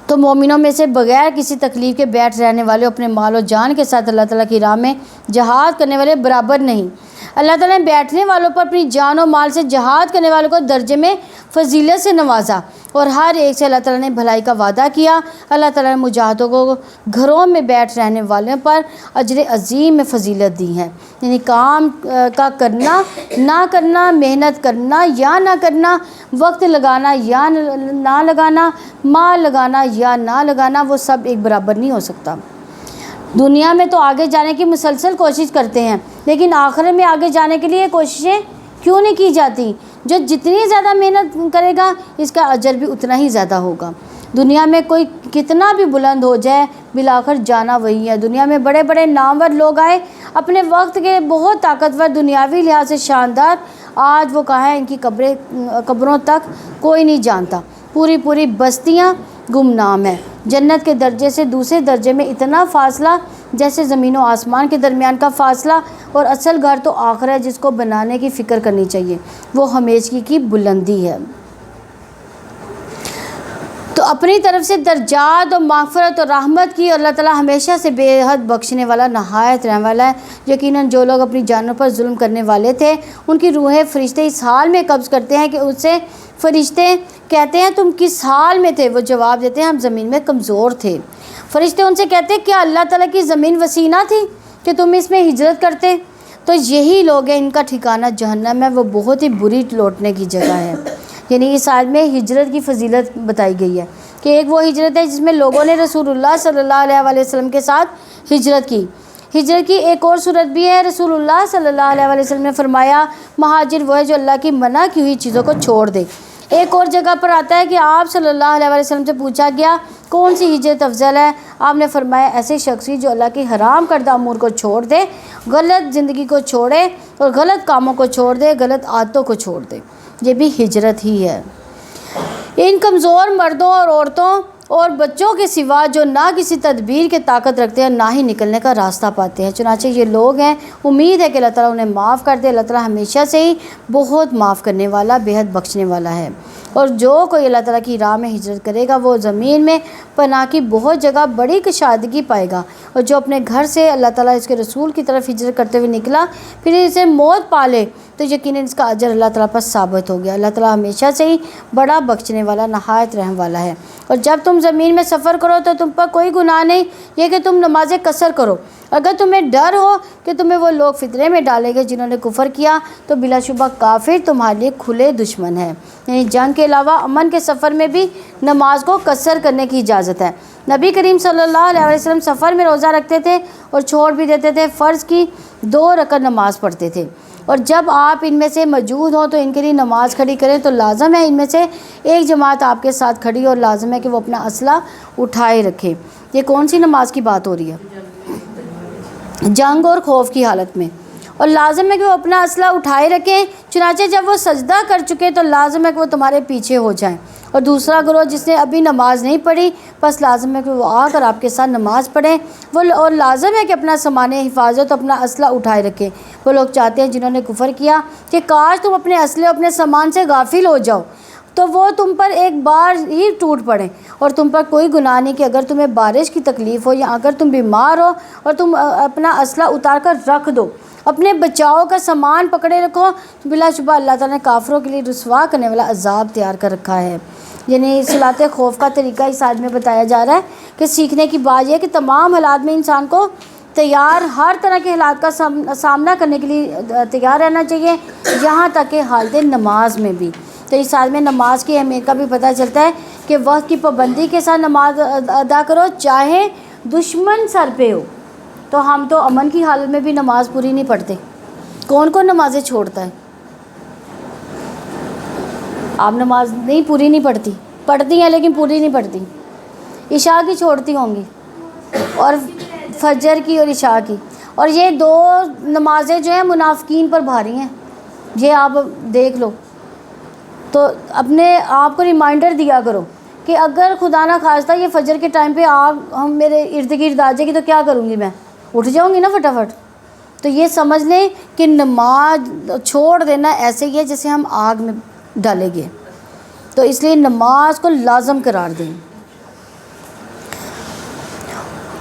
تو مومنوں میں سے بغیر کسی تکلیف کے بیٹھ رہنے والے اپنے مال و جان کے ساتھ اللہ تعالیٰ کی راہ میں جہاد کرنے والے برابر نہیں. اللہ تعالیٰ نے بیٹھنے والوں پر اپنی جان و مال سے جہاد کرنے والوں کو درجے میں فضیلت سے نوازا اور ہر ایک سے اللہ تعالیٰ نے بھلائی کا وعدہ کیا. اللہ تعالیٰ نے مجاہدوں کو گھروں میں بیٹھ رہنے والوں پر اجر عظیم میں فضیلت دی ہے. یعنی کام کا کرنا نہ کرنا، محنت کرنا یا نہ کرنا، وقت لگانا یا نہ لگانا، مال لگانا یا نہ لگانا، وہ سب ایک برابر نہیں ہو سکتا. دنیا میں تو آگے جانے کی مسلسل کوشش کرتے ہیں لیکن آخرت میں آگے جانے کے لیے کوششیں کیوں نہیں کی جاتی؟ جو جتنی زیادہ محنت کرے گا اس کا اجر بھی اتنا ہی زیادہ ہوگا۔ دنیا میں کوئی کتنا بھی بلند ہو جائے بالآخر جانا وہی ہے۔ دنیا میں بڑے بڑے نامور لوگ آئے اپنے وقت کے بہت طاقتور، دنیاوی لحاظ سے شاندار، آج وہ کہاں ہیں، ان کی قبروں تک کوئی نہیں جانتا۔ پوری بستیاں گمنام ہیں۔ جنت کے درجے سے دوسرے درجے میں اتنا فاصلہ جیسے زمین و آسمان کے درمیان کا فاصلہ، اور اصل گھر تو آخر ہے جس کو بنانے کی فکر کرنی چاہیے، وہ ہمیشگی کی بلندی ہے۔ تو اپنی طرف سے درجات اور مغفرت اور رحمت کی، اور اللہ تعالیٰ ہمیشہ سے بے حد بخشنے والا، نہایت رحم والا ہے۔ یقیناً جو لوگ اپنی جانوں پر ظلم کرنے والے تھے ان کی روحیں فرشتے اس حال میں قبض کرتے ہیں کہ اس سے فرشتے کہتے ہیں تم کس حال میں تھے؟ وہ جواب دیتے ہیں ہم زمین میں کمزور تھے۔ فرشتے ان سے کہتے ہیں کیا اللہ تعالیٰ کی زمین وسیع نہ تھی کہ تم اس میں ہجرت کرتے؟ تو یہی لوگ ہیں، ان کا ٹھکانہ جہنم ہے، وہ بہت ہی بری لوٹنے کی جگہ ہے۔ یعنی اس آیت میں ہجرت کی فضیلت بتائی گئی ہے کہ ایک وہ ہجرت ہے جس میں لوگوں نے رسول اللہ صلی اللہ علیہ وسلم کے ساتھ ہجرت کی۔ ہجرت کی ایک اور صورت بھی ہے، رسول اللہ صلی اللہ علیہ وسلم نے فرمایا مہاجر وہ ہے جو اللہ کی منع کی ہوئی چیزوں کو چھوڑ دے۔ ایک اور جگہ پر آتا ہے کہ آپ صلی اللہ علیہ وسلم سے پوچھا گیا کون سی ہجرت افضل ہے؟ آپ نے فرمایا ایسے شخصی جو اللہ کی حرام کردہ امور کو چھوڑ دے، غلط زندگی کو چھوڑے اور غلط کاموں کو چھوڑ دے، غلط عادتوں کو چھوڑ دے، یہ بھی ہجرت ہی ہے۔ ان کمزور مردوں اور عورتوں اور بچوں کے سوا جو نہ کسی تدبیر کے طاقت رکھتے ہیں نہ ہی نکلنے کا راستہ پاتے ہیں، چنانچہ یہ لوگ ہیں، امید ہے کہ اللہ تعالیٰ انہیں معاف کر دے۔ اللہ تعالیٰ ہمیشہ سے ہی بہت معاف کرنے والا، بے حد بخشنے والا ہے۔ اور جو کوئی اللہ تعالیٰ کی راہ میں ہجرت کرے گا وہ زمین میں پناہ کی بہت جگہ بڑی کشادگی پائے گا، اور جو اپنے گھر سے اللہ تعالیٰ اس کے رسول کی طرف ہجرت کرتے ہوئے نکلا پھر اسے موت پالے تو یقیناً اس کا اجر اللہ تعالیٰ پر ثابت ہو گیا۔ اللہ تعالیٰ ہمیشہ سے ہی بڑا بخشنے والا، نہایت رحم والا ہے۔ اور جب تم زمین میں سفر کرو تو تم پر کوئی گناہ نہیں یہ کہ تم نماز قصر کرو، اگر تمہیں ڈر ہو کہ تمہیں وہ لوگ فتنے میں ڈالیں گے جنہوں نے کفر کیا تو بلا شبہ کافر تمہارے لیے کھلے دشمن ہے۔ یعنی جنگ کے علاوہ امن کے سفر میں بھی نماز کو قصر کرنے کی اجازت ہے۔ نبی کریم صلی اللہ علیہ وسلم سفر میں روزہ رکھتے تھے اور چھوڑ بھی دیتے تھے، فرض کی 2 رکعت نماز پڑھتے تھے، اور جب آپ ان میں سے موجود ہوں تو ان کے لیے نماز کھڑی کریں تو لازم ہے ان میں سے ایک جماعت آپ کے ساتھ کھڑی، اور لازم ہے کہ وہ اپنا اسلحہ اٹھائے رکھے۔ یہ کون سی نماز کی بات ہو رہی ہے؟ جنگ اور خوف کی حالت میں، اور لازم ہے کہ وہ اپنا اسلحہ اٹھائے رکھیں۔ چنانچہ جب وہ سجدہ کر چکے تو لازم ہے کہ وہ تمہارے پیچھے ہو جائیں، اور دوسرا گروہ جس نے ابھی نماز نہیں پڑھی بس لازم ہے کہ وہ آ کر آپ کے ساتھ نماز پڑھیں، اور لازم ہے کہ اپنا سامان حفاظت اپنا اسلحہ اٹھائے رکھیں۔ وہ لوگ چاہتے ہیں جنہوں نے کفر کیا کہ کاش تم اپنے اسلحے اپنے سامان سے غافل ہو جاؤ تو وہ تم پر ایک بار ہی ٹوٹ پڑیں، اور تم پر کوئی گناہ نہیں کہ اگر تمہیں بارش کی تکلیف ہو یا اگر تم بیمار ہو اور تم اپنا اسلحہ اتار کر رکھ دو، اپنے بچاؤ کا سامان پکڑے رکھو، بلا شبہ اللہ تعالیٰ نے کافروں کے لیے رسوا کرنے والا عذاب تیار کر رکھا ہے۔ یعنی صلاۃ خوف کا طریقہ اس آیت میں بتایا جا رہا ہے کہ سیکھنے کی بات یہ ہے کہ تمام حالات میں انسان کو تیار، ہر طرح کے حالات کا سامنا کرنے کے لیے تیار رہنا چاہیے، یہاں تک کہ حالت نماز میں بھی۔ تو اس آیت میں نماز کی اہمیت کا بھی پتہ چلتا ہے کہ وقت کی پابندی کے ساتھ نماز ادا کرو چاہے دشمن سر پہ ہو۔ تو ہم تو امن کی حالت میں بھی نماز پوری نہیں پڑھتے، کون کون نمازیں چھوڑتا ہے؟ آپ نماز پوری نہیں پڑھتی ہیں لیکن پوری نہیں پڑھتی، عشاء کی چھوڑتی ہوں گی، اور فجر کی اور عشاء کی، اور یہ 2 نمازیں جو ہیں منافقین پر بھاری ہیں، یہ آپ دیکھ لو۔ تو اپنے آپ کو ریمائنڈر دیا کرو کہ اگر خدا نہ خواستہ یہ فجر کے ٹائم پہ ہم میرے ارد گرد آ جائے گی تو کیا کروں گی؟ میں اٹھ جاؤں گی نا فٹافٹ۔ تو یہ سمجھ لیں کہ نماز چھوڑ دینا ایسے ہی ہے جیسے ہم آگ میں ڈالیں گے، تو اس لیے نماز کو لازم قرار دیں۔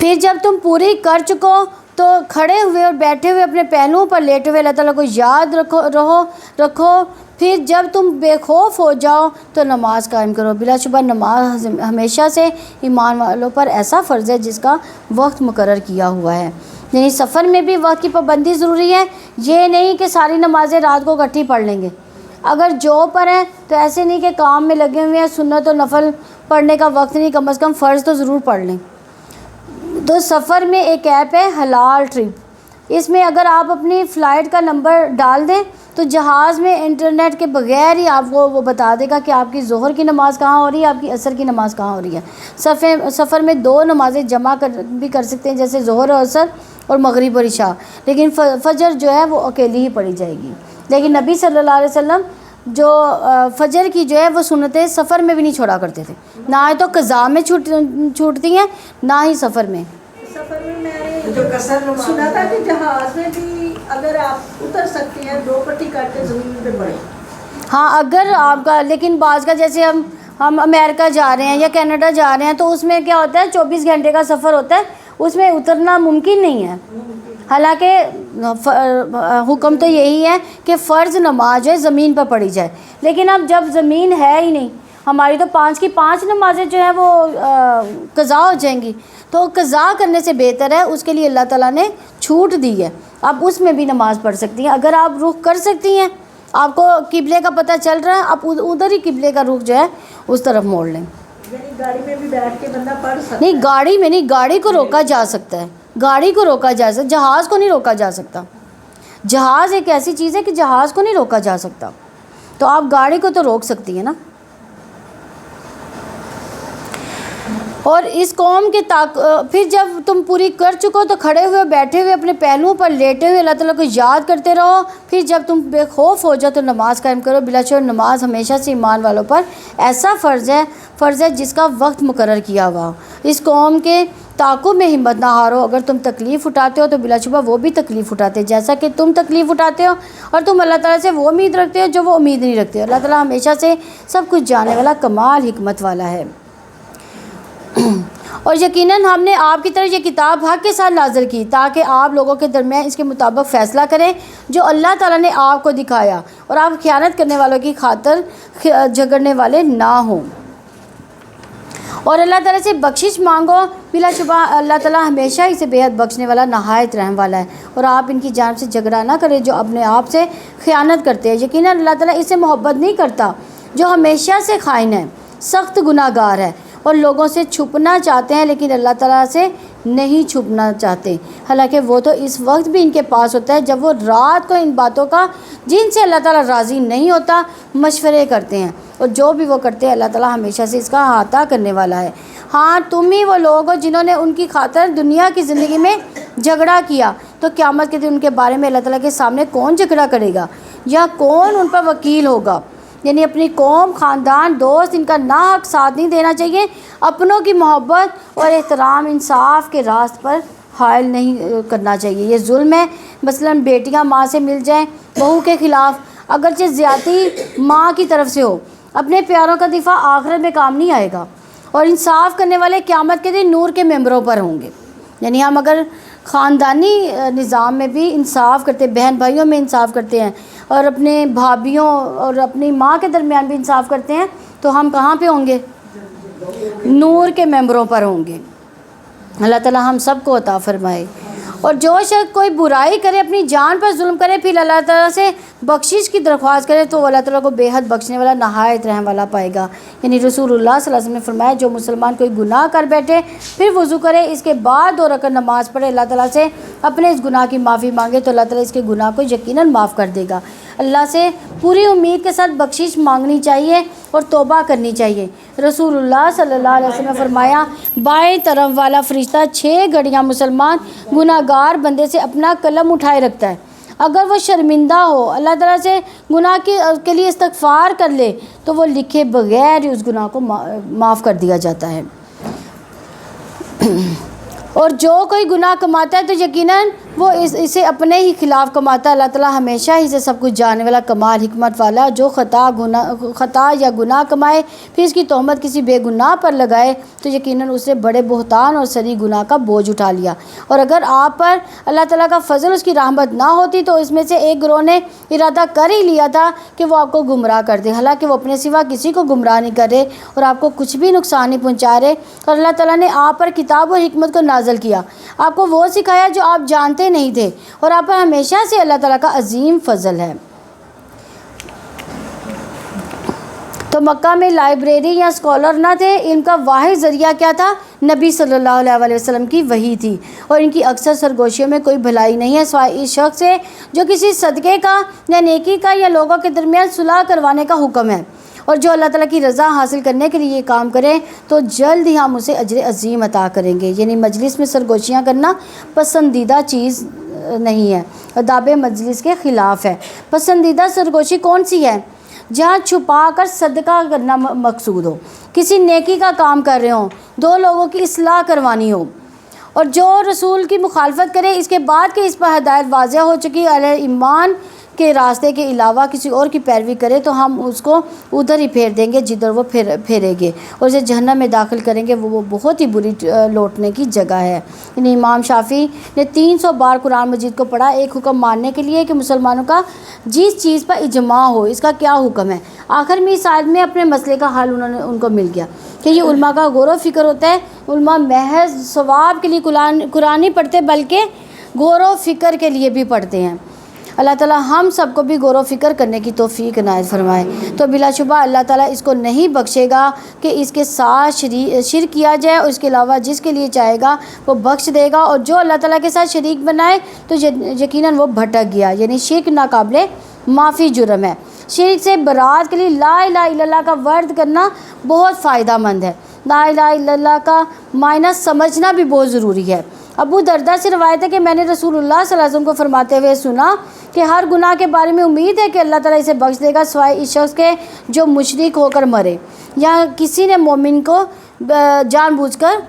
پھر جب تم پوری کر چکو تو کھڑے ہوئے اور بیٹھے ہوئے اپنے پہلوؤں پر لیٹے ہوئے اللہ تعالیٰ کو یاد رکھو۔ پھر جب تم بے خوف ہو جاؤ تو نماز قائم کرو۔ بلا شبہ نماز ہمیشہ سے ایمان والوں پر ایسا فرض ہے جس کا وقت مقرر کیا ہوا ہے۔ یعنی سفر میں بھی وقت کی پابندی ضروری ہے، یہ نہیں کہ ساری نمازیں رات کو اکٹھی پڑھ لیں گے۔ اگر جو پر ہیں تو ایسے نہیں کہ کام میں لگے ہوئے ہیں، سنت و نفل پڑھنے کا وقت نہیں، کم از کم فرض تو ضرور پڑھ لیں۔ تو سفر میں ایک ایپ ہے حلال ٹرپ، اس میں اگر آپ اپنی فلائٹ کا نمبر ڈال دیں تو جہاز میں انٹرنیٹ کے بغیر ہی آپ کو وہ بتا دے گا کہ آپ کی ظہر کی نماز کہاں ہو رہی ہے، آپ کی عصر کی نماز کہاں ہو رہی ہے۔ سفر میں 2 نمازیں جمع بھی کر سکتے ہیں، جیسے ظہر اور عصر اور مغرب اور عشاء، لیکن فجر جو ہے وہ اکیلی ہی پڑھی جائے گی۔ لیکن نبی صلی اللہ علیہ وسلم جو فجر کی جو ہے وہ سنتیں سفر میں بھی نہیں چھوڑا کرتے تھے، نہ ہی تو قضاء میں چھوٹتی ہیں، نہ ہی سفر میں۔ سفر میں میں نے سنا تھا کہ جہاز میں بھی اگر آپ اتر سکتے ہیں 2 پٹی کر کے زمین پہ پڑے۔ ہاں اگر آپ کا، لیکن بعض کا جیسے ہم امریکہ جا رہے ہیں یا کینیڈا جا رہے ہیں تو اس میں کیا ہوتا ہے 24 گھنٹے کا سفر ہوتا ہے، اس میں اترنا ممکن نہیں ہے۔ حالانکہ حکم تو یہی ہے کہ فرض نماز جو ہے زمین پر پڑھی جائے، لیکن اب جب زمین ہے ہی نہیں، ہماری تو 5 کی 5 نمازیں جو ہیں وہ قضا ہو جائیں گی، تو قضا کرنے سے بہتر ہے، اس کے لیے اللہ تعالیٰ نے چھوٹ دی ہے، آپ اس میں بھی نماز پڑھ سکتی ہیں۔ اگر آپ رخ کر سکتی ہیں، آپ کو قبلے کا پتہ چل رہا ہے، آپ ادھر ہی قبلے کا رخ جو ہے اس طرف موڑ لیں۔ یعنی گاڑی میں بھی بیٹھ کے بندہ پڑھ سکتا ہے؟ نہیں، گاڑی میں نہیں، گاڑی کو روکا جا سکتا ہے، گاڑی کو روکا جا سکتا، جہاز کو نہیں روکا جا سکتا۔ جہاز ایک ایسی چیز ہے کہ جہاز کو نہیں روکا جا سکتا، تو آپ گاڑی کو تو روک سکتی ہیں نا۔ اور اس قوم کے پھر جب تم پوری کر چکو تو کھڑے ہوئے بیٹھے ہوئے اپنے پہلوؤں پر لیٹے ہوئے اللہ تعالیٰ کو یاد کرتے رہو، پھر جب تم بے خوف ہو جاؤ تو نماز قائم کرو۔ بلا شبہ نماز ہمیشہ سے ایمان والوں پر ایسا فرض ہے جس کا وقت مقرر کیا ہوا ہو۔ اس قوم کے تعاقب میں ہمت نہ ہارو، اگر تم تکلیف اٹھاتے ہو تو بلا شبہ وہ بھی تکلیف اٹھاتے ہیں جیسا کہ تم تکلیف اٹھاتے ہو، اور تم اللہ تعالیٰ سے وہ امید رکھتے ہو جو وہ امید نہیں رکھتے۔ اللہ تعالیٰ ہمیشہ سے سب کچھ جاننے والا، کمال حکمت والا ہے۔ اور یقیناً ہم نے آپ کی طرف یہ کتاب حق کے ساتھ نازل کی تاکہ آپ لوگوں کے درمیان اس کے مطابق فیصلہ کریں جو اللہ تعالیٰ نے آپ کو دکھایا، اور آپ خیانت کرنے والوں کی خاطر جھگڑنے والے نہ ہوں۔ اور اللہ تعالیٰ سے بخشش مانگو، بلا شبہ اللہ تعالیٰ ہمیشہ ہی سے بے حد بخشنے والا، نہایت رحم والا ہے۔ اور آپ ان کی جانب سے جھگڑا نہ کریں جو اپنے آپ سے خیانت کرتے ہیں، یقیناً اللہ تعالیٰ اس سے محبت نہیں کرتا جو ہمیشہ سے خائن ہے، سخت گناہ گار ہے، اور لوگوں سے چھپنا چاہتے ہیں لیکن اللہ تعالیٰ سے نہیں چھپنا چاہتے، حالانکہ وہ تو اس وقت بھی ان کے پاس ہوتا ہے جب وہ رات کو ان باتوں کا جن سے اللہ تعالیٰ راضی نہیں ہوتا مشورے کرتے ہیں، اور جو بھی وہ کرتے ہیں اللہ تعالیٰ ہمیشہ سے اس کا احاطہ کرنے والا ہے۔ ہاں تم ہی وہ لوگ ہو جنہوں نے ان کی خاطر دنیا کی زندگی میں جھگڑا کیا، تو قیامت کے دن ان کے بارے میں اللہ تعالیٰ کے سامنے کون جھگڑا کرے گا یا کون ان پر وکیل ہوگا؟ یعنی اپنی قوم، خاندان، دوست، ان کا ناحق ساتھ نہیں دینا چاہیے، اپنوں کی محبت اور احترام انصاف کے راست پر حائل نہیں کرنا چاہیے، یہ ظلم ہے۔ مثلاً بیٹیاں ماں سے مل جائیں بہو کے خلاف، اگرچہ زیادتی ماں کی طرف سے ہو، اپنے پیاروں کا دفاع آخرت میں کام نہیں آئے گا، اور انصاف کرنے والے قیامت کے دن نور کے ممبروں پر ہوں گے۔ یعنی ہم اگر خاندانی نظام میں بھی انصاف کرتے، بہن بھائیوں میں انصاف کرتے ہیں، اور اپنے بھابھیوں اور اپنی ماں کے درمیان بھی انصاف کرتے ہیں، تو ہم کہاں پہ ہوں گے؟ نور کے ممبروں پر ہوں گے۔ اللہ تعالیٰ ہم سب کو عطا فرمائے۔ اور جو شخص کوئی برائی کرے، اپنی جان پر ظلم کرے، پھر اللہ تعالیٰ سے بخشش کی درخواست کرے تو وہ اللہ تعالیٰ کو بے حد بخشنے والا، نہایت رحم والا پائے گا۔ یعنی رسول اللہ صلی اللہ علیہ وسلم نے فرمایا جو مسلمان کوئی گناہ کر بیٹھے پھر وضو کرے، اس کے بعد 2 رکعت نماز پڑھے، اللہ تعالیٰ سے اپنے اس گناہ کی معافی مانگے تو اللہ تعالیٰ اس کے گناہ کو یقیناً معاف کر دے گا۔ اللہ سے پوری امید کے ساتھ بخشش مانگنی چاہیے اور توبہ کرنی چاہیے۔ رسول اللہ صلی اللہ علیہ وسلم نے فرمایا بائیں طرف والا فرشتہ 6 گھڑیاں مسلمان گناہ گار بندے سے اپنا قلم اٹھائے رکھتا ہے، اگر وہ شرمندہ ہو، اللہ تعالیٰ سے گناہ کے لیے استغفار کر لے تو وہ لکھے بغیر ہی اس گناہ کو معاف کر دیا جاتا ہے۔ اور جو کوئی گناہ کماتا ہے تو یقیناً وہ اسے اپنے ہی خلاف کماتا ہے۔ اللہ تعالیٰ ہمیشہ ہی سے سب کچھ جاننے والا، کمال حکمت والا، جو خطا یا گناہ کمائے پھر اس کی تہمت کسی بے گناہ پر لگائے تو یقیناً اس نے بڑے بہتان اور سری گناہ کا بوجھ اٹھا لیا۔ اور اگر آپ پر اللہ تعالیٰ کا فضل، اس کی رحمت نہ ہوتی تو اس میں سے ایک گروہ نے ارادہ کر ہی لیا تھا کہ وہ آپ کو گمراہ کر دے، حالانکہ وہ اپنے سوا کسی کو گمراہ نہیں کر رہے اور آپ کو کچھ بھی نقصان نہیں پہنچا رہے۔ اور اللہ تعالیٰ نے آپ پر کتاب اور حکمت کو نازل کیا، آپ کو وہ سکھایا جو آپ جانتے نہیں تھے، اور آپ پر ہمیشہ سے اللہ تعالیٰ کا عظیم فضل ہے۔ تو مکہ میں لائبریری یا اسکالر نہ تھے، علم کا واحد ذریعہ کیا تھا؟ نبی صلی اللہ علیہ وسلم کی وحی تھی، اور ان کی اکثر سرگوشیوں میں کوئی بھلائی نہیں ہے سوائے اس شخص سے جو کسی صدقے کا یا نیکی کا یا لوگوں کے درمیان صلح کروانے کا حکم ہے، اور جو اللہ تعالیٰ کی رضا حاصل کرنے کے لیے یہ کام کرے تو جلد ہی ہم اسے اجر عظیم عطا کریں گے۔ یعنی مجلس میں سرگوشیاں کرنا پسندیدہ چیز نہیں ہے، آداب مجلس کے خلاف ہے۔ پسندیدہ سرگوشی کون سی ہے؟ جہاں چھپا کر صدقہ کرنا مقصود ہو، کسی نیکی کا کام کر رہے ہوں، دو لوگوں کی اصلاح کروانی ہو، اور جو رسول کی مخالفت کرے اس کے بعد کہ اس پر ہدایت واضح ہو چکی اہل ایمان کے راستے کے علاوہ کسی اور کی پیروی کرے تو ہم اس کو ادھر ہی پھیر دیں گے جدھر وہ پھیرے گے، اور اسے جہنم میں داخل کریں گے، وہ بہت ہی بری لوٹنے کی جگہ ہے۔ یعنی امام شافعی نے 300 بار قرآن مجید کو پڑھا ایک حکم ماننے کے لیے کہ مسلمانوں کا جس چیز پر اجماع ہو اس کا کیا حکم ہے۔ آخر میں اس آیت میں اپنے مسئلے کا حل ان کو مل گیا کہ یہ علماء کا غور و فکر ہوتا ہے۔ علماء محض ثواب کے لیے قرآن نہیں پڑھتے بلکہ غور و فکر کے لیے بھی پڑھتے ہیں۔ اللہ تعالیٰ ہم سب کو بھی غور و فکر کرنے کی توفیق عنایت فرمائے۔ تو بلا شبہ اللہ تعالیٰ اس کو نہیں بخشے گا کہ اس کے ساتھ شرک کیا جائے، اور اس کے علاوہ جس کے لیے چاہے گا وہ بخش دے گا، اور جو اللہ تعالیٰ کے ساتھ شریک بنائے تو یقیناً وہ بھٹک گیا۔ یعنی شرک ناقابل معافی جرم ہے۔ شرک سے برات کے لیے لا الہ الا اللہ کا ورد کرنا بہت فائدہ مند ہے۔ لا الہ الا اللہ کا معنی سمجھنا بھی بہت ضروری ہے۔ ابو درداء سے روایت ہے کہ میں نے رسول اللہ صلی اللہ علیہ وسلم کو فرماتے ہوئے سنا کہ ہر گناہ کے بارے میں امید ہے کہ اللہ تعالیٰ اسے بخش دے گا سوائے اس شخص کے جو مشرک ہو کر مرے یا کسی نے مومن کو جان بوجھ کر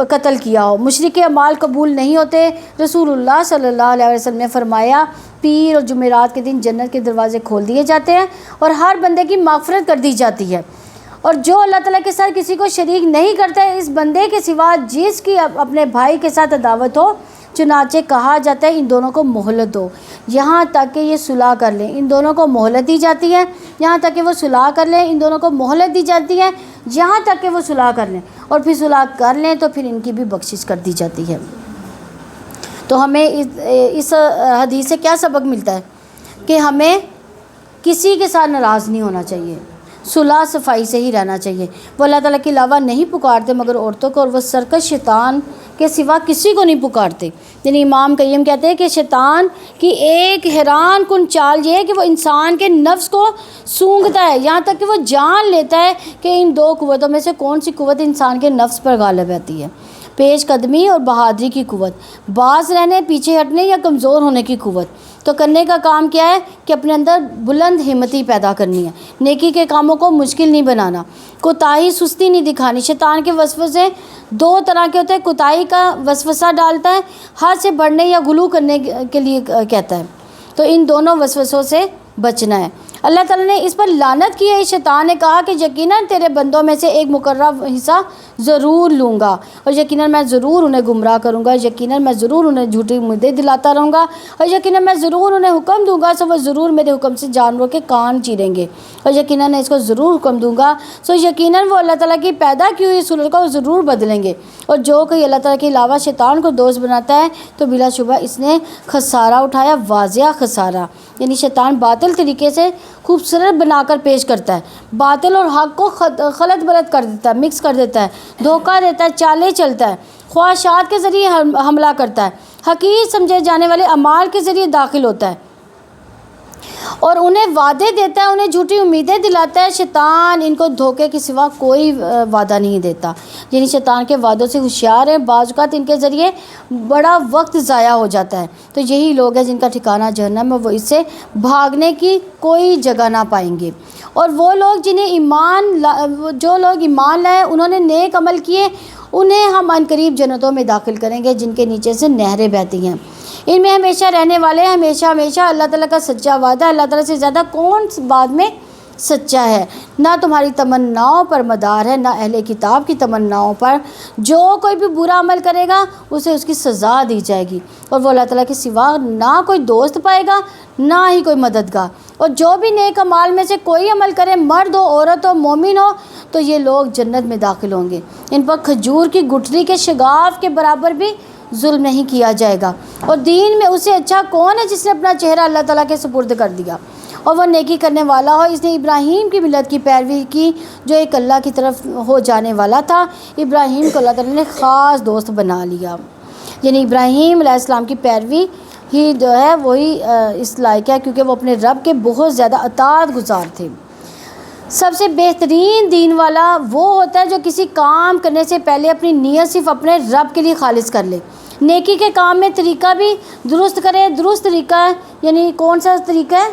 قتل کیا ہو۔ مشرک کے اعمال قبول نہیں ہوتے۔ رسول اللہ صلی اللہ علیہ وسلم نے فرمایا پیر اور جمعرات کے دن جنت کے دروازے کھول دیے جاتے ہیں اور ہر بندے کی مغفرت کر دی جاتی ہے، اور جو اللہ تعالیٰ کے ساتھ کسی کو شریک نہیں کرتا ہے اس بندے کے سوا جس کی اپنے بھائی کے ساتھ عداوت ہو، چنانچہ کہا جاتا ہے ان دونوں کو مہلت دو یہاں تک کہ یہ صلح کر لیں۔ ان دونوں کو مہلت دی جاتی ہے یہاں تک کہ وہ صلح کر لیں، ان دونوں کو مہلت دی جاتی ہے یہاں تک کہ وہ صلح کر لیں، اور پھر صلح کر لیں تو پھر ان کی بھی بخشش کر دی جاتی ہے۔ تو ہمیں اس حدیث سے کیا سبق ملتا ہے کہ ہمیں کسی کے ساتھ ناراض نہیں ہونا چاہیے، صلح صفائی سے ہی رہنا چاہیے۔ وہ اللہ تعالیٰ کے علاوہ نہیں پکارتے مگر عورتوں کو، اور وہ سرکش شیطان کے سوا کسی کو نہیں پکارتے۔ یعنی امام قیم کہتے ہیں کہ شیطان کی ایک حیران کن چال یہ ہے کہ وہ انسان کے نفس کو سونگھتا ہے یہاں تک کہ وہ جان لیتا ہے کہ ان دو قوتوں میں سے کون سی قوت انسان کے نفس پر غالب رہتی ہے، پیش قدمی اور بہادری کی قوت، باز رہنے، پیچھے ہٹنے یا کمزور ہونے کی قوت۔ تو کرنے کا کام کیا ہے کہ اپنے اندر بلند ہمتی پیدا کرنی ہے، نیکی کے کاموں کو مشکل نہیں بنانا، کوتاہی سستی نہیں دکھانی۔ شیطان کے وسوسے دو طرح کے ہوتے ہیں، کوتاہی کا وسوسہ ڈالتا ہے، حد سے بڑھنے یا غلو کرنے کے لیے کہتا ہے، تو ان دونوں وسوسوں سے بچنا ہے۔ اللہ تعالیٰ نے اس پر لعنت کی ہے۔ شیطان نے کہا کہ یقیناً تیرے بندوں میں سے ایک مقرر حصہ ضرور لوں گا، اور یقیناً میں ضرور انہیں گمراہ کروں گا، یقیناً میں ضرور انہیں جھوٹی امیدیں دلاتا رہوں گا، اور یقیناً میں ضرور انہیں حکم دوں گا سو وہ ضرور میرے حکم سے جانوروں کے کان چیریں گے، اور یقیناً میں اس کو ضرور حکم دوں گا سو یقیناً وہ اللہ تعالیٰ کی پیدا کی ہوئی صورت کو ضرور بدلیں گے۔ اور جو کوئی اللہ تعالیٰ کے علاوہ شیطان کو دوست بناتا ہے تو بلا شبہ اس نے خسارہ اٹھایا، واضح خسارہ۔ یعنی شیطان باطل طریقے سے خوبصورت بنا کر پیش کرتا ہے، باطل اور حق کو خلط بلط کر دیتا ہے، مکس کر دیتا ہے، دھوکہ دیتا ہے، چالیں چلتا ہے، خواہشات کے ذریعے حملہ کرتا ہے، حقیر سمجھے جانے والے اعمال کے ذریعے داخل ہوتا ہے اور انہیں وعدے دیتا ہے، انہیں جھوٹی امیدیں دلاتا ہے۔ شیطان ان کو دھوکے کے سوا کوئی وعدہ نہیں دیتا، یعنی شیطان کے وعدوں سے ہوشیار ہے، بعض اوقات ان کے ذریعے بڑا وقت ضائع ہو جاتا ہے۔ تو یہی لوگ ہیں جن کا ٹھکانہ جہنم ہے، وہ اس سے بھاگنے کی کوئی جگہ نہ پائیں گے۔ اور وہ لوگ جو لوگ ایمان لائے، انہوں نے نیک عمل کیے، انہیں ہم عنقریب جنتوں میں داخل کریں گے جن کے نیچے سے نہریں بہتی ہیں، ان میں ہمیشہ رہنے والے ہیں، ہمیشہ ہمیشہ۔ اللہ تعالیٰ کا سچا وعدہ، اللہ تعالیٰ سے زیادہ کون بات میں سچا ہے؟ نہ تمہاری تمناؤں پر مدار ہے، نہ اہل کتاب کی تمناؤں پر۔ جو کوئی بھی برا عمل کرے گا اسے اس کی سزا دی جائے گی، اور وہ اللہ تعالیٰ کے سوا نہ کوئی دوست پائے گا نہ ہی کوئی مددگار۔ اور جو بھی نیک اعمال میں سے کوئی عمل کرے، مرد ہو، عورت ہو، مومن ہو، تو یہ لوگ جنت میں داخل ہوں گے۔ ان پر کھجور کی گٹھلی کے شگاف کے برابر بھی ظلم نہیں کیا جائے گا۔ اور دین میں اسے اچھا کون ہے جس نے اپنا چہرہ اللہ تعالیٰ کے سپرد کر دیا اور وہ نیکی کرنے والا ہو. اس نے ابراہیم کی ملت کی پیروی کی جو ایک اللہ کی طرف ہو جانے والا تھا. ابراہیم کو اللہ تعالیٰ نے خاص دوست بنا لیا. یعنی ابراہیم علیہ السلام کی پیروی ہی جو ہے وہی اس لائق ہے کیونکہ وہ اپنے رب کے بہت زیادہ اطاعت گزار تھے. سب سے بہترین دین والا وہ ہوتا ہے جو کسی کام کرنے سے پہلے اپنی نیت صرف اپنے رب کے لیے خالص کر لے. نیکی کے کام میں طریقہ بھی درست کرے. درست طریقہ ہے یعنی کون سا طریقہ ہے؟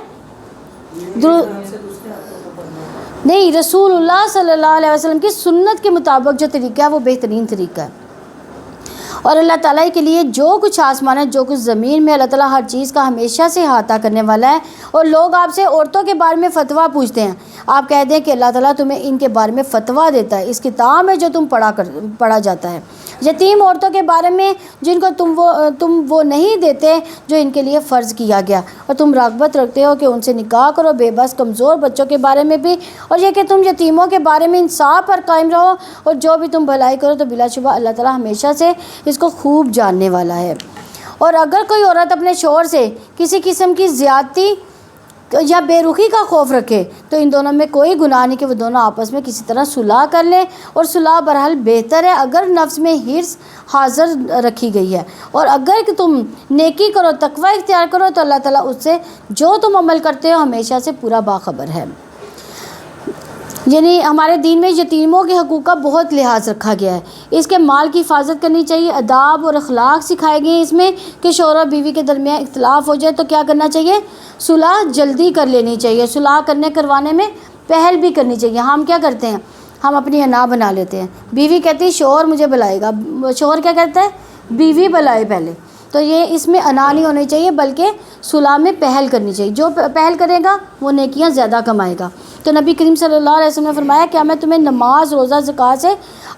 نہیں، رسول اللہ صلی اللہ علیہ وسلم کی سنت کے مطابق جو طریقہ ہے وہ بہترین طریقہ ہے. اور اللہ تعالیٰ کے لیے جو کچھ آسمان ہے جو کچھ زمین میں، اللہ تعالیٰ ہر چیز کا ہمیشہ سے احاطہ کرنے والا ہے. اور لوگ آپ سے عورتوں کے بارے میں فتویٰ پوچھتے ہیں، آپ کہہ دیں کہ اللہ تعالیٰ تمہیں ان کے بارے میں فتویٰ دیتا ہے، اس کتاب میں جو تم پڑھا جاتا ہے. یتیم عورتوں کے بارے میں جن کو تم وہ نہیں دیتے جو ان کے لیے فرض کیا گیا، اور تم رغبت رکھتے ہو کہ ان سے نکاح کرو. بے بس کمزور بچوں کے بارے میں بھی، اور یہ کہ تم یتیموں کے بارے میں انصاف پر قائم رہو. اور جو بھی تم بھلائی کرو تو بلا شبہ اللہ تعالیٰ ہمیشہ سے اس کو خوب جاننے والا ہے. اور اگر کوئی عورت اپنے شوہر سے کسی قسم کی زیادتی یا بے رخی کا خوف رکھے تو ان دونوں میں کوئی گناہ نہیں کہ وہ دونوں آپس میں کسی طرح صلح کر لیں. اور صلح بہرحال بہتر ہے اگر نفس میں حرص حاضر رکھی گئی ہے. اور اگر کہ تم نیکی کرو، تقوی اختیار کرو تو اللہ تعالیٰ اس سے جو تم عمل کرتے ہو ہمیشہ سے پورا باخبر ہے. یعنی ہمارے دین میں یتیموں کے حقوق کا بہت لحاظ رکھا گیا ہے. اس کے مال کی حفاظت کرنی چاہیے. آداب اور اخلاق سکھائے گئے ہیں اس میں کہ شوہر اور بیوی کے درمیان اختلاف ہو جائے تو کیا کرنا چاہیے؟ صلح جلدی کر لینی چاہیے. صلح کروانے میں پہل بھی کرنی چاہیے. ہم کیا کرتے ہیں؟ ہم اپنی انا بنا لیتے ہیں. بیوی کہتی ہے شوہر مجھے بلائے گا، شوہر کیا کہتا ہے؟ بیوی بلائے پہلے. تو یہ اس میں انا نہیں ہونی چاہیے بلکہ صلح میں پہل کرنی چاہیے. جو پہل کرے گا وہ نیکیاں زیادہ کمائے گا. تو نبی کریم صلی اللہ علیہ وسلم نے فرمایا کیا میں تمہیں نماز، روزہ، زکوٰۃ سے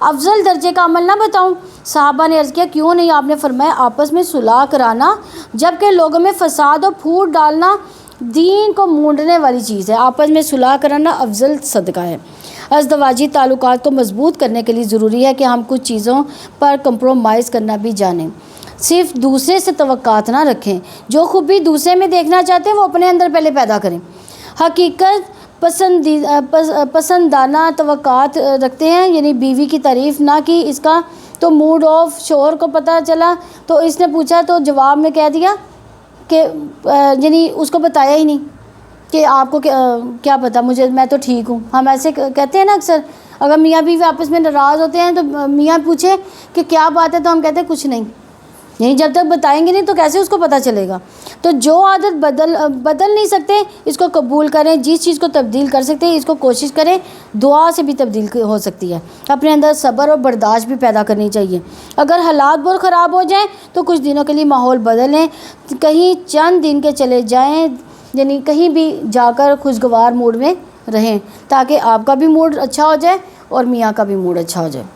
افضل درجے کا عمل نہ بتاؤں؟ صحابہ نے عرض کیا کیوں نہیں؟ آپ نے فرمایا آپس میں صلح کرانا جبکہ لوگوں میں فساد اور پھوٹ ڈالنا دین کو مونڈنے والی چیز ہے. آپس میں صلح کرانا افضل صدقہ ہے. ازدواجی تعلقات کو مضبوط کرنے کے لیے ضروری ہے کہ ہم کچھ چیزوں پر کمپرومائز کرنا بھی جانیں. صرف دوسرے سے توقعات نہ رکھیں. جو خوبی دوسرے میں دیکھنا چاہتے ہیں وہ اپنے اندر پہلے پیدا کریں. حقیقت پسندانہ توقعات رکھتے ہیں، یعنی بیوی کی تعریف نہ کی، اس کا تو موڈ آف. شوہر کو پتہ چلا تو اس نے پوچھا تو جواب میں کہہ دیا کہ یعنی اس کو بتایا ہی نہیں کہ آپ کو کیا پتہ، میں تو ٹھیک ہوں. ہم ایسے کہتے ہیں نا اکثر. اگر میاں بیوی آپس میں ناراض ہوتے ہیں تو میاں پوچھے کہ کیا بات ہے تو ہم کہتے ہیں کچھ نہیں. یعنی جب تک بتائیں گے نہیں تو کیسے اس کو پتہ چلے گا. تو جو عادت بدل نہیں سکتے اس کو قبول کریں. جس چیز کو تبدیل کر سکتے ہیں اس کو کوشش کریں. دعا سے بھی تبدیل ہو سکتی ہے. اپنے اندر صبر اور برداشت بھی پیدا کرنی چاہیے. اگر حالات بہت خراب ہو جائیں تو کچھ دنوں کے لیے ماحول بدل لیں. کہیں چند دن کے چلے جائیں، یعنی کہیں بھی جا کر خوشگوار موڈ میں رہیں تاکہ آپ کا بھی موڈ اچھا ہو جائے اور میاں کا بھی موڈ اچھا ہو جائے.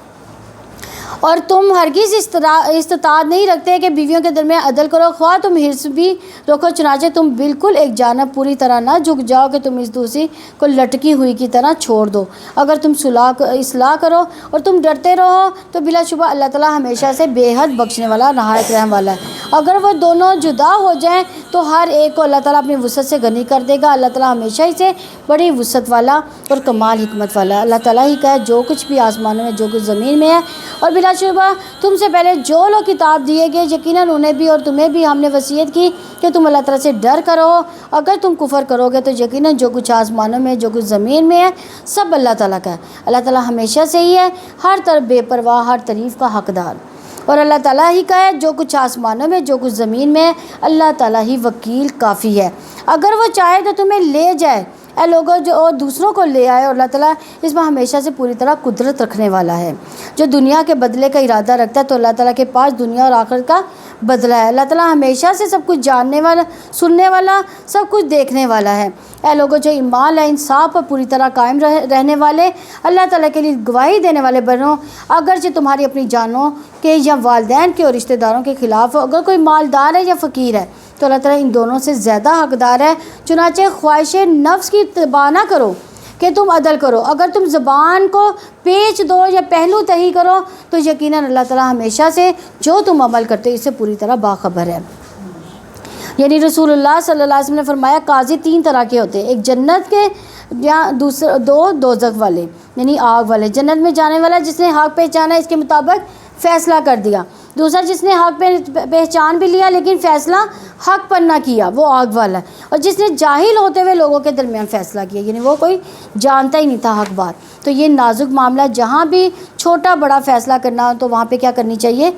اور تم ہرگز استطاعت نہیں رکھتے کہ بیویوں کے درمیان عدل کرو، خواہ تم حرص بھی رکھو، چنانچہ تم بالکل ایک جانب پوری طرح نہ جھک جاؤ کہ تم اس دوسری کو لٹکی ہوئی کی طرح چھوڑ دو. اگر تم اصلاح کرو اور تم ڈرتے رہو تو بلا شبہ اللہ تعالیٰ ہمیشہ سے بے حد بخشنے والا، نہایت رحم والا ہے. اگر وہ دونوں جدا ہو جائیں تو ہر ایک کو اللہ تعالیٰ اپنی وسعت سے غنی کر دے گا. اللہ تعالیٰ ہمیشہ ہی سے بڑی وسعت والا اور کمال حکمت والا. اللہ تعالیٰ ہی کا ہے جو کچھ بھی آسمانوں میں جو کچھ زمین میں ہے. اور بلا شبہ تم سے پہلے جو لوگ کتاب دیے گئے یقیناً انہیں بھی اور تمہیں بھی ہم نے وصیت کی کہ تم اللہ تعالیٰ سے ڈر کرو. اگر تم کفر کرو گے تو یقیناً جو کچھ آسمانوں میں جو کچھ زمین میں ہے سب اللہ تعالیٰ کا ہے. اللہ تعالیٰ ہمیشہ سے ہی ہے ہر طرف بے پرواہ، ہر تعریف کا حقدار. اور اللہ تعالیٰ ہی کا ہے جو کچھ آسمانوں میں جو کچھ زمین میں ہے. اللہ تعالیٰ ہی وکیل کافی ہے. اگر وہ چاہے تو تمہیں لے جائے اے لوگوں جو اور دوسروں کو لے آئے. اور اللہ تعالیٰ اس میں ہمیشہ سے پوری طرح قدرت رکھنے والا ہے. جو دنیا کے بدلے کا ارادہ رکھتا ہے تو اللہ تعالیٰ کے پاس دنیا اور آخرت کا بدلہ ہے. اللہ تعالیٰ ہمیشہ سے سب کچھ جاننے والا، سننے والا، سب کچھ دیکھنے والا ہے. اے لوگوں جو ایمان ہے، انصاف پر پوری طرح قائم رہنے والے، اللہ تعالیٰ کے لیے گواہی دینے والے بنو. اگرچہ تمہاری اپنی جانوں کے یا والدین کے اور رشتہ داروں کے خلاف ہو. اگر کوئی مالدار ہے یا فقیر ہے تو اللہ تعالیٰ ان دونوں سے زیادہ حقدار ہے. چنانچہ خواہش نفس کی اتباع نہ کرو کہ تم عدل کرو. اگر تم زبان کو پیچ دو یا پہلو تہی کرو تو یقیناً اللہ تعالیٰ ہمیشہ سے جو تم عمل کرتے ہو اس سے پوری طرح باخبر ہے. یعنی رسول اللہ صلی اللہ علیہ وسلم نے فرمایا قاضی 3 طرح کے ہوتے ہیں، ایک جنت کے یا دوسرے 2 دوزخ والے یعنی آگ والے۔ جنت میں جانے والا جس نے حق پہچانا اس کے مطابق فیصلہ کر دیا، دوسرا جس نے حق پہچان بھی لیا لیکن فیصلہ حق پر نہ کیا وہ آگ والا ہے، اور جس نے جاہل ہوتے ہوئے لوگوں کے درمیان فیصلہ کیا یعنی وہ کوئی جانتا ہی نہیں تھا حق بات۔ تو یہ نازک معاملہ، جہاں بھی چھوٹا بڑا فیصلہ کرنا ہو تو وہاں پہ کیا کرنی چاہیے؟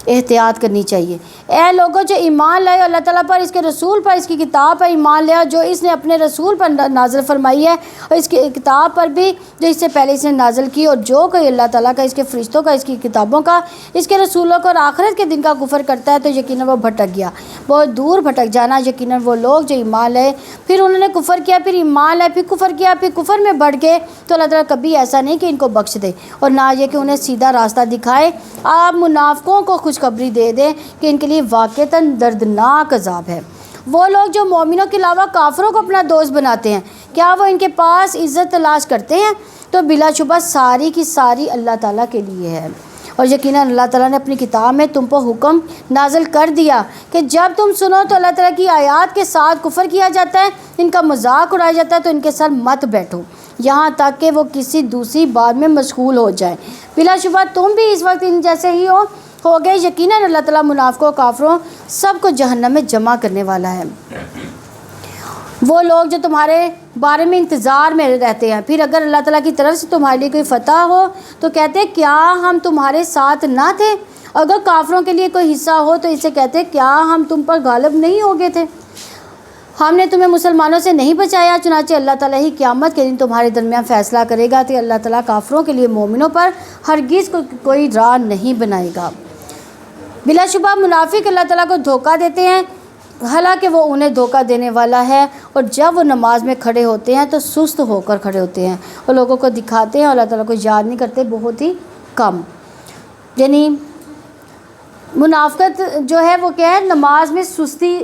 احتیاط کرنی چاہیے۔ اے لوگوں جو ایمان لائے اللہ تعالیٰ پر، اس کے رسول پر، اس کی کتاب پر ایمان لیا جو اس نے اپنے رسول پر نازل فرمائی ہے، اور اس کی کتاب پر بھی جو اس سے پہلے اس نے نازل کی، اور جو کوئی اللہ تعالیٰ کا، اس کے فرشتوں کا، اس کی کتابوں کا، اس کے رسولوں کا اور آخرت کے دن کا کفر کرتا ہے تو یقیناً وہ بھٹک گیا، بہت دور بھٹک جانا۔ یقیناً وہ لوگ جو ایمان لائے پھر انہوں نے کفر کیا، پھر ایمان لائے، پھر کفر کیا، پھر کفر میں بڑھ گئے تو اللہ تعالیٰ کبھی ایسا نہیں کہ ان کو بخش دے اور نہ یہ کہ انہیں سیدھا راستہ دکھائے۔ آپ منافقوں کو خوشخبری دے دیں کہ ان کے لیے واقعتاً دردناک عذاب ہے۔ وہ لوگ جو مومنوں کے علاوہ کافروں کو اپنا دوست بناتے ہیں، کیا وہ ان کے پاس عزت تلاش کرتے ہیں؟ تو بلا شبہ ساری کی ساری اللہ تعالیٰ کے لیے ہے، اور یقیناً اللہ تعالیٰ نے اپنی کتاب میں تم پر حکم نازل کر دیا کہ جب تم سنو تو اللہ تعالیٰ کی آیات کے ساتھ کفر کیا جاتا ہے، ان کا مذاق اڑایا جاتا ہے تو ان کے ساتھ مت بیٹھو یہاں تک کہ وہ کسی دوسری بات میں مشغول ہو جائیں۔ بلا شبہ تم بھی اس وقت ان جیسے ہی ہو گئے۔ یقیناً اللہ تعالیٰ منافقوں کافروں سب کو جہنم میں جمع کرنے والا ہے۔ وہ لوگ جو تمہارے بارے میں انتظار میں رہتے ہیں، پھر اگر اللہ تعالیٰ کی طرف سے تمہارے لیے کوئی فتح ہو تو کہتے کیا ہم تمہارے ساتھ نہ تھے؟ اگر کافروں کے لیے کوئی حصہ ہو تو اسے کہتے کیا ہم تم پر غالب نہیں ہو گئے تھے؟ ہم نے تمہیں مسلمانوں سے نہیں بچایا، چنانچہ اللہ تعالیٰ ہی قیامت کے دن تمہارے درمیان فیصلہ کرے گا تو اللہ تعالیٰ کافروں کے لیے مومنوں پر ہرگز کوئی راہ نہیں بنائے گا۔ بلا شبہ منافق اللہ تعالیٰ کو دھوکہ دیتے ہیں، حالانکہ وہ انہیں دھوکہ دینے والا ہے، اور جب وہ نماز میں کھڑے ہوتے ہیں تو سست ہو کر کھڑے ہوتے ہیں اور لوگوں کو دکھاتے ہیں اور اللہ تعالیٰ کو یاد نہیں کرتے، بہت ہی کم۔ یعنی منافقت جو ہے وہ کیا ہے؟ نماز میں سستی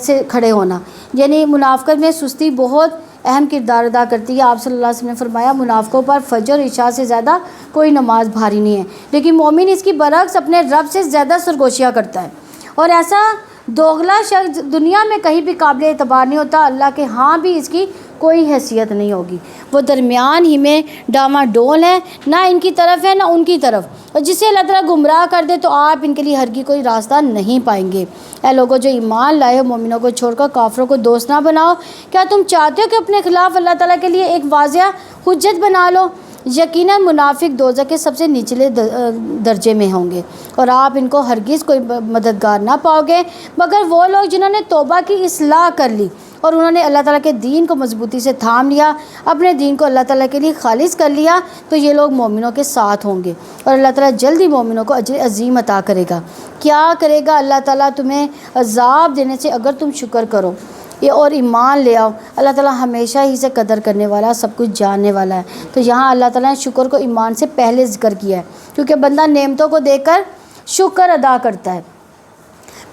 سے کھڑے ہونا، یعنی منافقت میں سستی بہت اہم کردار ادا کرتی ہے۔ آپ صلی اللہ علیہ وسلم نے فرمایا منافقوں پر فجر عشاء سے زیادہ کوئی نماز بھاری نہیں ہے، لیکن مومن اس کی برعکس اپنے رب سے زیادہ سرگوشیاں کرتا ہے، اور ایسا دوغلا شخص دنیا میں کہیں بھی قابل اعتبار نہیں ہوتا، اللہ کے ہاں بھی اس کی کوئی حیثیت نہیں ہوگی۔ وہ درمیان ہی میں ڈاما ڈول ہے، نہ ان کی طرف ہے نہ ان کی طرف، اور جسے اللہ تعالیٰ گمراہ کر دے تو آپ ان کے لیے ہرگز کوئی راستہ نہیں پائیں گے۔ اے لوگوں جو ایمان لائے ہو، مومنوں کو چھوڑ کر کافروں کو دوست نہ بناؤ۔ کیا تم چاہتے ہو کہ اپنے خلاف اللہ تعالیٰ کے لیے ایک واضح حجت بنا لو؟ یقیناً منافق دوزخ کے سب سے نچلے درجے میں ہوں گے، اور آپ ان کو ہرگز کوئی مددگار نہ پاؤ گے مگر وہ لوگ جنہوں نے توبہ کی اصلاح کر لی اور انہوں نے اللہ تعالیٰ کے دین کو مضبوطی سے تھام لیا، اپنے دین کو اللہ تعالیٰ کے لیے خالص کر لیا، تو یہ لوگ مومنوں کے ساتھ ہوں گے، اور اللہ تعالیٰ جلد ہی مومنوں کو اجر عظیم عطا کرے گا۔ کیا کرے گا اللہ تعالیٰ تمہیں عذاب دینے سے اگر تم شکر کرو یہ اور ایمان لے آؤ۔ اللہ تعالیٰ ہمیشہ ہی سے قدر کرنے والا، سب کچھ جاننے والا ہے۔ تو یہاں اللہ تعالیٰ نے شکر کو ایمان سے پہلے ذکر کیا ہے، کیونکہ بندہ نعمتوں کو دیکھ کر شکر ادا کرتا ہے،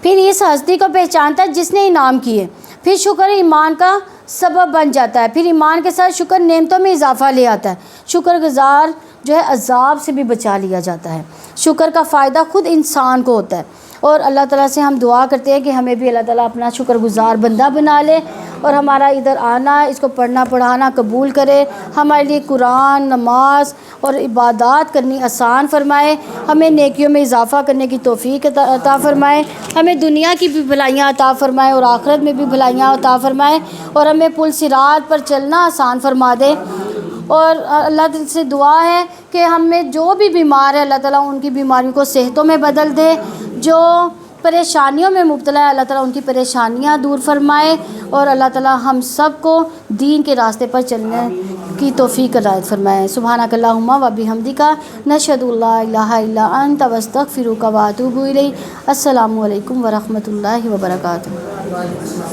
پھر اس ہستی کو پہچانتا ہے جس نے انعام کیے، پھر شکر ایمان کا سبب بن جاتا ہے، پھر ایمان کے ساتھ شکر نعمتوں میں اضافہ لے آتا ہے۔ شکر گزار جو ہے عذاب سے بھی بچا لیا جاتا ہے۔ شکر کا فائدہ خود انسان کو ہوتا ہے، اور اللہ تعالیٰ سے ہم دعا کرتے ہیں کہ ہمیں بھی اللہ تعالیٰ اپنا شکر گزار بندہ بنا لے، اور ہمارا ادھر آنا، اس کو پڑھنا پڑھانا قبول کرے، ہمارے لیے قرآن، نماز اور عبادات کرنی آسان فرمائے، ہمیں نیکیوں میں اضافہ کرنے کی توفیق عطا فرمائے، ہمیں دنیا کی بھی بھلائیاں عطا فرمائے اور آخرت میں بھی بھلائیاں عطا فرمائے، اور ہمیں پل صراط پر چلنا آسان فرما دے۔ اور اللہ سے دعا ہے کہ ہم میں جو بھی بیمار ہے اللہ تعالیٰ ان کی بیماریوں کو صحتوں میں بدل دے، جو پریشانیوں میں مبتلا ہے اللہ تعالیٰ ان کی پریشانیاں دور فرمائے، اور اللہ تعالیٰ ہم سب کو دین کے راستے پر چلنے کی توفیق عنایت فرمائے۔ سبحانک اللہم و بحمدک، نشہد ان لا الہ الا انت، نستغفرک و اتوب الیک۔ السلام علیکم ورحمۃ اللہ وبرکاتہ۔